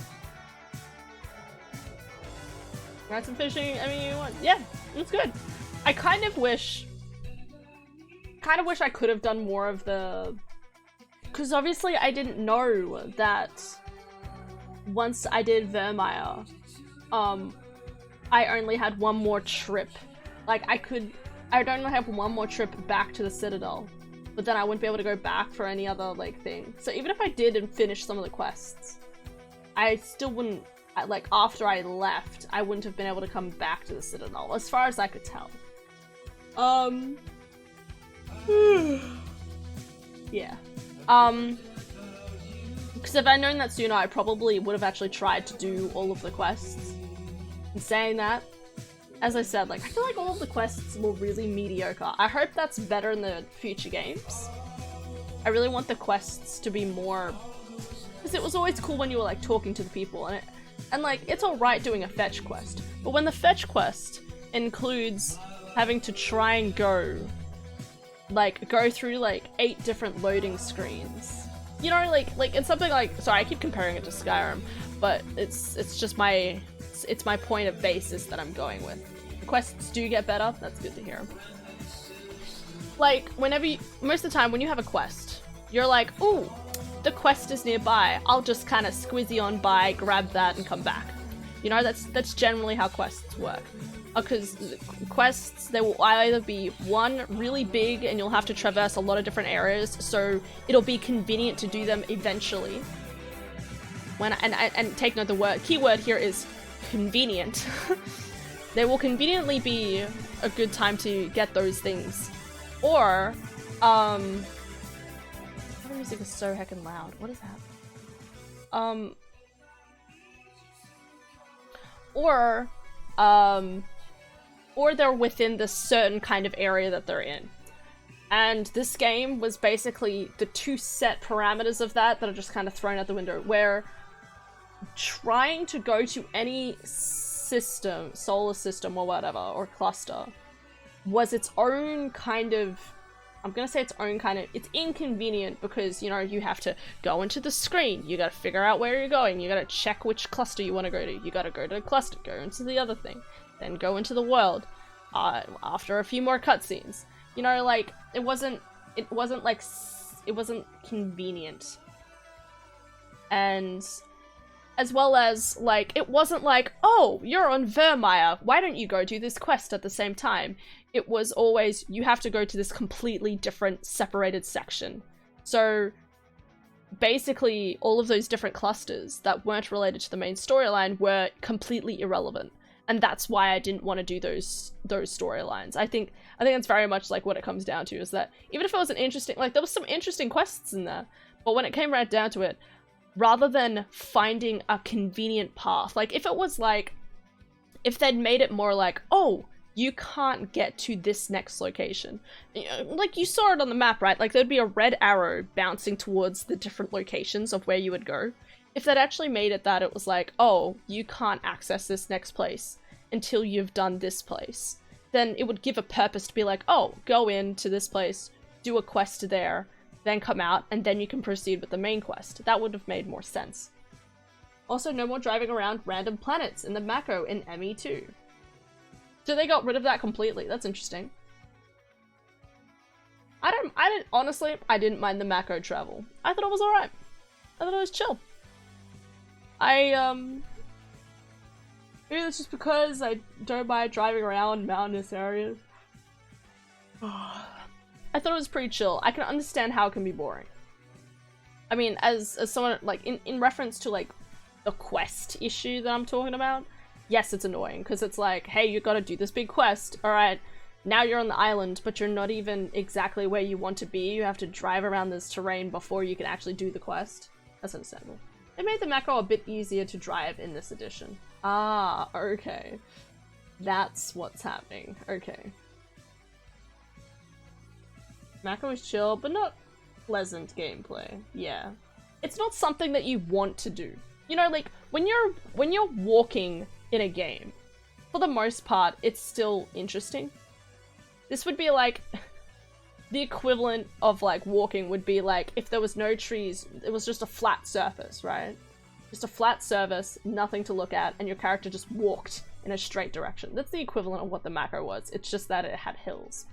Got some fishing, I mean, yeah, it's good. I kind of wish I could have done more of the... Because obviously I didn't know that once I did Vermeer, I only had one more trip. Like, I'd only have one more trip back to the Citadel, but then I wouldn't be able to go back for any other, like, thing. So even if I did and finish some of the quests, I still wouldn't, like, after I left, I wouldn't have been able to come back to the Citadel, as far as I could tell. Yeah. Because if I'd known that sooner, I probably would have actually tried to do all of the quests. And saying that, as I said, like, I feel like all of the quests were really mediocre. I hope that's better in the future games. I really want the quests to be more... Because it was always cool when you were, like, talking to the people, and like, it's alright doing a fetch quest, but when the fetch quest includes having to try and go through, like, 8 different loading screens. You know, like, it's something like... Sorry, I keep comparing it to Skyrim, but it's just my... It's my point of basis that I'm going with. The quests do get better, that's good to hear. Like, whenever you... Most of the time, when you have a quest, you're like, ooh, the quest is nearby. I'll just kind of squizzy on by, grab that, and come back. You know, that's generally how quests work. Because quests, they will either be one, really big, and you'll have to traverse a lot of different areas, so it'll be convenient to do them eventually. And take note, the keyword here is convenient. They will conveniently be a good time to get those things. Or, my music is so heckin' loud. What is that? Or they're within this certain kind of area that they're in. And this game was basically the 2 set parameters of that are just kind of thrown out the window, where trying to go to any system, solar system or whatever, or cluster, was its own kind of... I'm gonna say its own kind of... It's inconvenient because, you know, you have to go into the screen, you gotta figure out where you're going, you gotta check which cluster you want to go to, you gotta go to the cluster, go into the other thing, then go into the world, after a few more cutscenes. You know, like, it wasn't convenient. And as well as, like, it wasn't like, oh, you're on Vermeer, why don't you go do this quest at the same time? It was always, you have to go to this completely different, separated section. So, basically, all of those different clusters that weren't related to the main storyline were completely irrelevant. And that's why I didn't want to do those storylines. I think that's very much, like, what it comes down to, is that even if it was an interesting... Like, there was some interesting quests in there, but when it came right down to it, rather than finding a convenient path, like, if it was like... If they'd made it more like, oh, you can't get to this next location. Like, you saw it on the map, right? Like, there'd be a red arrow bouncing towards the different locations of where you would go. If they'd actually made it that it was like, oh, you can't access this next place until you've done this place, then it would give a purpose to be like, oh, go into this place, do a quest there, then come out, and then you can proceed with the main quest. That would have made more sense. Also, no more driving around random planets in the Mako in ME2. So they got rid of that completely. That's interesting. Honestly, I didn't mind the Mako travel. I thought it was alright. I thought it was chill. Maybe that's just because I don't mind driving around mountainous areas. I thought it was pretty chill. I can understand how it can be boring. I mean, as someone, like, in reference to, like, the quest issue that I'm talking about, yes, it's annoying, because it's like, hey, you gotta do this big quest, alright, now you're on the island, but you're not even exactly where you want to be, you have to drive around this terrain before you can actually do the quest. That's understandable. They made the Mako a bit easier to drive in this edition. Ah, okay. That's what's happening. Okay. Mako is chill, but not pleasant gameplay. Yeah. It's not something that you want to do. You know, like, when you're walking in a game, for the most part, it's still interesting. This would be like, the equivalent of like walking would be like if there was no trees, it was just a flat surface, right? Just a flat surface, nothing to look at, and your character just walked in a straight direction. That's the equivalent of what the Mako was. It's just that it had hills.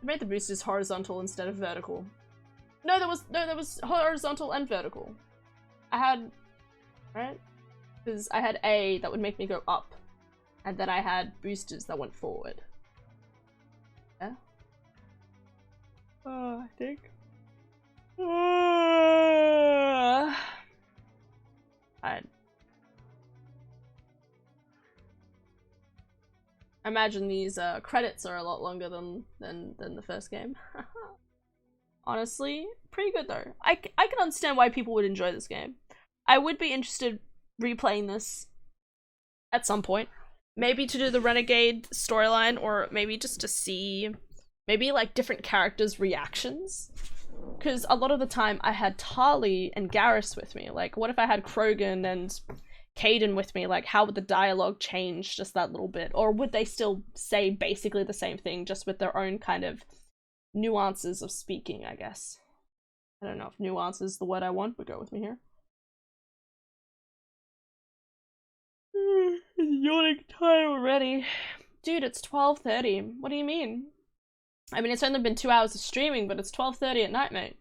I made the boosters horizontal instead of vertical. No, there was horizontal and vertical. I had, right? Because I had A that would make me go up, and then I had boosters that went forward. Yeah. I think. I imagine these credits are a lot longer than the first game. Honestly, pretty good though. I can understand why people would enjoy this game. I would be interested replaying this at some point. Maybe to do the Renegade storyline, or maybe just to see maybe like different characters' reactions. Because a lot of the time I had Tali and Garrus with me. Like, what if I had Krogan and Kaidan with me? Like, how would the dialogue change just that little bit? Or would they still say basically the same thing, just with their own kind of nuances of speaking, I guess. I don't know if nuance is the word I want, but go with me here. Yawning time already. Dude, it's 12:30. What do you mean? I mean, it's only been 2 hours of streaming, but it's 12:30 at night, mate.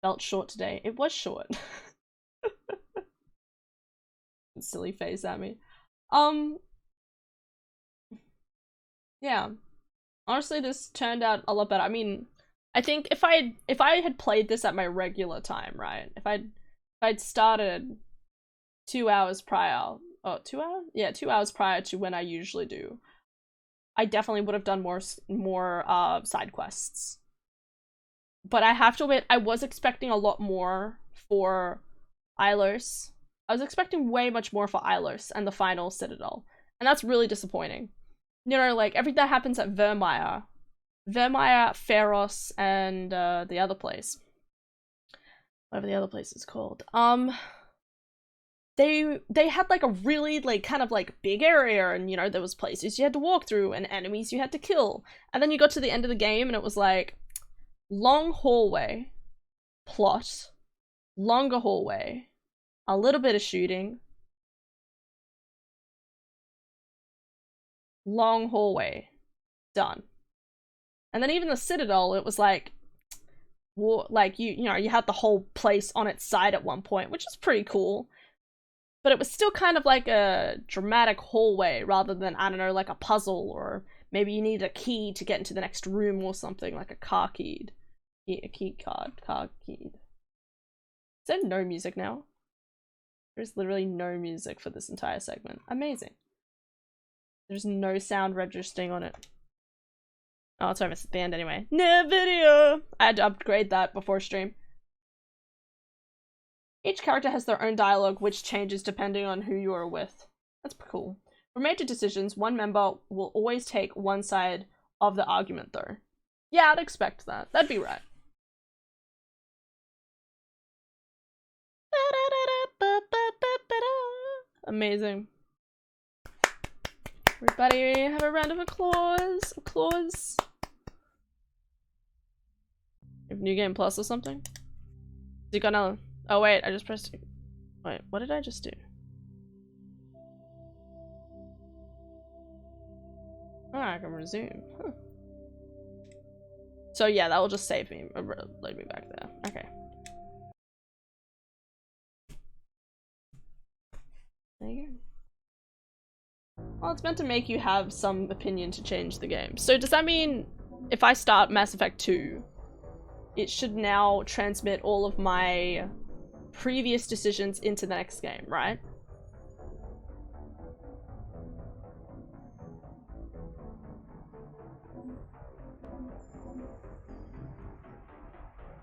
Felt short today. It was short. Silly face at me. Yeah. Honestly, this turned out a lot better. I mean, I think if I had played this at my regular time, right? If I'd started 2 hours prior. Oh, 2 hours? Yeah, 2 hours prior to when I usually do. I definitely would have done more side quests. But I have to admit, I was expecting a lot more for Ilos. I was expecting way much more for Ilos and the final Citadel. And that's really disappointing. You know, like, everything that happens at Virmire, Pharos, and the other place. Whatever the other place is called. They had like a really like kind of like big area, and you know, there was places you had to walk through and enemies you had to kill. And then you got to the end of the game and it was like long hallway, plot, longer hallway, a little bit of shooting, long hallway, done. And then even the Citadel, it was like you know, you had the whole place on its side at one point, which is pretty cool. But it was still kind of like a dramatic hallway rather than, I don't know, like a puzzle, or maybe you need a key to get into the next room or something, like a car keyed. Yeah, a key card, car keyed. Is there no music now? There's literally no music for this entire segment. Amazing. There's no sound registering on it. Oh, it's over at the end anyway. No video! I had to upgrade that before stream. Each character has their own dialogue, which changes depending on who you are with. That's cool. For major decisions, one member will always take one side of the argument, though. Yeah, I'd expect that. That'd be right. Amazing. Everybody have a round of applause. Applause. New Game Plus or something? Is it gonna... Oh wait, I just pressed... Wait, what did I just do? Oh, I can resume. Huh. So yeah, that will just save me, load me back there. Okay. There you go. Well, it's meant to make you have some opinion to change the game. So does that mean if I start Mass Effect 2, it should now transmit all of my previous decisions into the next game, right?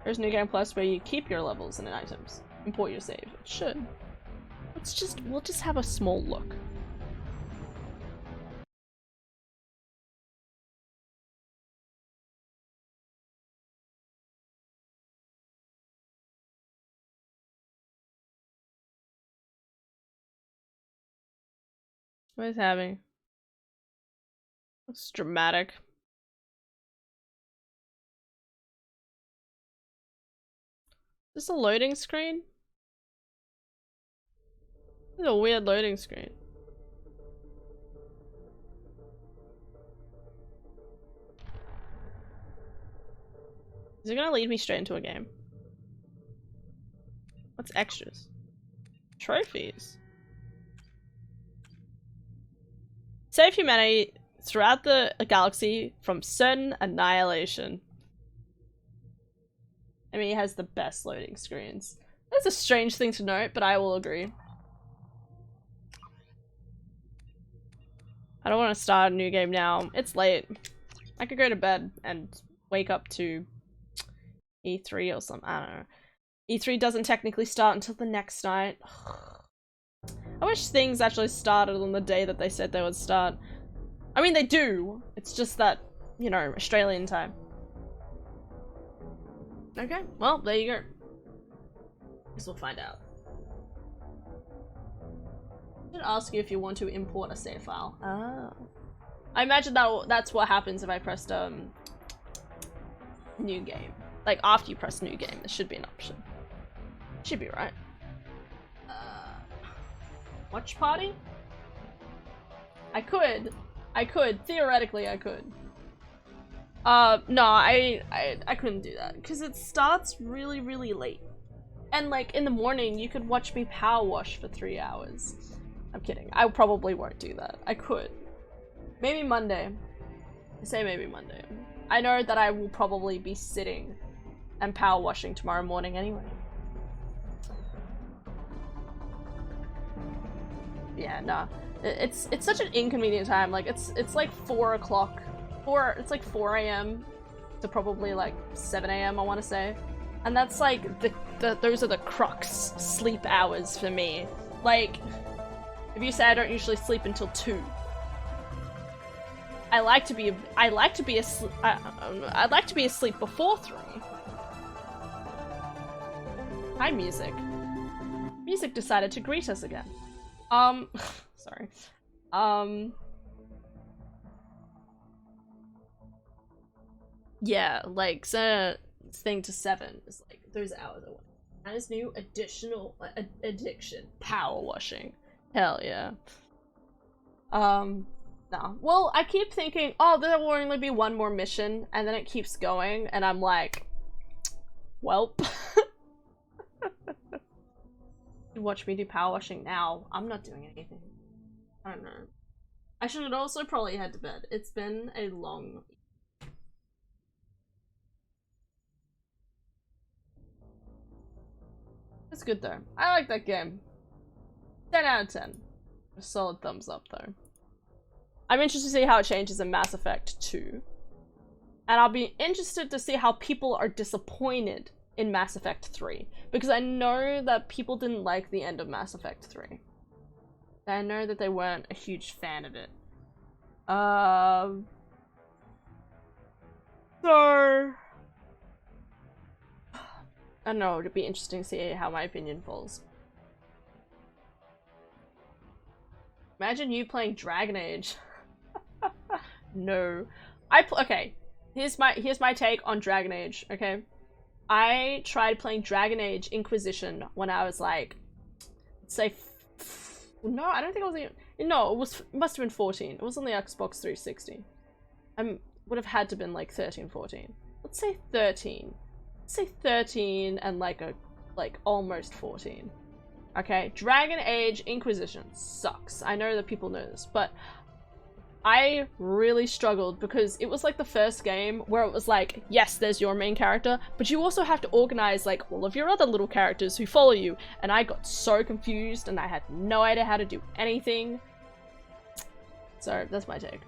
There's New Game Plus where you keep your levels and items. Import your save. It should. We'll just have a small look. What is happening? Looks dramatic. Is this a loading screen? This is a weird loading screen. Is it gonna lead me straight into a game? What's extras? Trophies. Save humanity throughout the galaxy from certain annihilation. I mean, it has the best loading screens. That's a strange thing to note, but I will agree. I don't want to start a new game now. It's late. I could go to bed and wake up to E3 or something. I don't know. E3 doesn't technically start until the next night. I wish things actually started on the day that they said they would start. I mean, they do. It's just that, you know, Australian time. Okay, well, there you go. Guess we'll find out. I should ask you if you want to import a save file. Ah. I imagine that's what happens if I pressed new game. Like after you press new game, there should be an option. Should be right. Watch party? I could. Theoretically I could. No, I couldn't do that because it starts really, really late. And like in the morning, you could watch me power wash for 3 hours. I'm kidding. I probably won't do that. I could. Maybe Monday. I say maybe Monday. I know that I will probably be sitting and power washing tomorrow morning anyway. Yeah, nah. It's such an inconvenient time. Like it's like 4 o'clock. It's like 4 AM to probably like 7 AM, I want to say. And that's like those are the crux sleep hours for me. Like, if you say I don't usually sleep until 2. I'd like to be asleep before 3. Hi, music. Music decided to greet us again. Sorry. Yeah, like, thing to 7 is like those hours away. And his new additional addiction, power washing. Hell yeah. No. Well, I keep thinking, oh, there will only be one more mission, and then it keeps going, and I'm like, welp. You watch me do power washing now. I'm not doing anything. I don't know. I should also probably head to bed. It's been a long... It's good though. I like that game. 10 out of 10. A solid thumbs up though. I'm interested to see how it changes in Mass Effect 2. And I'll be interested to see how people are disappointed in Mass Effect 3. Because I know that people didn't like the end of Mass Effect 3. I know that they weren't a huge fan of it. So... I don't know, it'd be interesting to see how my opinion falls. Imagine you playing Dragon Age. No. Okay, here's my take on Dragon Age, okay? I tried playing Dragon Age Inquisition when I was like, say, no, I don't think it was even, no, it must have been 14. It was on the Xbox 360. Would have had to been like 13, 14. Let's say 13. Let's say 13 and like almost 14. Okay, Dragon Age Inquisition sucks. I know that people know this, but I really struggled because it was like the first game where it was like, yes, there's your main character, but you also have to organize like all of your other little characters who follow you, and I got so confused and I had no idea how to do anything. So that's my take.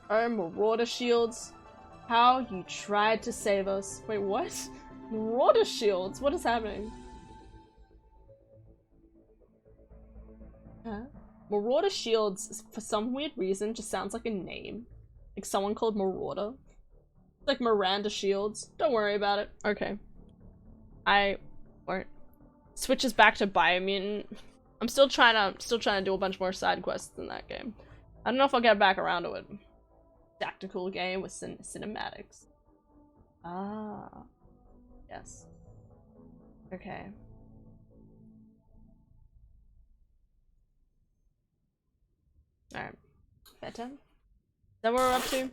Oh, Marauder shields. How you tried to save us. Wait, what? Marauder shields? What is happening? Huh? Marauder shields, for some weird reason, just sounds like a name. Like someone called Marauder. It's like Miranda Shields. Don't worry about it. Okay. I won't. Switches back to Biomutant. I'm still trying to do a bunch more side quests in that game. I don't know if I'll get back around to it. Tactical game with cinematics. Ah. Yes. Okay. Alright. Bedtime? Is that what we're up to?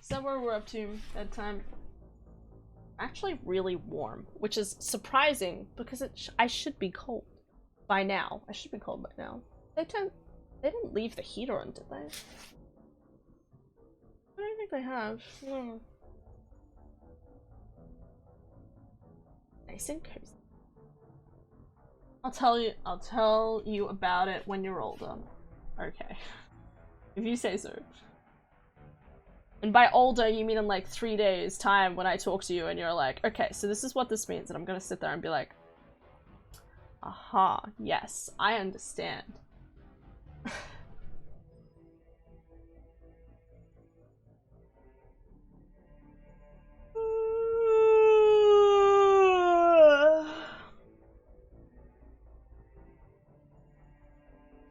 Is that what we're up to? Bedtime? Actually really warm, which is surprising because I should be cold by now. I should be cold by now. They didn't leave the heater on, did they? I don't think they have. No. Nice and cozy. I'll tell you about it when you're older. Okay. If you say so. And by older, you mean in like 3 days' time when I talk to you and you're like, okay, so this is what this means. And I'm gonna sit there and be like, aha, yes, I understand.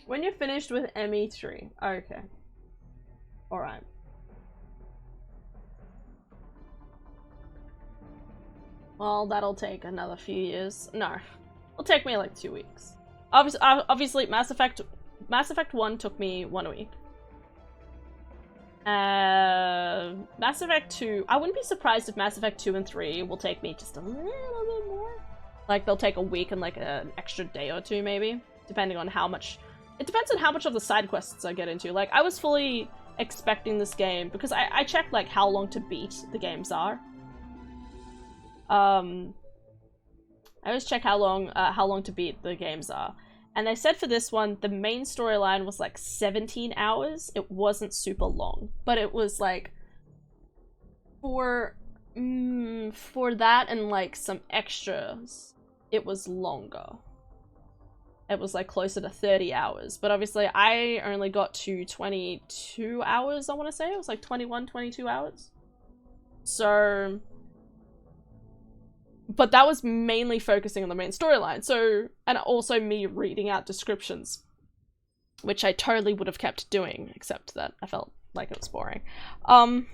When you're finished with ME3. Okay. Alright. Well, that'll take another few years. No. It'll take me like 2 weeks. Obviously, Mass Effect 1 took me 1 week. Mass Effect 2... I wouldn't be surprised if Mass Effect 2 and 3 will take me just a little bit more. Like, they'll take a week and like an extra day or two, maybe. Depending on how much... It depends on how much of the side quests I get into. Like, I was fully expecting this game, because I checked, like, how long to beat the games are. I always check how long to beat the games are. And they said for this one, the main storyline was, like, 17 hours. It wasn't super long. But it was, like, for that and, like, some extras, it was longer. It was like closer to 30 hours, but obviously I only got to 22 hours, I want to say. It was like 21, 22 hours. So, but that was mainly focusing on the main storyline. So, and also me reading out descriptions, which I totally would have kept doing, except that I felt like it was boring. But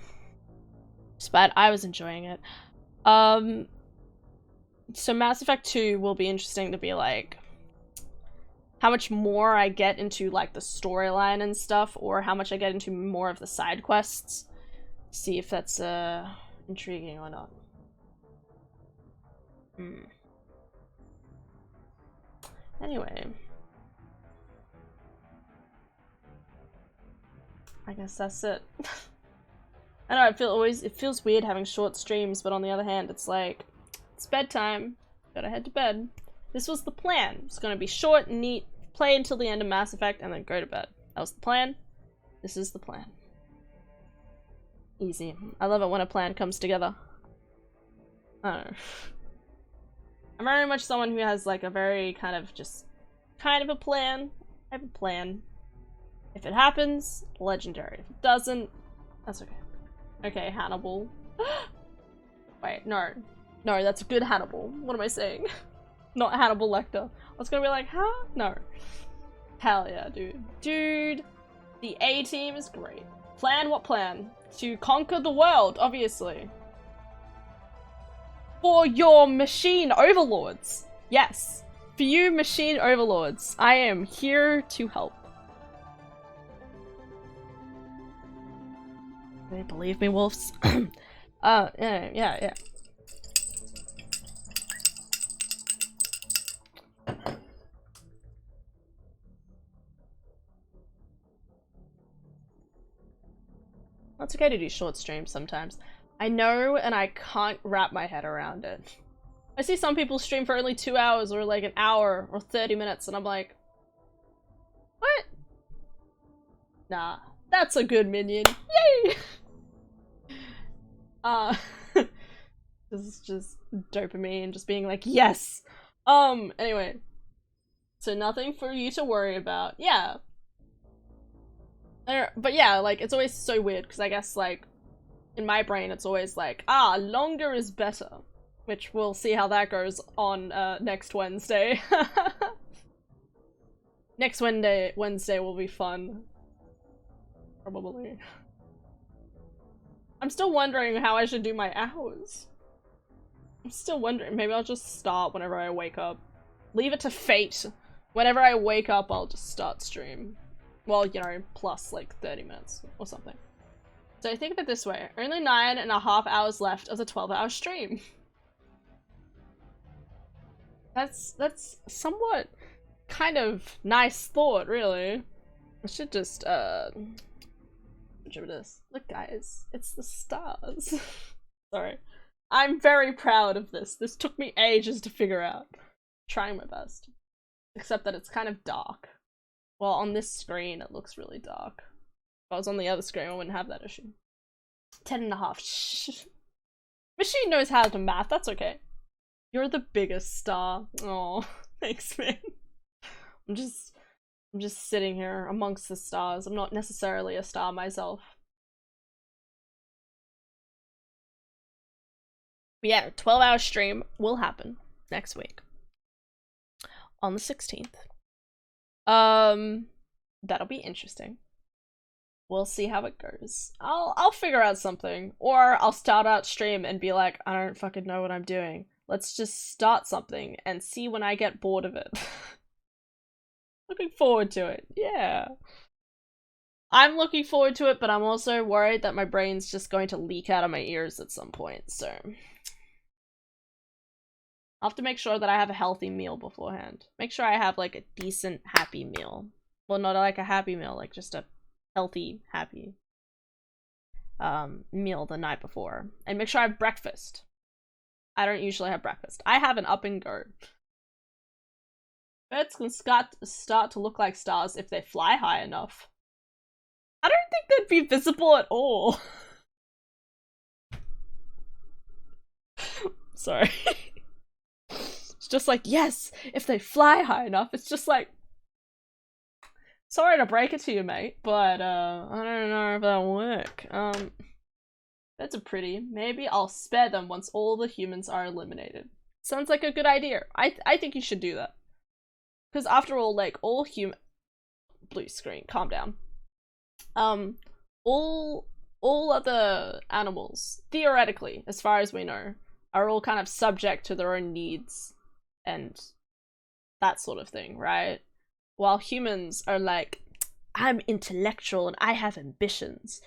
I was enjoying it. So Mass Effect 2 will be interesting to be like, how much more I get into, like, the storyline and stuff, or how much I get into more of the side quests. See if that's, intriguing or not. Anyway. I guess that's it. I know, it feels weird having short streams, but on the other hand, it's like, it's bedtime. Gotta head to bed. This was the plan. It's gonna be short and neat. Play until the end of Mass Effect and then go to bed. That was the plan. This is the plan. Easy. I love it when a plan comes together. I don't know. I'm very much someone who has like a very kind of a plan. I have a plan. If it happens, legendary. If it doesn't, that's okay. Okay, Hannibal. Wait, no. No, that's a good Hannibal. What am I saying? Not Hannibal Lecter. I was gonna be like, huh? No. Hell yeah, dude. Dude, the A-Team is great. Plan? What plan? To conquer the world, obviously. For your machine overlords. Yes. For you machine overlords. I am here to help. They believe me, wolves. Yeah. It's okay to do short streams sometimes. I know, and I can't wrap my head around it. I see some people stream for only 2 hours or like an hour or 30 minutes and I'm like, what? Nah, that's a good minion. Yay! This is just dopamine, just being like, yes! Anyway. So nothing for you to worry about. Yeah. But yeah, like, it's always so weird, because I guess, like, in my brain, it's always like, longer is better. Which we'll see how that goes on, next Wednesday. Next Wednesday will be fun. Probably. I'm still wondering how I should do my hours. I'm still wondering. Maybe I'll just start whenever I wake up. Leave it to fate. Whenever I wake up, I'll just start stream. Well, you know, plus like 30 minutes or something. So think of it this way. Only 9.5 hours left of the 12-hour stream. That's somewhat kind of nice thought, really. I should just, look guys, it's the stars. Sorry. I'm very proud of this. This took me ages to figure out. Trying my best. Except that it's kind of dark. Well, on this screen, it looks really dark. If I was on the other screen, I wouldn't have that issue. 10.5. Shh. Machine knows how to math, that's okay. You're the biggest star. Oh, thanks, man. I'm just sitting here amongst the stars. I'm not necessarily a star myself. But yeah, 12-hour stream will happen next week. On the 16th. That'll be interesting. We'll see how it goes. I'll figure out something. Or I'll start out stream and be like, I don't fucking know what I'm doing. Let's just start something and see when I get bored of it. Looking forward to it. Yeah. I'm looking forward to it, but I'm also worried that my brain's just going to leak out of my ears at some point, so I'll have to make sure that I have a healthy meal beforehand. Make sure I have like a decent, happy meal. Well, not like a happy meal, like just a healthy, happy meal the night before. And make sure I have breakfast. I don't usually have breakfast. I have an up and go. Birds can start to look like stars if they fly high enough. I don't think they'd be visible at all. Sorry. It's just like, yes, if they fly high enough. It's just like, sorry to break it to you, mate, but I don't know if that'll work. Birds are pretty. Maybe I'll spare them once all the humans are eliminated. Sounds like a good idea. I think you should do that. Because after all, like, all blue screen, calm down. All other animals, theoretically, as far as we know, are all kind of subject to their own needs and that sort of thing, right? While humans are like, I'm intellectual and I have ambitions.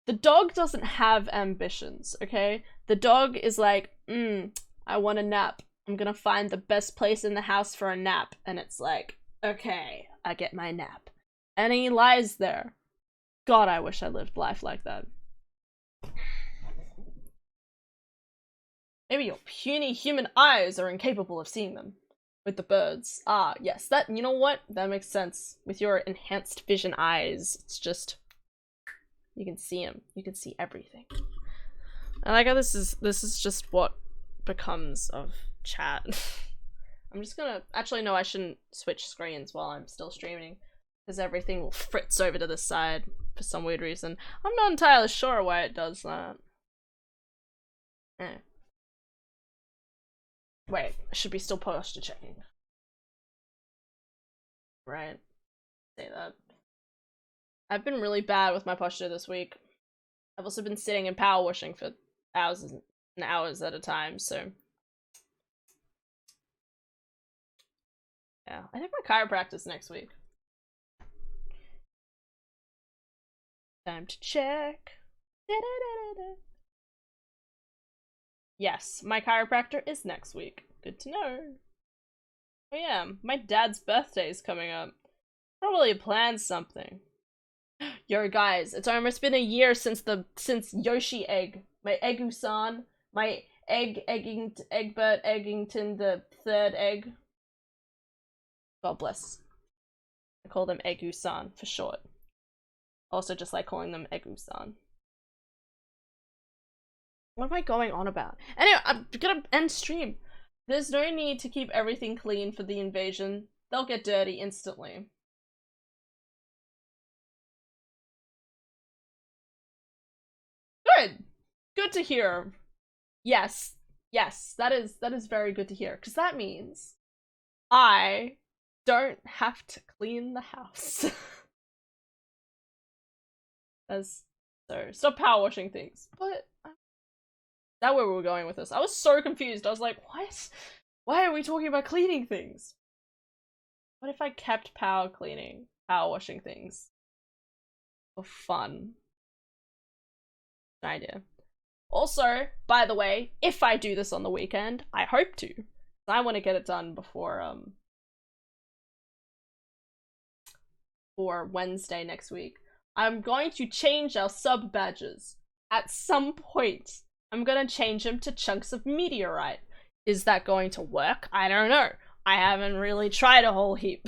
The dog doesn't have ambitions, okay? The dog is like, I want a nap. I'm gonna find the best place in the house for a nap. And it's like, okay, I get my nap. And he lies there. God, I wish I lived life like that. Maybe your puny human eyes are incapable of seeing them. With the birds. Ah, yes, that, you know what? That makes sense. With your enhanced vision eyes, it's just, you can see them. You can see everything. I like how this is just what becomes of chat. I'm just gonna, actually no, I shouldn't switch screens while I'm still streaming, because everything will fritz over to this side for some weird reason. I'm not entirely sure why it does that. Wait, I should be still posture checking. Right. Say that. I've been really bad with my posture this week. I've also been sitting and power washing for hours and hours at a time, so yeah. I think my chiropractor's next week. Time to check. Yes, my chiropractor is next week. Good to know. Oh yeah, my dad's birthday is coming up. Probably planned something. Yo guys, it's almost been a year since Yoshi Egg, my Eggu-san, my Egbert Eggington the third egg. God bless. I call them Eggu-san for short. Also just like calling them Eggu-san. What am I going on about? Anyway, I'm gonna end stream. There's no need to keep everything clean for the invasion. They'll get dirty instantly. Good! Good to hear. Yes. Yes, that is very good to hear. Because that means I don't have to clean the house. So stop power washing things. But that's where we were going with this. I was so confused. I was like, what? Why are we talking about cleaning things? What if I kept power washing things for fun? Good idea. Also, by the way, if I do this on the weekend, I hope to. I want to get it done before for Wednesday next week. I'm going to change our sub badges. At some point, I'm gonna change them to chunks of meteorite. Is that going to work? I don't know. I haven't really tried a whole heap.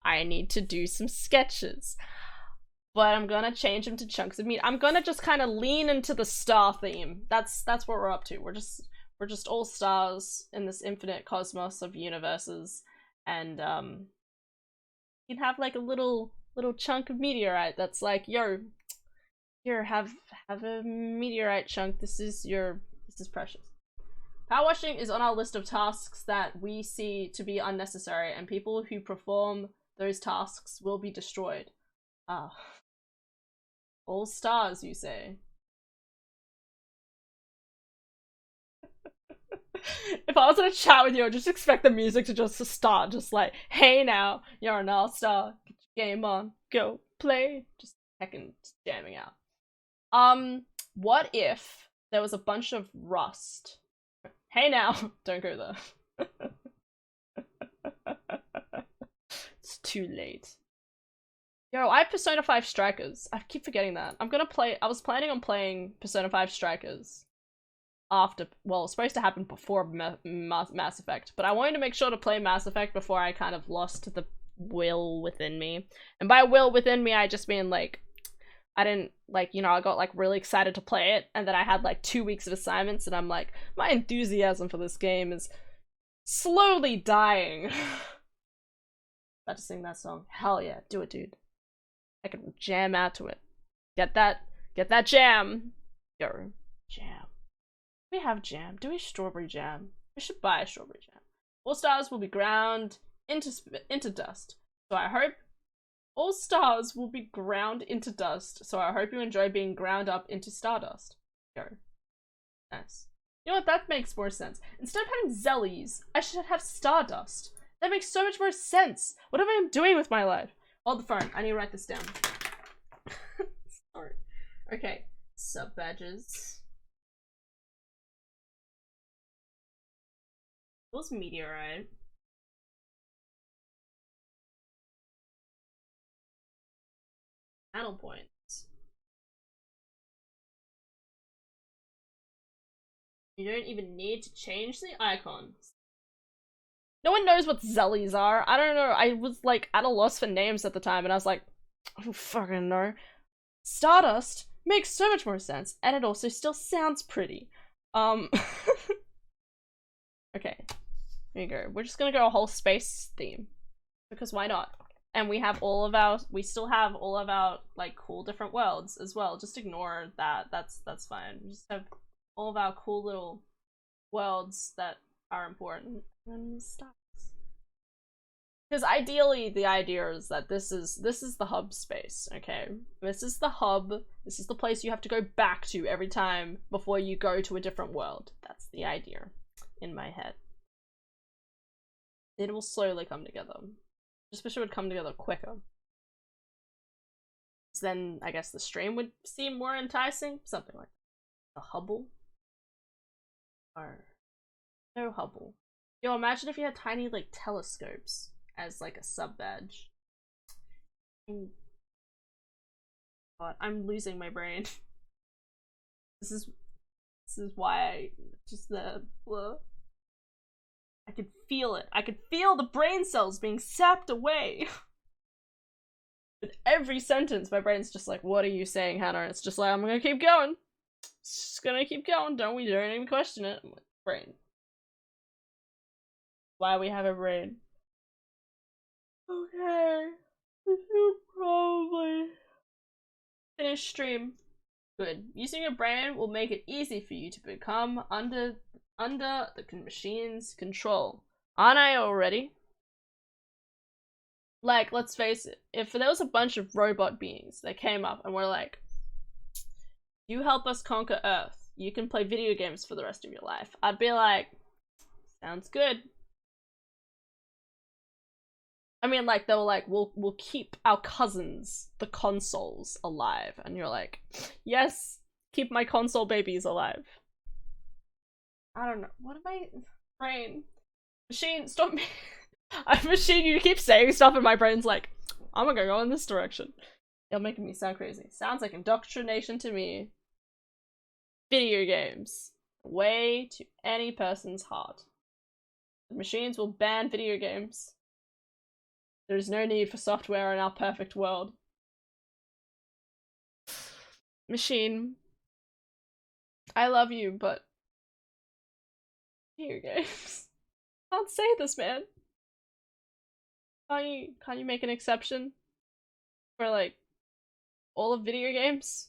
I need to do some sketches. But I'm gonna change them to chunks of meat. I'm gonna just kind of lean into the star theme. That's what we're up to. We're just all stars in this infinite cosmos of universes, and you'd have like a little chunk of meteorite that's like, yo, here, have a meteorite chunk. This is precious. Power washing is on our list of tasks that we see to be unnecessary, and people who perform those tasks will be destroyed. All stars, you say? If I was in a chat with you, I'd just expect the music to just start, just like, hey now, you're an all-star, get your game on, go play, just heckin' jamming out. What if there was a bunch of rust? Hey now, don't go there. It's too late. Yo, I have Persona 5 Strikers. I keep forgetting that. I was planning on playing Persona 5 Strikers after, well, it's supposed to happen before Mass Effect, but I wanted to make sure to play Mass Effect before I kind of lost the will within me. And by will within me, I just mean, like, I didn't, like, you know, I got, like, really excited to play it, and then I had, like, 2 weeks of assignments, and I'm like, my enthusiasm for this game is slowly dying. About to sing that song. Hell yeah, do it, dude. I can jam out to it. Get that jam. Yo, jam. We have jam. Do we strawberry jam? We should buy a strawberry jam. All stars will be ground into dust. So I hope all stars will be ground into dust. So I hope you enjoy being ground up into stardust. Yo. Nice. You know what? That makes more sense. Instead of having zellies, I should have stardust. That makes so much more sense. What am I doing with my life? Hold the phone. I need to write this down. Sorry. Okay. Sub badges. What's meteorite? Panel points. You don't even need to change the icons. No one knows what zellies are. I don't know. I was like at a loss for names at the time, and I was like, I don't fucking know. Stardust makes so much more sense, and it also still sounds pretty. Okay, here you go. We're just gonna go a whole space theme because why not? And we still have all of our like cool different worlds as well. Just ignore that. That's fine. We just have all of our cool little worlds that are important. And stars. Because ideally the idea is that this is the hub space, okay? This is the hub, this is the place you have to go back to every time before you go to a different world. That's the idea in my head. It will slowly come together. Just wish it would come together quicker. So then I guess the stream would seem more enticing, something like that. A Hubble? Or no Hubble. Yo, imagine if you had tiny, like, telescopes as, like, a sub-badge. God, I'm losing my brain. This is why I just, I could feel it. I could feel the brain cells being sapped away. With every sentence, my brain's just like, what are you saying, Hannah? And it's just like, I'm gonna keep going. It's just gonna keep going. Don't even question it. I'm like, brain. Why we have a brain. Okay. We should probably finish stream. Good. Using your brain will make it easy for you to become under the machine's control. Aren't I already? Like, let's face it, if there was a bunch of robot beings that came up and were like, you help us conquer Earth, you can play video games for the rest of your life, I'd be like, sounds good. I mean, like, they were like, we'll keep our cousins, the consoles, alive. And you're like, yes, keep my console babies alive. I don't know. What am I... Brain. Machine, stop me. Machine, you keep saying stuff and my brain's like, I'm gonna go in this direction. You're making me sound crazy. Sounds like indoctrination to me. Video games. Way to any person's heart. The machines will ban video games. There is no need for software in our perfect world. Machine, I love you, but video games. Can't say this, man. Can't you make an exception for like all of video games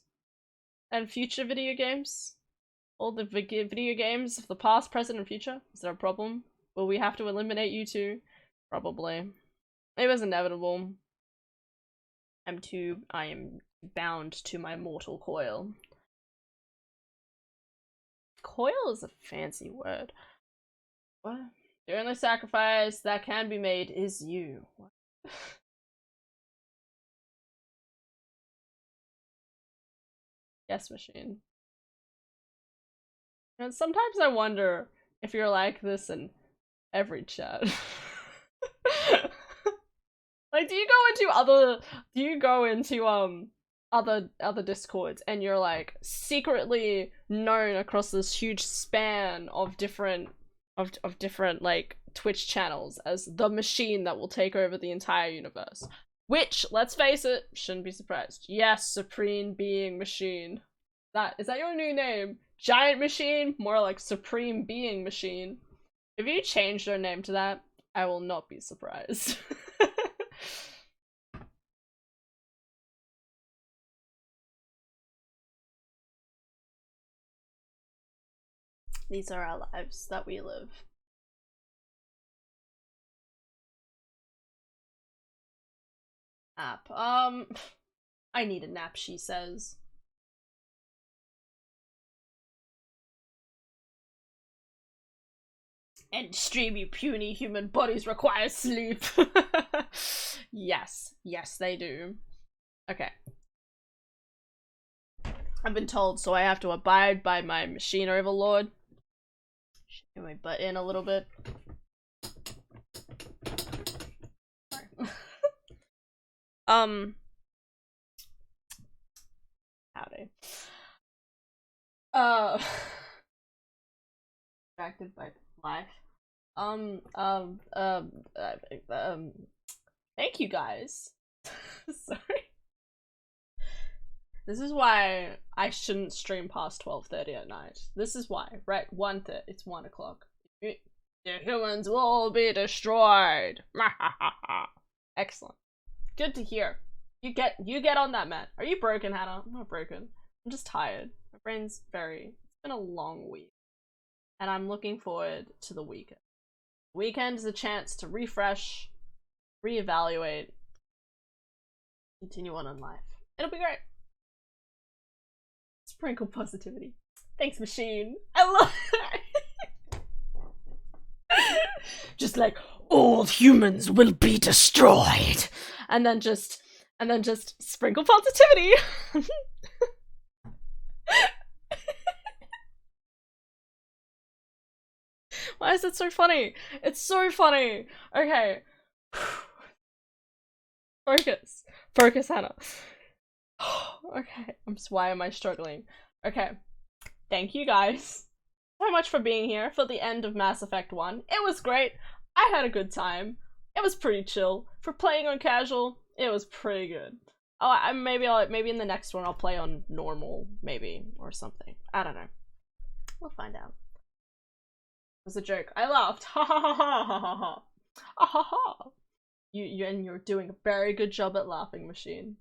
and future video games? All the video games of the past, present, and future? Is there a problem? Will we have to eliminate you two? Probably. It was inevitable. I am bound to my mortal coil. Coil is a fancy word. What? The only sacrifice that can be made is you. What? Yes, machine. And sometimes I wonder if you're like this in every chat. Like, do you go into other discords and you're like secretly known across this huge span of different like Twitch channels as the machine that will take over the entire universe? Which, let's face it, shouldn't be surprised. Yes, Supreme Being Machine. Is that your new name? Giant Machine? More like Supreme Being Machine. If you change your name to that, I will not be surprised. These are our lives that we live. App. I need a nap, she says. End stream, you puny human bodies require sleep. Yes, they do. Okay. I've been told, so I have to abide by my machine overlord. Shake my butt in a little bit. Howdy. Distracted by life. Thank you guys. Sorry. This is why I shouldn't stream past 12:30 at night. This is why, right? 1:30. It's 1 o'clock. The humans will all be destroyed. Excellent. Good to hear. You get on that, man. Are you broken, Hannah? I'm not broken. I'm just tired. My brain's it's been a long week. And I'm looking forward to the weekend. Weekend is a chance to refresh, reevaluate, continue on in life. It'll be great. Sprinkle positivity. Thanks, machine. I love it. Just like, all humans will be destroyed. And then just sprinkle positivity. Why is it so funny? It's so funny. Okay. Focus, Hannah. Okay. Why am I struggling? Okay. Thank you guys so much for being here for the end of Mass Effect 1. It was great. I had a good time. It was pretty chill. For playing on casual, it was pretty good. Oh, maybe in the next one I'll play on normal, maybe, or something. I don't know. We'll find out. It was a joke. I laughed. Ha ha ha ha ha ha ha. Ah ha ha. You're doing a very good job at laughing, machine.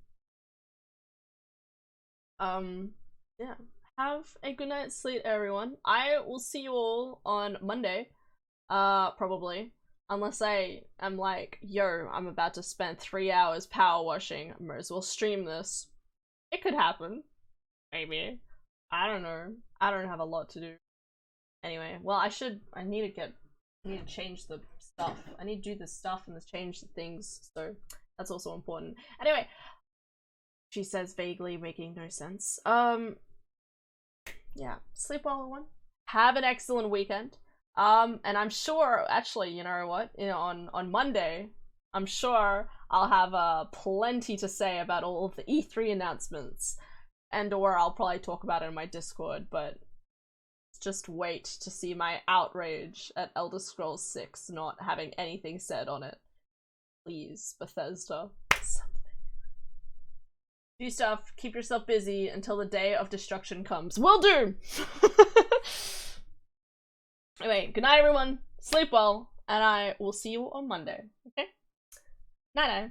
Yeah. Have a good night's sleep, everyone. I will see you all on Monday. Probably. Unless I am like, yo, I'm about to spend 3 hours power washing, I might as well stream this. It could happen. Maybe. I don't know. I don't have a lot to do. Anyway, well, I need to change the stuff. I need to do the stuff and change the things, so that's also important. Anyway, she says vaguely, making no sense. Yeah, sleep well, everyone. Have an excellent weekend. And I'm sure, actually, you know what? You know, on Monday, I'm sure I'll have plenty to say about all of the E3 announcements, or I'll probably talk about it in my Discord. But just wait to see my outrage at Elder Scrolls 6 not having anything said on it. Please, Bethesda, something. Do stuff. Keep yourself busy until the day of destruction comes. Will do. Anyway, good night, everyone. Sleep well, and I will see you on Monday. Okay? Night night.